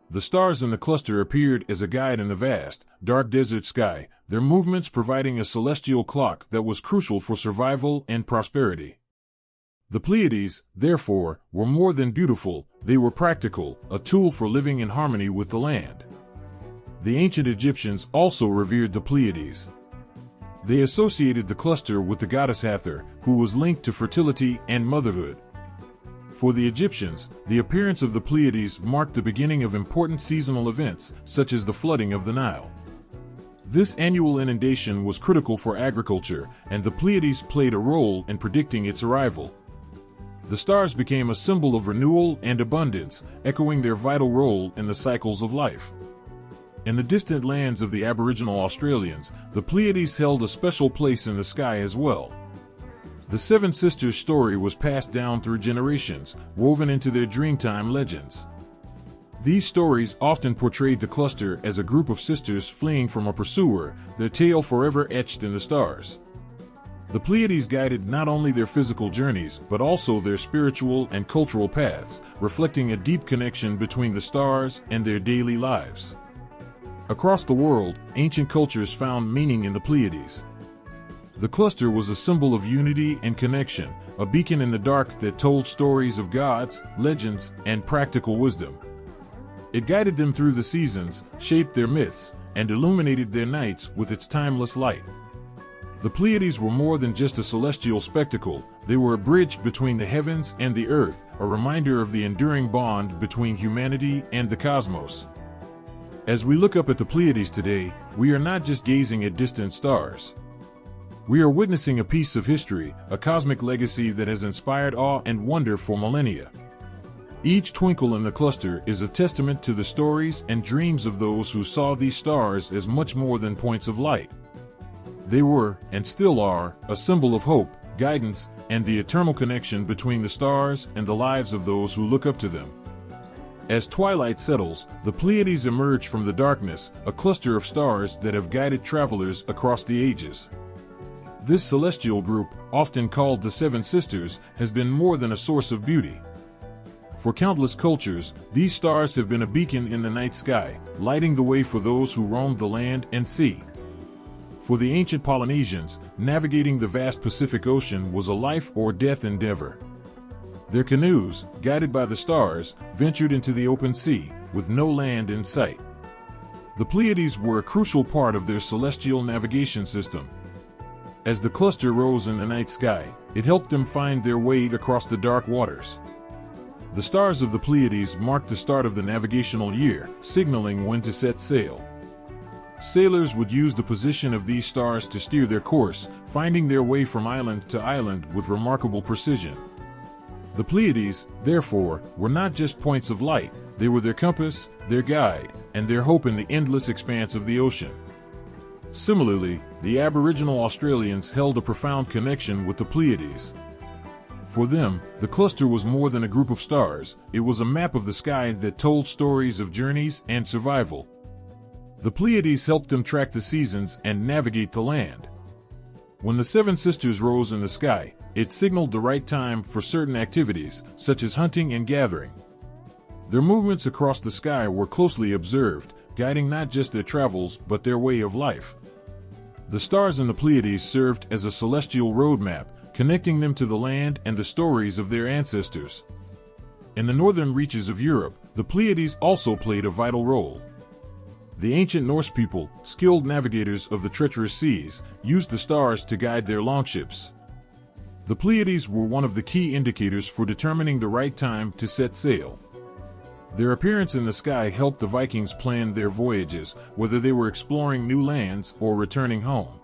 The stars in the cluster appeared as a guide in the vast, dark desert sky, their movements providing a celestial clock that was crucial for survival and prosperity. The Pleiades, therefore, were more than beautiful, they were practical, a tool for living in harmony with the land. The ancient Egyptians also revered the Pleiades. They associated the cluster with the goddess Hathor, who was linked to fertility and motherhood. For the Egyptians, the appearance of the Pleiades marked the beginning of important seasonal events, such as the flooding of the Nile. This annual inundation was critical for agriculture, and the Pleiades played a role in predicting its arrival. The stars became a symbol of renewal and abundance, echoing their vital role in the cycles of life. In the distant lands of the Aboriginal Australians, the Pleiades held a special place in the sky as well. The Seven Sisters story was passed down through generations, woven into their Dreamtime legends. These stories often portrayed the cluster as a group of sisters fleeing from a pursuer, their tale forever etched in the stars. The Pleiades guided not only their physical journeys, but also their spiritual and cultural paths, reflecting a deep connection between the stars and their daily lives. Across the world, ancient cultures found meaning in the Pleiades. The cluster was a symbol of unity and connection, a beacon in the dark that told stories of gods, legends, and practical wisdom. It guided them through the seasons, shaped their myths, and illuminated their nights with its timeless light. The Pleiades were more than just a celestial spectacle, they were a bridge between the heavens and the earth, a reminder of the enduring bond between humanity and the cosmos. As we look up at the Pleiades today, we are not just gazing at distant stars. We are witnessing a piece of history, a cosmic legacy that has inspired awe and wonder for millennia. Each twinkle in the cluster is a testament to the stories and dreams of those who saw these stars as much more than points of light. They were, and still are, a symbol of hope, guidance, and the eternal connection between the stars and the lives of those who look up to them. As twilight settles, the Pleiades emerge from the darkness, a cluster of stars that have guided travelers across the ages. This celestial group, often called the Seven Sisters, has been more than a source of beauty. For countless cultures, these stars have been a beacon in the night sky, lighting the way for those who roamed the land and sea. For the ancient Polynesians, navigating the vast Pacific Ocean was a life or death endeavor. Their canoes, guided by the stars, ventured into the open sea, with no land in sight. The Pleiades were a crucial part of their celestial navigation system. As the cluster rose in the night sky, it helped them find their way across the dark waters. The stars of the Pleiades marked the start of the navigational year, signaling when to set sail. Sailors would use the position of these stars to steer their course, finding their way from island to island with remarkable precision. The Pleiades, therefore, were not just points of light, they were their compass, their guide, and their hope in the endless expanse of the ocean. Similarly, the Aboriginal Australians held a profound connection with the Pleiades. For them, the cluster was more than a group of stars, it was a map of the sky that told stories of journeys and survival. The Pleiades helped them track the seasons and navigate the land. When the seven sisters rose in the sky, it signaled the right time for certain activities, such as hunting and gathering. Their movements across the sky were closely observed, guiding not just their travels but their way of life. The stars in the Pleiades served as a celestial roadmap, connecting them to the land and the stories of their ancestors. In the northern reaches of Europe, the Pleiades also played a vital role. The ancient Norse people, skilled navigators of the treacherous seas, used the stars to guide their longships. The Pleiades were one of the key indicators for determining the right time to set sail. Their appearance in the sky helped the Vikings plan their voyages, whether they were exploring new lands or returning home.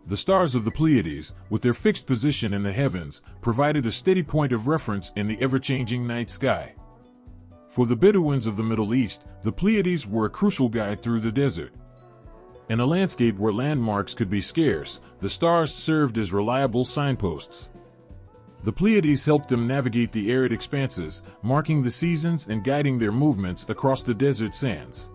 The stars of the Pleiades, with their fixed position in the heavens, provided a steady point of reference in the ever-changing night sky. For the Bedouins of the Middle East, the Pleiades were a crucial guide through the desert. In a landscape where landmarks could be scarce, the stars served as reliable signposts. The Pleiades helped them navigate the arid expanses, marking the seasons and guiding their movements across the desert sands.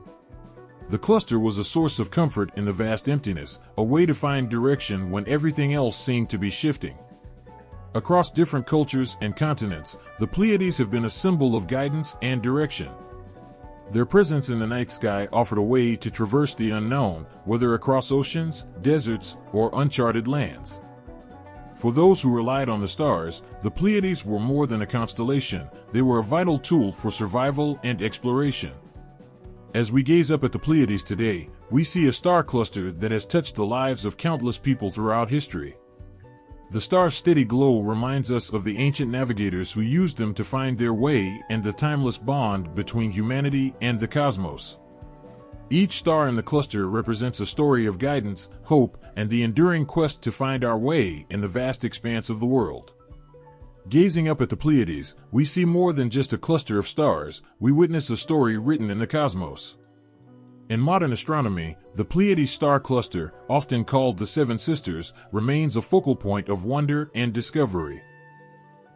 The cluster was a source of comfort in the vast emptiness, a way to find direction when everything else seemed to be shifting. Across different cultures and continents, the Pleiades have been a symbol of guidance and direction. Their presence in the night sky offered a way to traverse the unknown, whether across oceans, deserts, or uncharted lands. For those who relied on the stars, the Pleiades were more than a constellation, they were a vital tool for survival and exploration. As we gaze up at the Pleiades today, we see a star cluster that has touched the lives of countless people throughout history. The star's steady glow reminds us of the ancient navigators who used them to find their way and the timeless bond between humanity and the cosmos. Each star in the cluster represents a story of guidance, hope, and the enduring quest to find our way in the vast expanse of the world. Gazing up at the Pleiades, we see more than just a cluster of stars, we witness a story written in the cosmos. In modern astronomy, the Pleiades star cluster, often called the Seven Sisters, remains a focal point of wonder and discovery.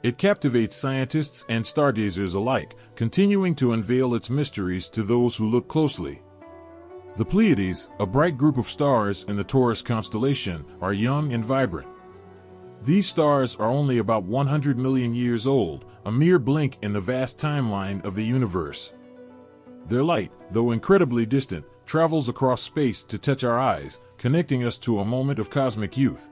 It captivates scientists and stargazers alike, continuing to unveil its mysteries to those who look closely. The Pleiades, a bright group of stars in the Taurus constellation, are young and vibrant. These stars are only about 100 million years old, a mere blink in the vast timeline of the universe. Their light, though incredibly distant, travels across space to touch our eyes, connecting us to a moment of cosmic youth.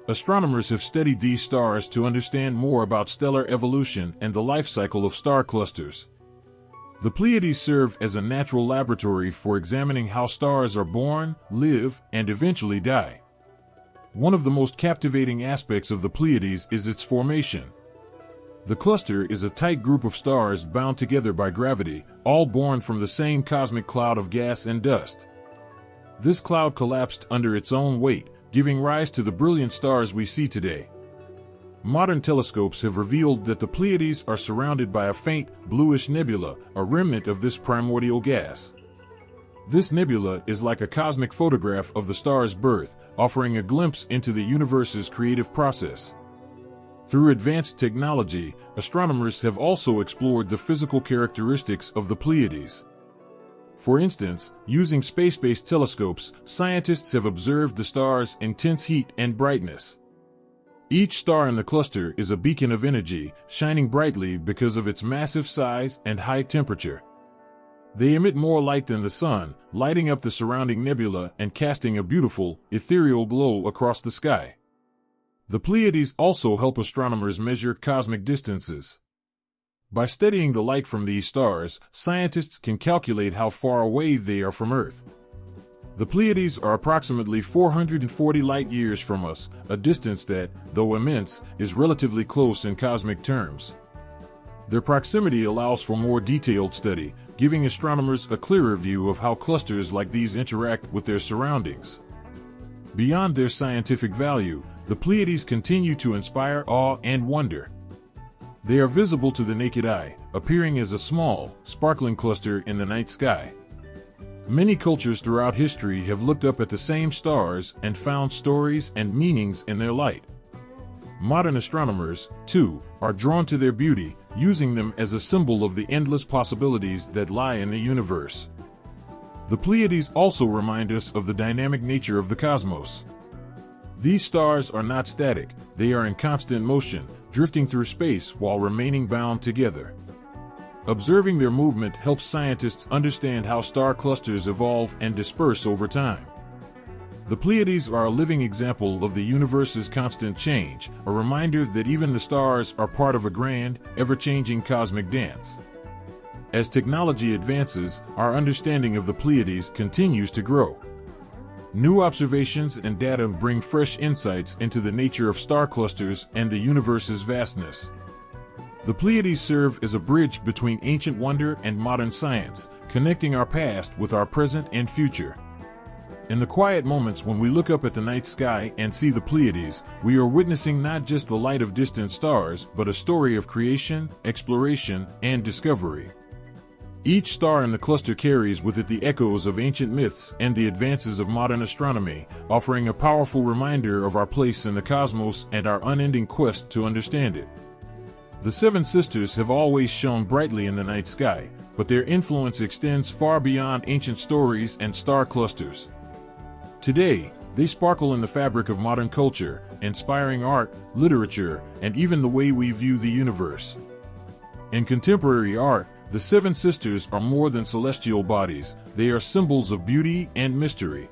Astronomers have studied these stars to understand more about stellar evolution and the life cycle of star clusters. The Pleiades serve as a natural laboratory for examining how stars are born, live, and eventually die. One of the most captivating aspects of the Pleiades is its formation. The cluster is a tight group of stars bound together by gravity, all born from the same cosmic cloud of gas and dust. This cloud collapsed under its own weight, giving rise to the brilliant stars we see today. Modern telescopes have revealed that the Pleiades are surrounded by a faint, bluish nebula, a remnant of this primordial gas. This nebula is like a cosmic photograph of the star's birth, offering a glimpse into the universe's creative process. Through advanced technology, astronomers have also explored the physical characteristics of the Pleiades. For instance, using space-based telescopes, scientists have observed the star's intense heat and brightness. Each star in the cluster is a beacon of energy, shining brightly because of its massive size and high temperature. They emit more light than the sun, lighting up the surrounding nebula and casting a beautiful, ethereal glow across the sky. The Pleiades also help astronomers measure cosmic distances. By studying the light from these stars, scientists can calculate how far away they are from Earth. The Pleiades are approximately 440 light-years from us, a distance that, though immense, is relatively close in cosmic terms. Their proximity allows for more detailed study, giving astronomers a clearer view of how clusters like these interact with their surroundings. Beyond their scientific value, the Pleiades continue to inspire awe and wonder. They are visible to the naked eye, appearing as a small, sparkling cluster in the night sky. Many cultures throughout history have looked up at the same stars and found stories and meanings in their light. Modern astronomers, too, are drawn to their beauty, using them as a symbol of the endless possibilities that lie in the universe. The Pleiades also remind us of the dynamic nature of the cosmos. These stars are not static, they are in constant motion, drifting through space while remaining bound together. Observing their movement helps scientists understand how star clusters evolve and disperse over time. The Pleiades are a living example of the universe's constant change, a reminder that even the stars are part of a grand, ever-changing cosmic dance. As technology advances, our understanding of the Pleiades continues to grow. New observations and data bring fresh insights into the nature of star clusters and the universe's vastness. The Pleiades serve as a bridge between ancient wonder and modern science, connecting our past with our present and future. In the quiet moments when we look up at the night sky and see the Pleiades, we are witnessing not just the light of distant stars, but a story of creation, exploration, and discovery. Each star in the cluster carries with it the echoes of ancient myths and the advances of modern astronomy, offering a powerful reminder of our place in the cosmos and our unending quest to understand it. The Seven Sisters have always shone brightly in the night sky, but their influence extends far beyond ancient stories and star clusters. Today, they sparkle in the fabric of modern culture, inspiring art, literature, and even the way we view the universe. In contemporary art, the Seven Sisters are more than celestial bodies, they are symbols of beauty and mystery.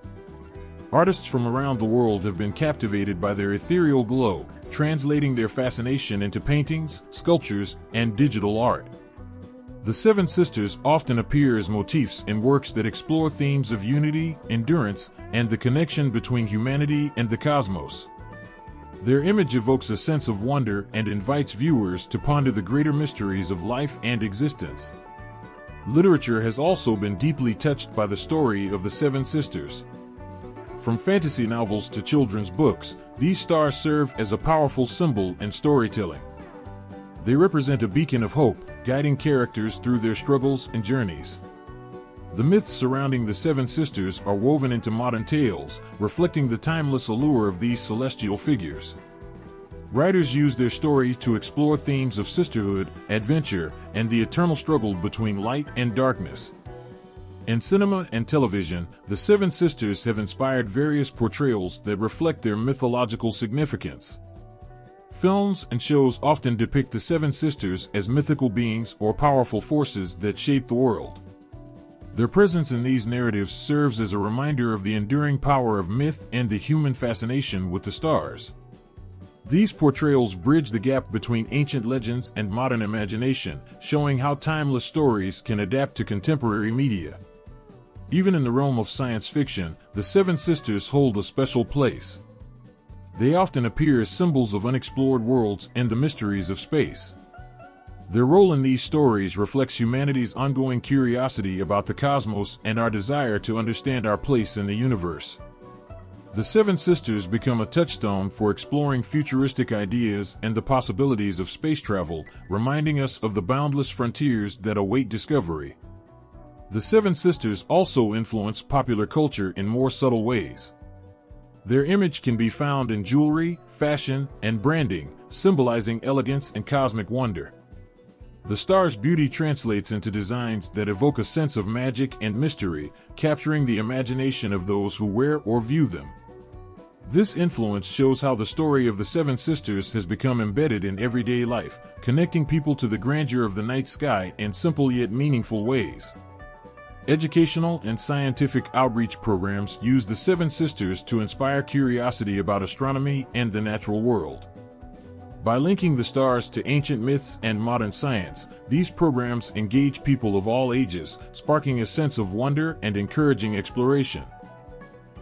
Artists from around the world have been captivated by their ethereal glow, translating their fascination into paintings, sculptures, and digital art. The Seven Sisters often appear as motifs in works that explore themes of unity, endurance, and the connection between humanity and the cosmos. Their image evokes a sense of wonder and invites viewers to ponder the greater mysteries of life and existence. Literature has also been deeply touched by the story of the Seven Sisters. From fantasy novels to children's books, these stars serve as a powerful symbol in storytelling. They represent a beacon of hope, guiding characters through their struggles and journeys. The myths surrounding the Seven Sisters are woven into modern tales, reflecting the timeless allure of these celestial figures. Writers use their story to explore themes of sisterhood, adventure, and the eternal struggle between light and darkness. In cinema and television, the Seven Sisters have inspired various portrayals that reflect their mythological significance. Films and shows often depict the Seven Sisters as mythical beings or powerful forces that shape the world. Their presence in these narratives serves as a reminder of the enduring power of myth and the human fascination with the stars. These portrayals bridge the gap between ancient legends and modern imagination, showing how timeless stories can adapt to contemporary media. Even in the realm of science fiction, the Seven Sisters hold a special place. They often appear as symbols of unexplored worlds and the mysteries of space. Their role in these stories reflects humanity's ongoing curiosity about the cosmos and our desire to understand our place in the universe. The Seven Sisters become a touchstone for exploring futuristic ideas and the possibilities of space travel, reminding us of the boundless frontiers that await discovery. The Seven Sisters also influence popular culture in more subtle ways. Their image can be found in jewelry, fashion, and branding, symbolizing elegance and cosmic wonder. The star's beauty translates into designs that evoke a sense of magic and mystery, capturing the imagination of those who wear or view them. This influence shows how the story of the Seven Sisters has become embedded in everyday life, connecting people to the grandeur of the night sky in simple yet meaningful ways. Educational and scientific outreach programs use the Seven Sisters to inspire curiosity about astronomy and the natural world. By linking the stars to ancient myths and modern science, these programs engage people of all ages, sparking a sense of wonder and encouraging exploration.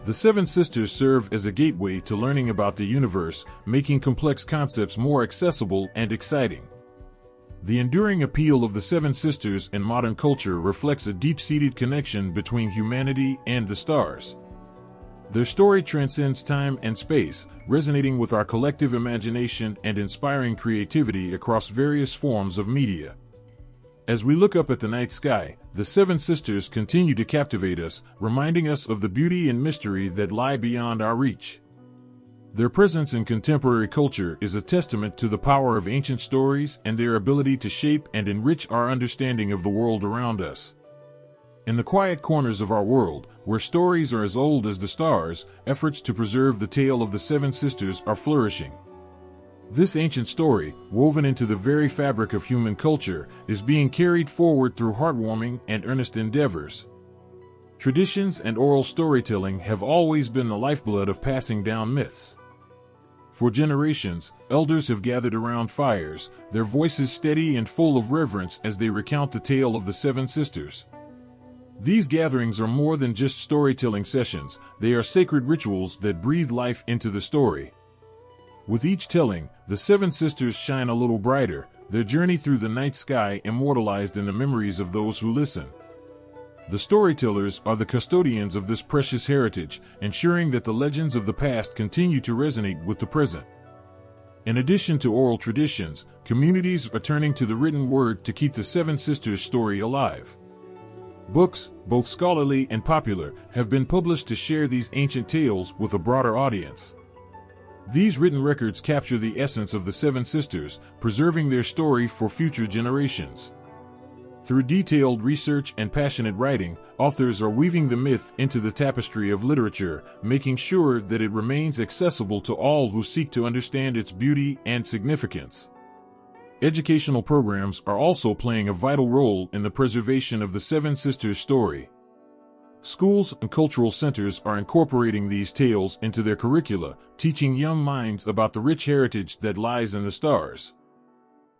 The Seven Sisters serve as a gateway to learning about the universe, making complex concepts more accessible and exciting. The enduring appeal of the Seven Sisters in modern culture reflects a deep-seated connection between humanity and the stars. Their story transcends time and space, resonating with our collective imagination and inspiring creativity across various forms of media. As we look up at the night sky, the Seven Sisters continue to captivate us, reminding us of the beauty and mystery that lie beyond our reach. Their presence in contemporary culture is a testament to the power of ancient stories and their ability to shape and enrich our understanding of the world around us. In the quiet corners of our world, where stories are as old as the stars, efforts to preserve the tale of the Seven Sisters are flourishing. This ancient story, woven into the very fabric of human culture, is being carried forward through heartwarming and earnest endeavors. Traditions and oral storytelling have always been the lifeblood of passing down myths. For generations, elders have gathered around fires, their voices steady and full of reverence as they recount the tale of the Seven Sisters. These gatherings are more than just storytelling sessions, they are sacred rituals that breathe life into the story. With each telling, the Seven Sisters shine a little brighter, their journey through the night sky immortalized in the memories of those who listen. The storytellers are the custodians of this precious heritage, ensuring that the legends of the past continue to resonate with the present. In addition to oral traditions, communities are turning to the written word to keep the Seven Sisters story alive. Books, both scholarly and popular, have been published to share these ancient tales with a broader audience. These written records capture the essence of the Seven Sisters, preserving their story for future generations. Through detailed research and passionate writing, authors are weaving the myth into the tapestry of literature, making sure that it remains accessible to all who seek to understand its beauty and significance. Educational programs are also playing a vital role in the preservation of the Seven Sisters story. Schools and cultural centers are incorporating these tales into their curricula, teaching young minds about the rich heritage that lies in the stars.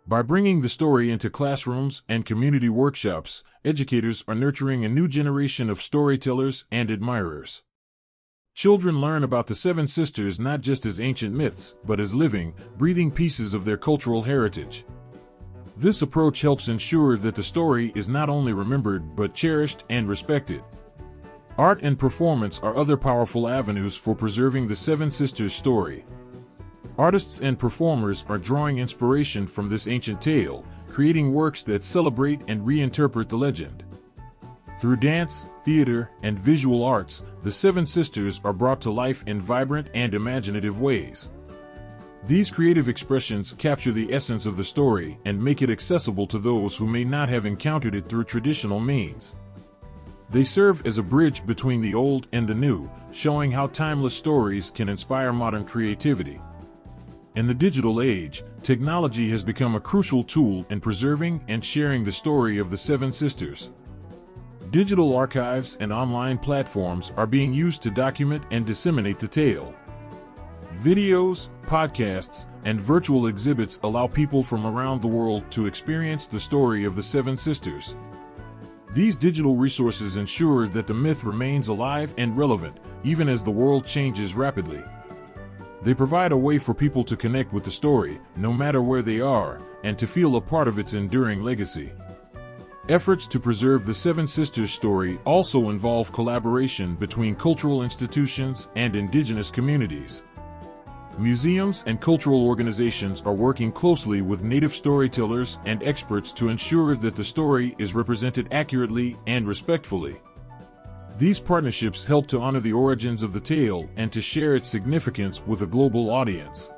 By bringing the story into classrooms and community workshops, educators are nurturing a new generation of storytellers and admirers. Children learn about the Seven Sisters not just as ancient myths, but as living, breathing pieces of their cultural heritage. This approach helps ensure that the story is not only remembered but cherished and respected. Art and performance are other powerful avenues for preserving the Seven Sisters story. Artists and performers are drawing inspiration from this ancient tale, creating works that celebrate and reinterpret the legend. Through dance, theater, and visual arts, the Seven Sisters are brought to life in vibrant and imaginative ways. These creative expressions capture the essence of the story and make it accessible to those who may not have encountered it through traditional means. They serve as a bridge between the old and the new, showing how timeless stories can inspire modern creativity. In the digital age, technology has become a crucial tool in preserving and sharing the story of the Seven Sisters. Digital archives and online platforms are being used to document and disseminate the tale. Videos, podcasts, and virtual exhibits allow people from around the world to experience the story of the Seven Sisters. These digital resources ensure that the myth remains alive and relevant, even as the world changes rapidly. They provide a way for people to connect with the story, no matter where they are, and to feel a part of its enduring legacy. Efforts to preserve the Seven Sisters story also involve collaboration between cultural institutions and indigenous communities. Museums and cultural organizations are working closely with native storytellers and experts to ensure that the story is represented accurately and respectfully. These partnerships help to honor the origins of the tale and to share its significance with a global audience.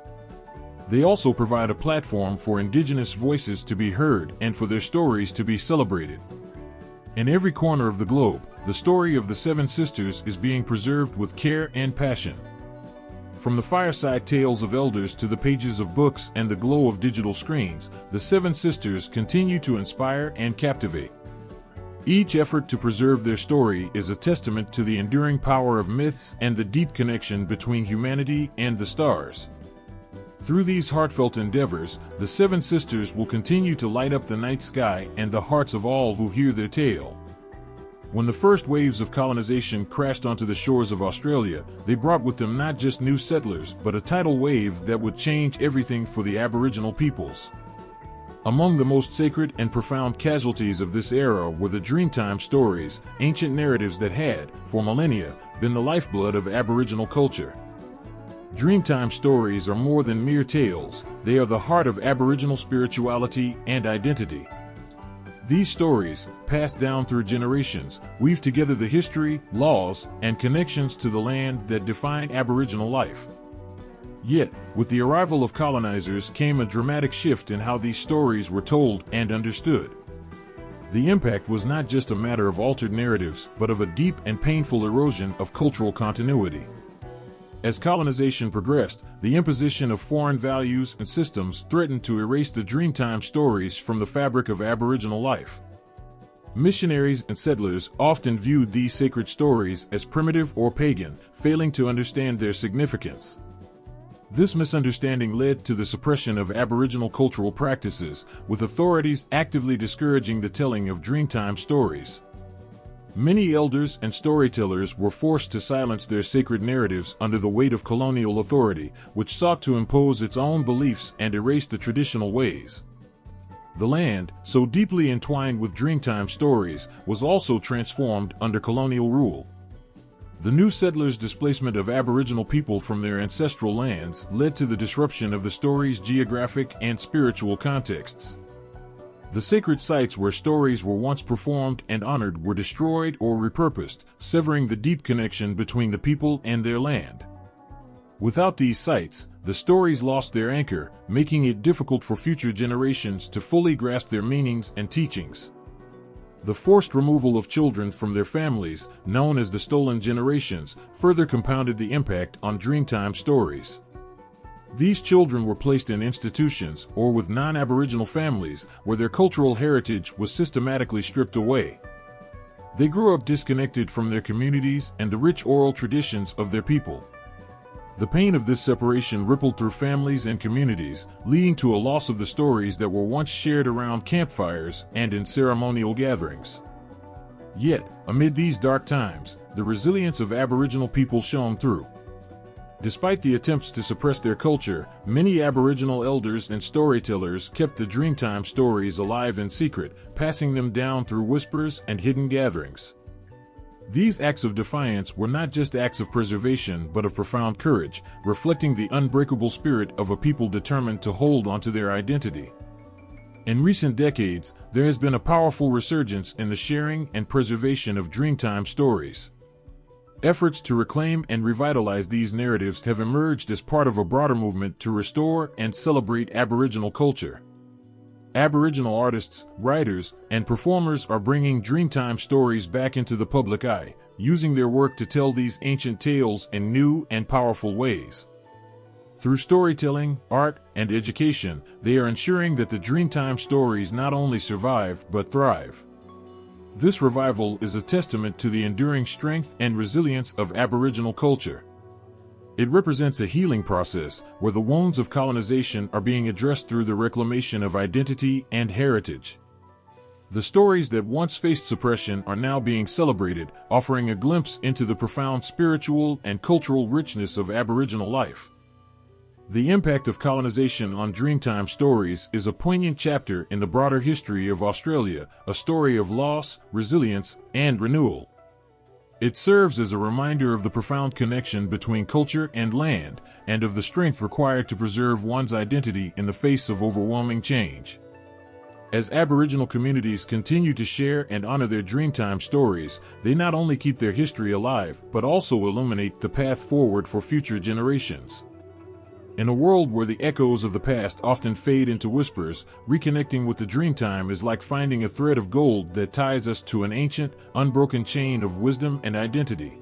They also provide a platform for indigenous voices to be heard and for their stories to be celebrated. In every corner of the globe, the story of the Seven Sisters is being preserved with care and passion. From the fireside tales of elders to the pages of books and the glow of digital screens, the Seven Sisters continue to inspire and captivate. Each effort to preserve their story is a testament to the enduring power of myths and the deep connection between humanity and the stars. Through these heartfelt endeavors, the Seven Sisters will continue to light up the night sky and the hearts of all who hear their tale. When the first waves of colonization crashed onto the shores of Australia, they brought with them not just new settlers, but a tidal wave that would change everything for the Aboriginal peoples. Among the most sacred and profound casualties of this era were the Dreamtime stories, ancient narratives that had, for millennia, been the lifeblood of Aboriginal culture. Dreamtime stories are more than mere tales, they are the heart of Aboriginal spirituality and identity. These stories, passed down through generations, weave together the history, laws, and connections to the land that define Aboriginal life. Yet, with the arrival of colonizers came a dramatic shift in how these stories were told and understood. The impact was not just a matter of altered narratives, but of a deep and painful erosion of cultural continuity. As colonization progressed, the imposition of foreign values and systems threatened to erase the Dreamtime stories from the fabric of Aboriginal life. Missionaries and settlers often viewed these sacred stories as primitive or pagan, failing to understand their significance. This misunderstanding led to the suppression of Aboriginal cultural practices, with authorities actively discouraging the telling of Dreamtime stories. Many elders and storytellers were forced to silence their sacred narratives under the weight of colonial authority, which sought to impose its own beliefs and erase the traditional ways. The land, so deeply entwined with Dreamtime stories, was also transformed under colonial rule. The new settlers' displacement of Aboriginal people from their ancestral lands led to the disruption of the stories' geographic and spiritual contexts. The sacred sites where stories were once performed and honored were destroyed or repurposed, severing the deep connection between the people and their land. Without these sites, the stories lost their anchor, making it difficult for future generations to fully grasp their meanings and teachings. The forced removal of children from their families, known as the stolen generations, further compounded the impact on Dreamtime stories. These children were placed in institutions or with non-Aboriginal families where their cultural heritage was systematically stripped away. They grew up disconnected from their communities and the rich oral traditions of their people. The pain of this separation rippled through families and communities, leading to a loss of the stories that were once shared around campfires and in ceremonial gatherings. Yet, amid these dark times, the resilience of Aboriginal people shone through. Despite the attempts to suppress their culture, many Aboriginal elders and storytellers kept the Dreamtime stories alive in secret, passing them down through whispers and hidden gatherings. These acts of defiance were not just acts of preservation but of profound courage, reflecting the unbreakable spirit of a people determined to hold onto their identity. In recent decades, there has been a powerful resurgence in the sharing and preservation of Dreamtime stories. Efforts to reclaim and revitalize these narratives have emerged as part of a broader movement to restore and celebrate Aboriginal culture. Aboriginal artists, writers, and performers are bringing Dreamtime stories back into the public eye, using their work to tell these ancient tales in new and powerful ways. Through storytelling, art, and education, they are ensuring that the Dreamtime stories not only survive but thrive. This revival is a testament to the enduring strength and resilience of Aboriginal culture. It represents a healing process where the wounds of colonization are being addressed through the reclamation of identity and heritage. The stories that once faced suppression are now being celebrated, offering a glimpse into the profound spiritual and cultural richness of Aboriginal life. The impact of colonization on Dreamtime stories is a poignant chapter in the broader history of Australia, a story of loss, resilience, and renewal. It serves as a reminder of the profound connection between culture and land, and of the strength required to preserve one's identity in the face of overwhelming change. As Aboriginal communities continue to share and honor their Dreamtime stories, they not only keep their history alive, but also illuminate the path forward for future generations. In a world where the echoes of the past often fade into whispers, reconnecting with the Dreamtime is like finding a thread of gold that ties us to an ancient, unbroken chain of wisdom and identity.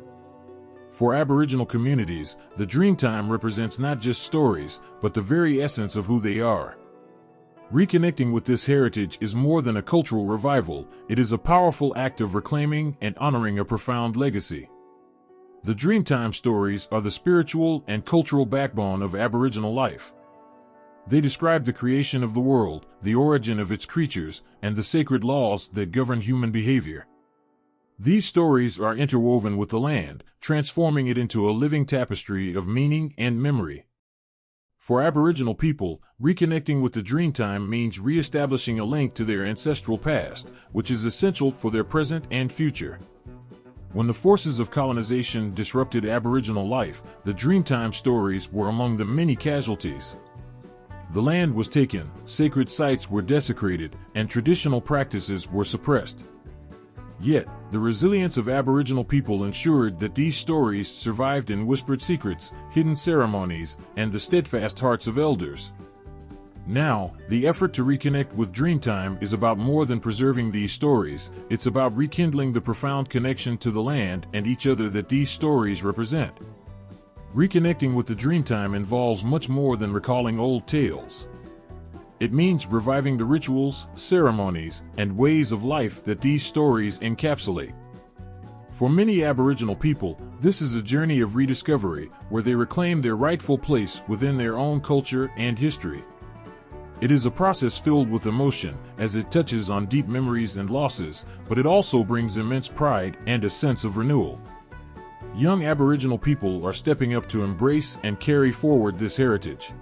For Aboriginal communities, the Dreamtime represents not just stories, but the very essence of who they are. Reconnecting with this heritage is more than a cultural revival, it is a powerful act of reclaiming and honoring a profound legacy. The Dreamtime stories are the spiritual and cultural backbone of Aboriginal life. They describe the creation of the world, the origin of its creatures, and the sacred laws that govern human behavior. These stories are interwoven with the land, transforming it into a living tapestry of meaning and memory. For Aboriginal people, reconnecting with the Dreamtime means re-establishing a link to their ancestral past, which is essential for their present and future. When the forces of colonization disrupted Aboriginal life, the Dreamtime stories were among the many casualties. The land was taken, sacred sites were desecrated, and traditional practices were suppressed. Yet, the resilience of Aboriginal people ensured that these stories survived in whispered secrets, hidden ceremonies, and the steadfast hearts of elders. Now, the effort to reconnect with Dreamtime is about more than preserving these stories. It's about rekindling the profound connection to the land and each other that these stories represent. Reconnecting with the Dreamtime involves much more than recalling old tales. It means reviving the rituals, ceremonies, and ways of life that these stories encapsulate. For many Aboriginal people, this is a journey of rediscovery where they reclaim their rightful place within their own culture and history. It is a process filled with emotion, as it touches on deep memories and losses, but it also brings immense pride and a sense of renewal. Young Aboriginal people are stepping up to embrace and carry forward this heritage.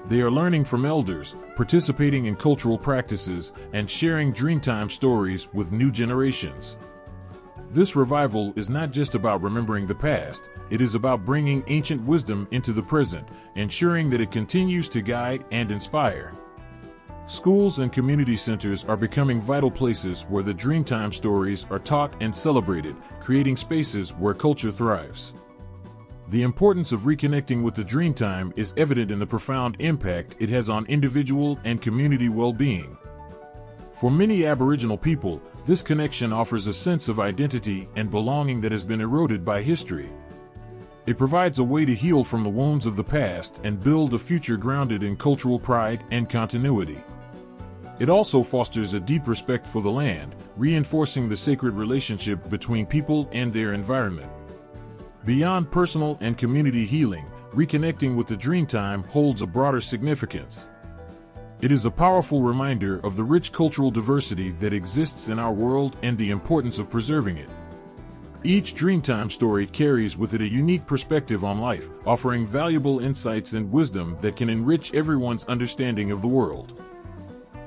They are learning from elders, participating in cultural practices, and sharing Dreamtime stories with new generations. This revival is not just about remembering the past, it is about bringing ancient wisdom into the present, ensuring that it continues to guide and inspire. Schools and community centers are becoming vital places where the Dreamtime stories are taught and celebrated, creating spaces where culture thrives. The importance of reconnecting with the Dreamtime is evident in the profound impact it has on individual and community well-being. For many Aboriginal people, this connection offers a sense of identity and belonging that has been eroded by history. It provides a way to heal from the wounds of the past and build a future grounded in cultural pride and continuity. It also fosters a deep respect for the land, reinforcing the sacred relationship between people and their environment. Beyond personal and community healing, reconnecting with the Dreamtime holds a broader significance. It is a powerful reminder of the rich cultural diversity that exists in our world and the importance of preserving it. Each Dreamtime story carries with it a unique perspective on life, offering valuable insights and wisdom that can enrich everyone's understanding of the world.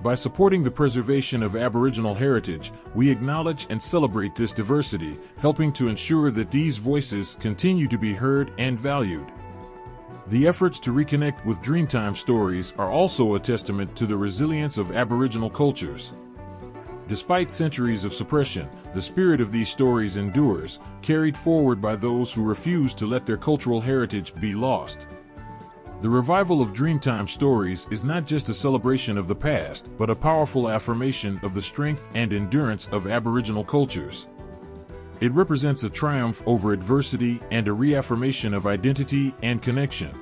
By supporting the preservation of Aboriginal heritage, we acknowledge and celebrate this diversity, helping to ensure that these voices continue to be heard and valued. The efforts to reconnect with Dreamtime stories are also a testament to the resilience of Aboriginal cultures. Despite centuries of suppression, the spirit of these stories endures, carried forward by those who refuse to let their cultural heritage be lost. The revival of Dreamtime stories is not just a celebration of the past, but a powerful affirmation of the strength and endurance of Aboriginal cultures. It represents a triumph over adversity and a reaffirmation of identity and connection.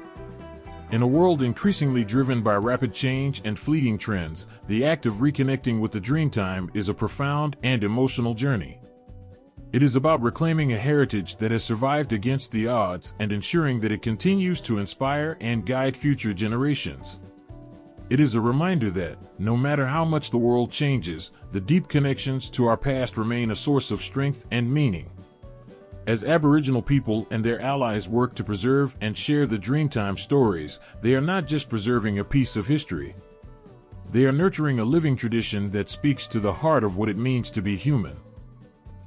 In a world increasingly driven by rapid change and fleeting trends, the act of reconnecting with the Dreamtime is a profound and emotional journey. It is about reclaiming a heritage that has survived against the odds and ensuring that it continues to inspire and guide future generations. It is a reminder that, no matter how much the world changes, the deep connections to our past remain a source of strength and meaning. As Aboriginal people and their allies work to preserve and share the Dreamtime stories, they are not just preserving a piece of history. They are nurturing a living tradition that speaks to the heart of what it means to be human.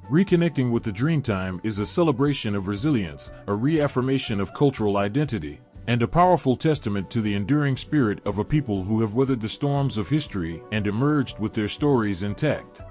Reconnecting with the Dreamtime is a celebration of resilience, a reaffirmation of cultural identity, and a powerful testament to the enduring spirit of a people who have weathered the storms of history and emerged with their stories intact.